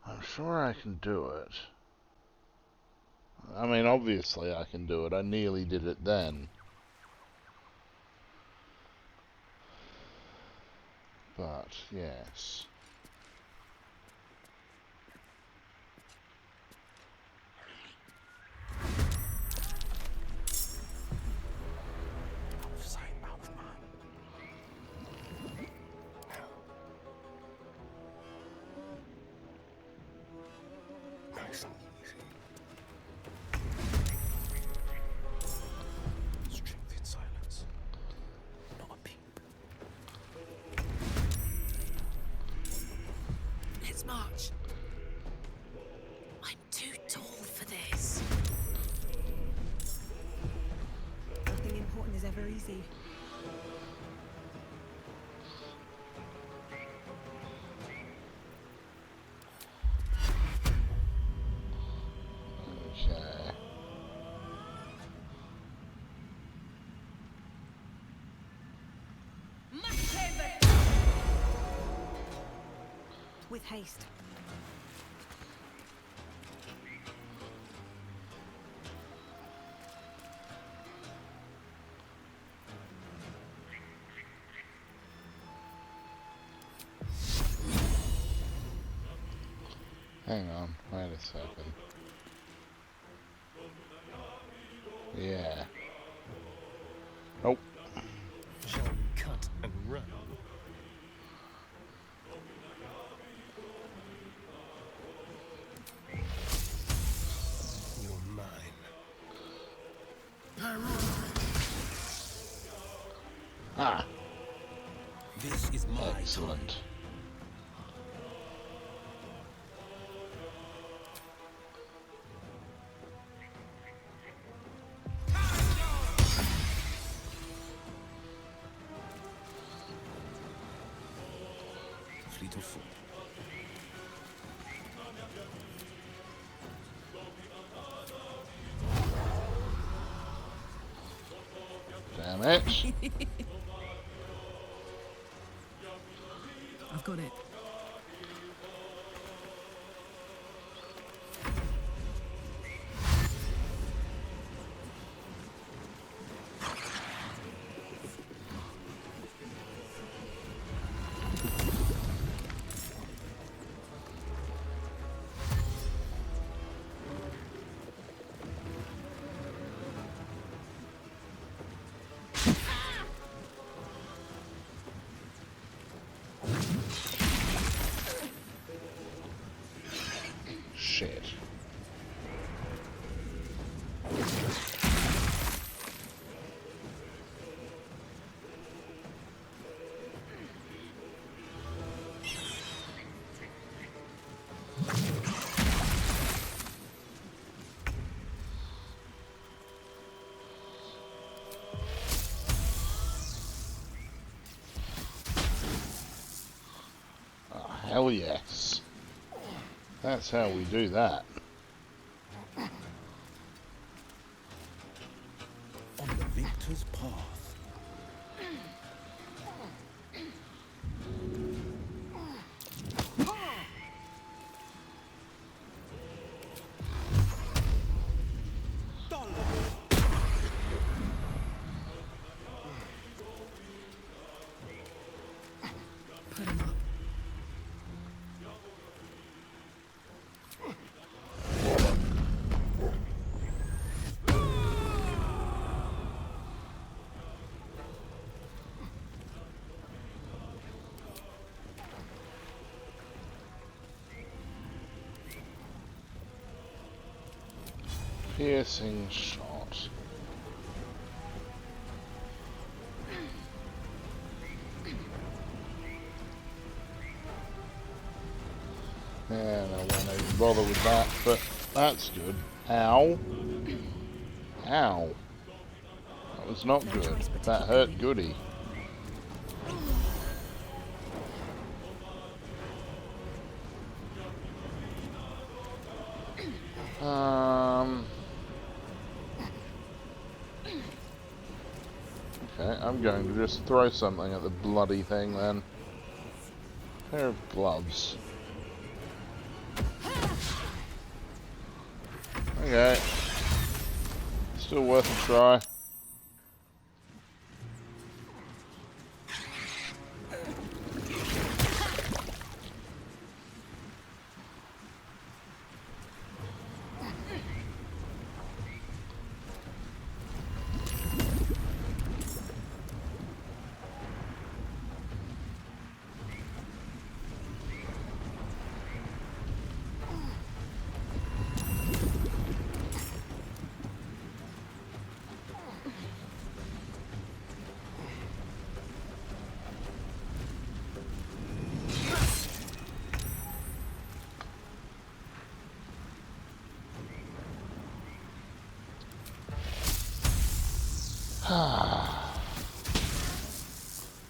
I'm sure I can do it. I mean, obviously I can do it. I nearly did it then. But, yes. Nice and easy. Strength in silence. Not a peep. Let's march. I'm too tall for this. Nothing important is ever easy. Okay. With haste. Hang on, wait a second. Yeah. Nope. Shall we cut and run? You're mine. Ah. This is my excellent. Fleet of foot. Damn it. I've got it. Shit. Oh, hell yes. That's how we do that. On the victor's path. Piercing shot. And I won't even bother with that, but that's good. Ow. Ow. That was not good. That hurt Goody. Okay, I'm going to just throw something at the bloody thing then. Pair of gloves. Okay. Still worth a try.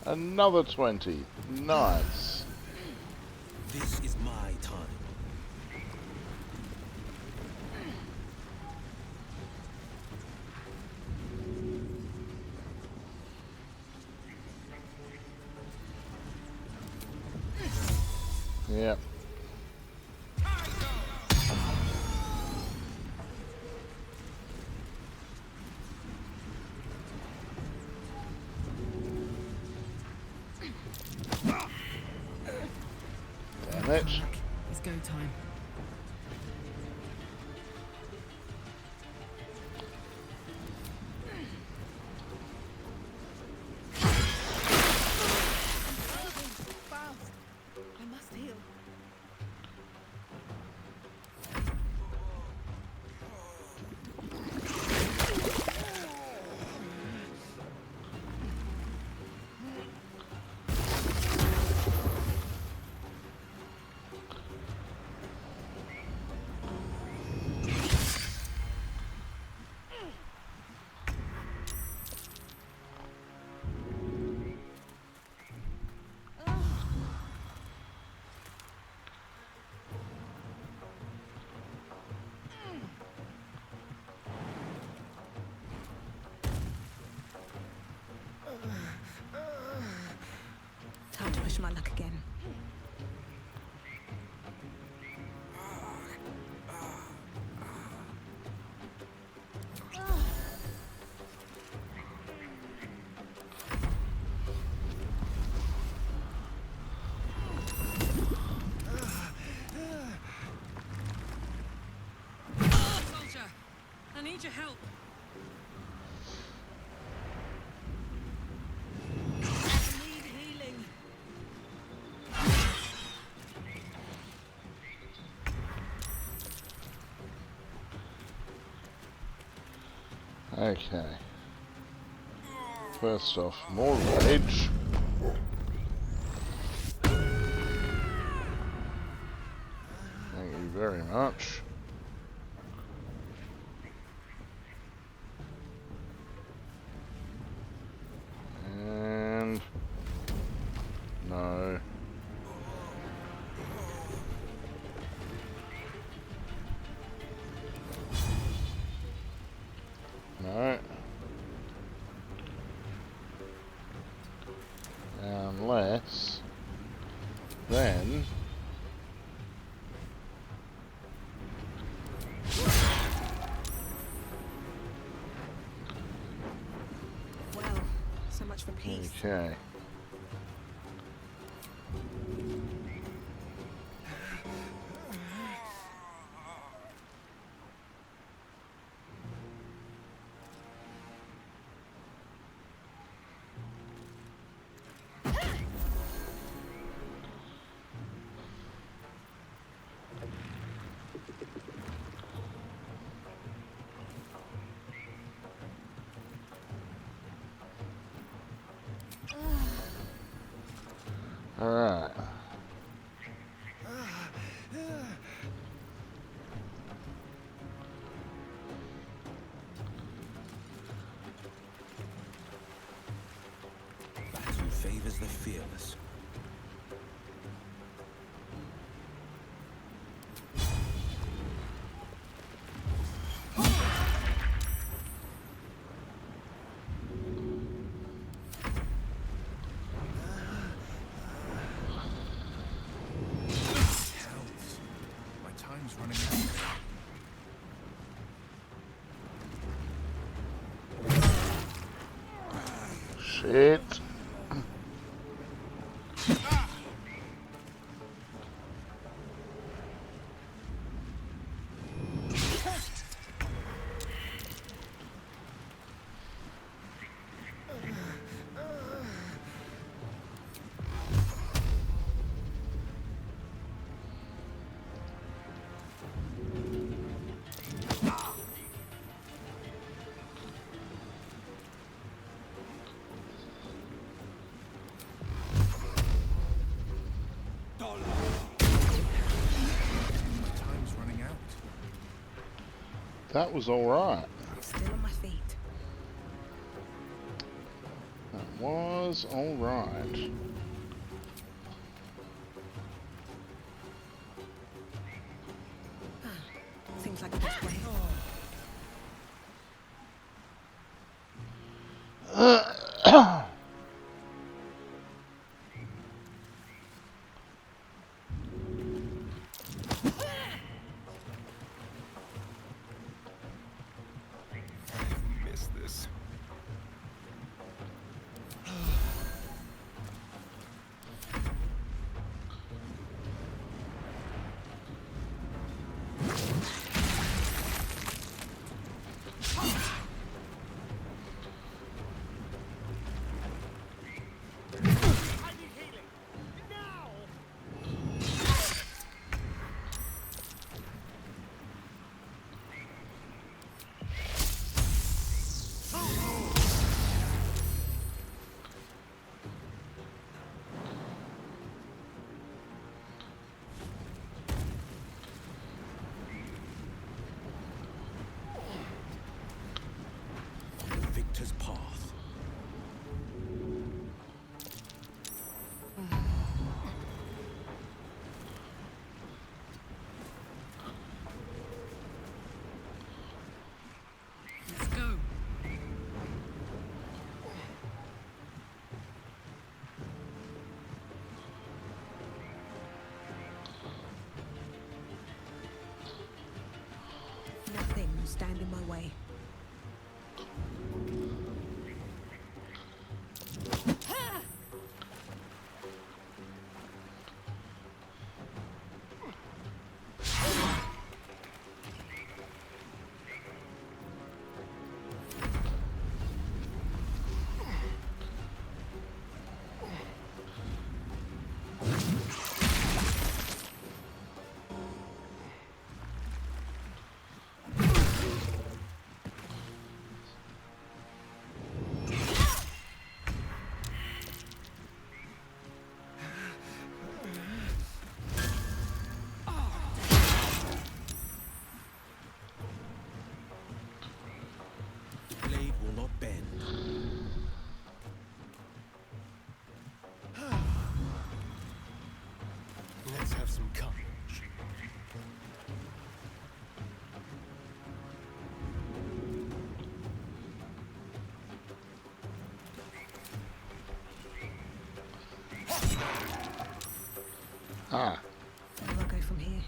Another 20. Nice. This is my time. Yep. Damn it. It's go time. Fast. I must heal. Time to push my luck again. Soldier, I need your help. I need healing. Okay. First off, more rage. Thank you very much. And no. No. Unless then Well, so much for peace. okay. favors the fearless. My time's running out. Shit. Time's running out. That was alright. Still on my feet. That was alright. Seems like the best way. Miss this. The victor's path. Let's go. Nothing will stand in my way. The blade will not bend. Let's have some courage. Ah. Where do I go from here?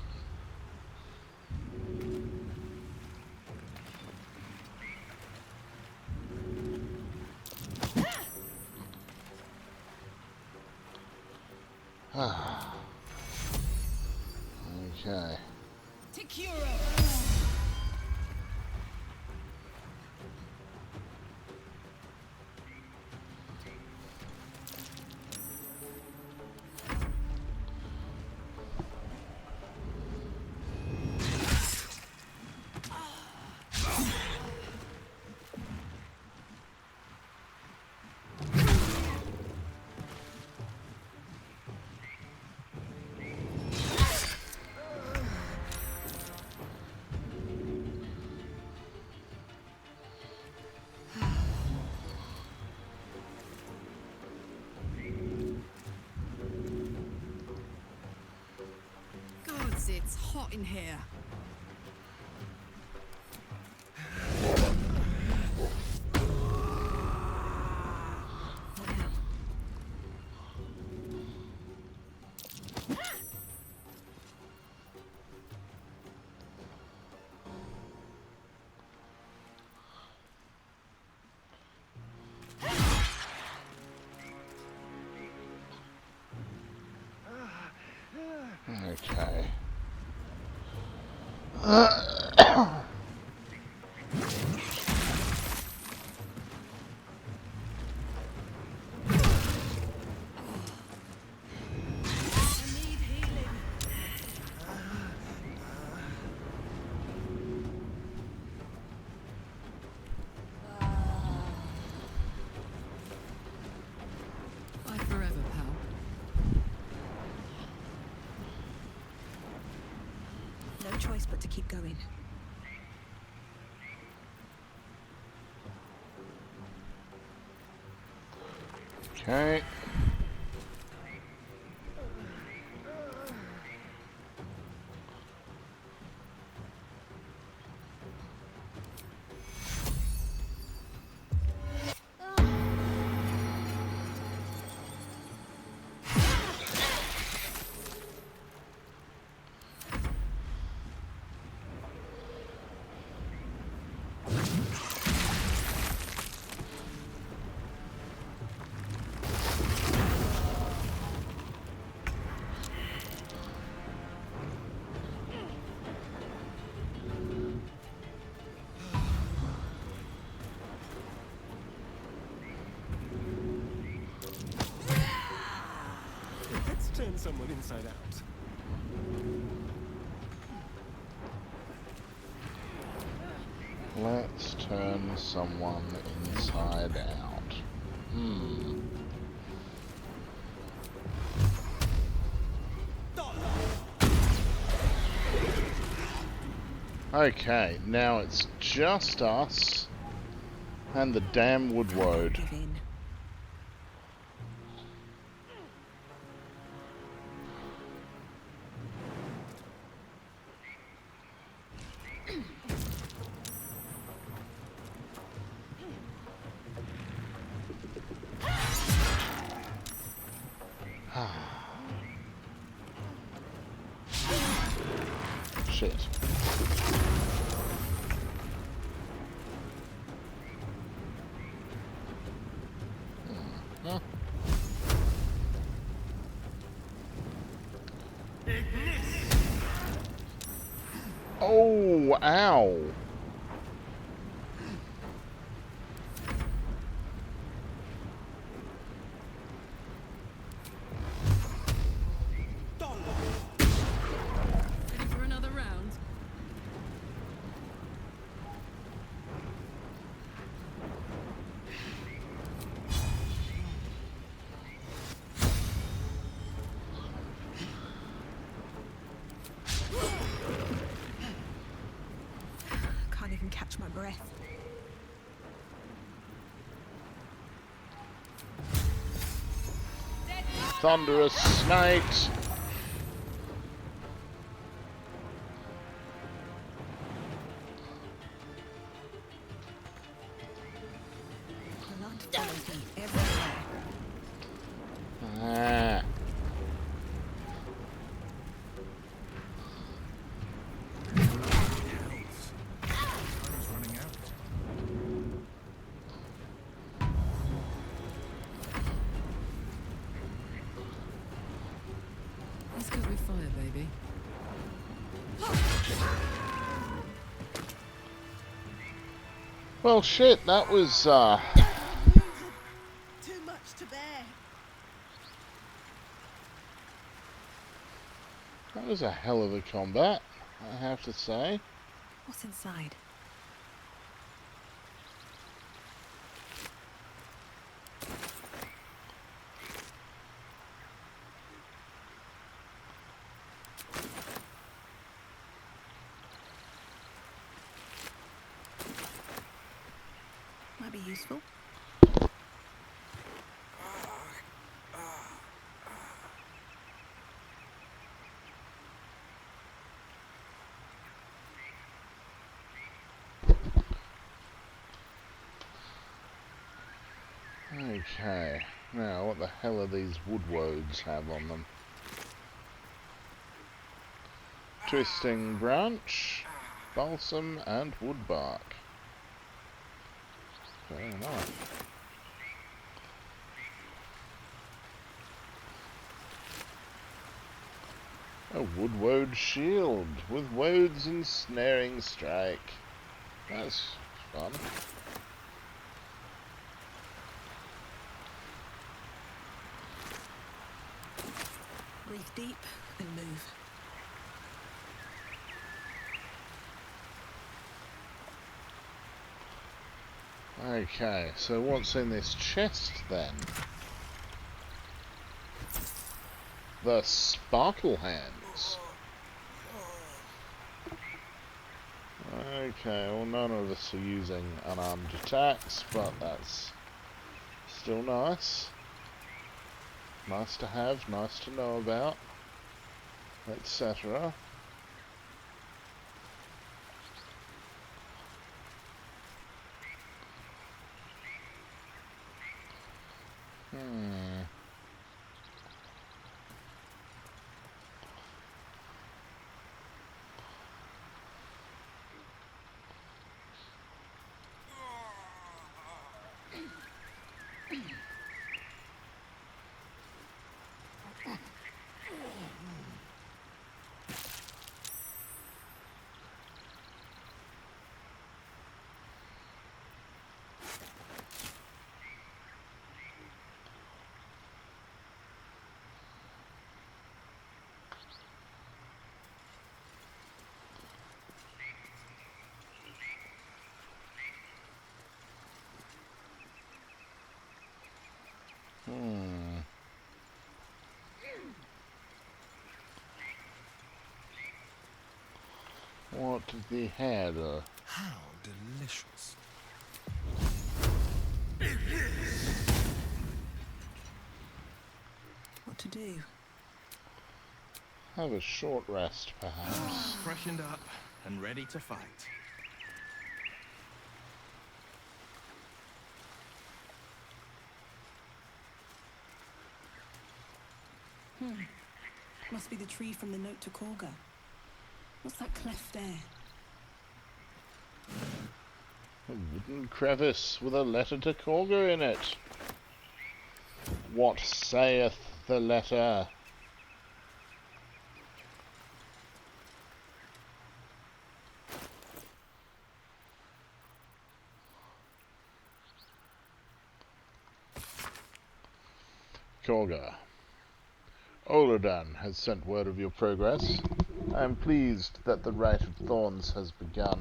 Ah. Okay. hot in here. Okay. Bye forever, pal. No choice but to keep going. Okay. Let's turn someone inside out. Let's turn someone inside out. Okay, now it's just us and the damn Woodwode. Give in. Shit. Huh? Oh, ow. Ready for another round? Can't even catch my breath. Thunderous snakes. Blood follows me everywhere. Ah. Let's go with fire, baby. Well, shit, that was, Too much to bear. that was a hell of a combat, I have to say. What's inside? Might be useful. Okay, now what the hell are these woodwoads have on them? Twisting branch, balsam, and wood bark. Fair enough. A woodwode shield with woads ensnaring strike. That's fun. Breathe deep and move. Okay, so what's in this chest then? The sparkle hands. Okay, well none of us are using unarmed attacks, but that's still nice. Nice to have, nice to know about, etc. What did the hair do? How delicious. What to do? Have a short rest, perhaps. Freshened up and ready to fight. Must be the tree from the note to Kagha. What's that cleft there? A wooden crevice with a letter to Kagha in it. What saith the letter? Kagha. Oladan has sent word of your progress. I am pleased that the Rite of Thorns has begun.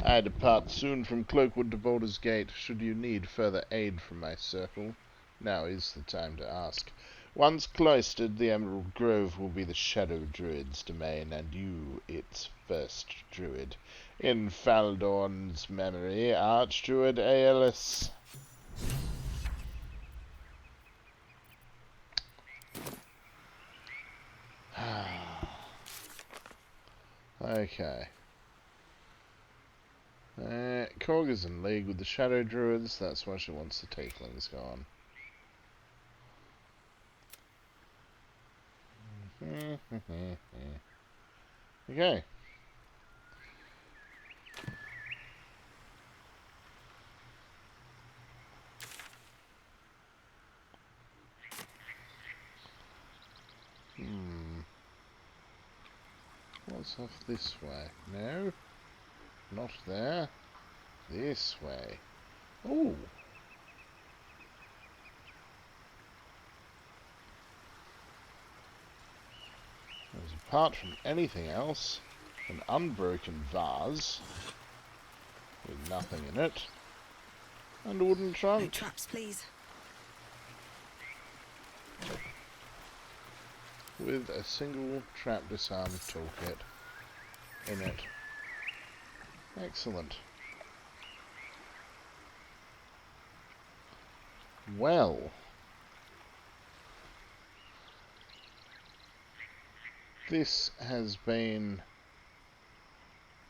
I depart soon from Cloakwood to Baldur's Gate. Should you need further aid from my circle, now is the time to ask. Once cloistered, the Emerald Grove will be the Shadow Druids' domain, and you its first druid. In Faldorn's memory, Archdruid Aeolus. Okay. Kagha's in league with the Shadow Druids, that's why she wants the Tieflings gone. Okay. What's off this way? No? Not there. This way. Ooh. There's, apart from anything else, an unbroken vase with nothing in it, and a wooden trunk. No traps, please. With a single trap disarm toolkit in it. Excellent. Well. This has been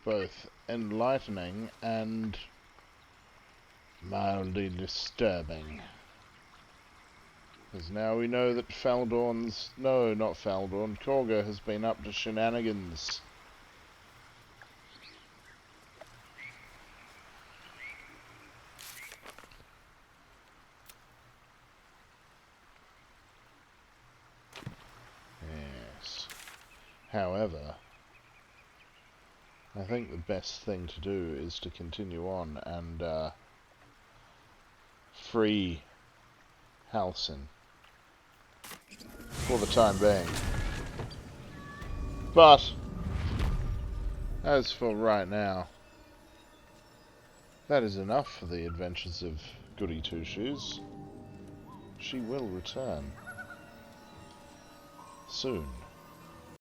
both enlightening and mildly disturbing. Because now we know that Faldorn's... No, not Faldorn. Kagha has been up to shenanigans. Yes. However, I think the best thing to do is to continue on and free Halsin for the time being. But as for right now, that is enough for the adventures of Goodie Two-Shoes. She will return soon.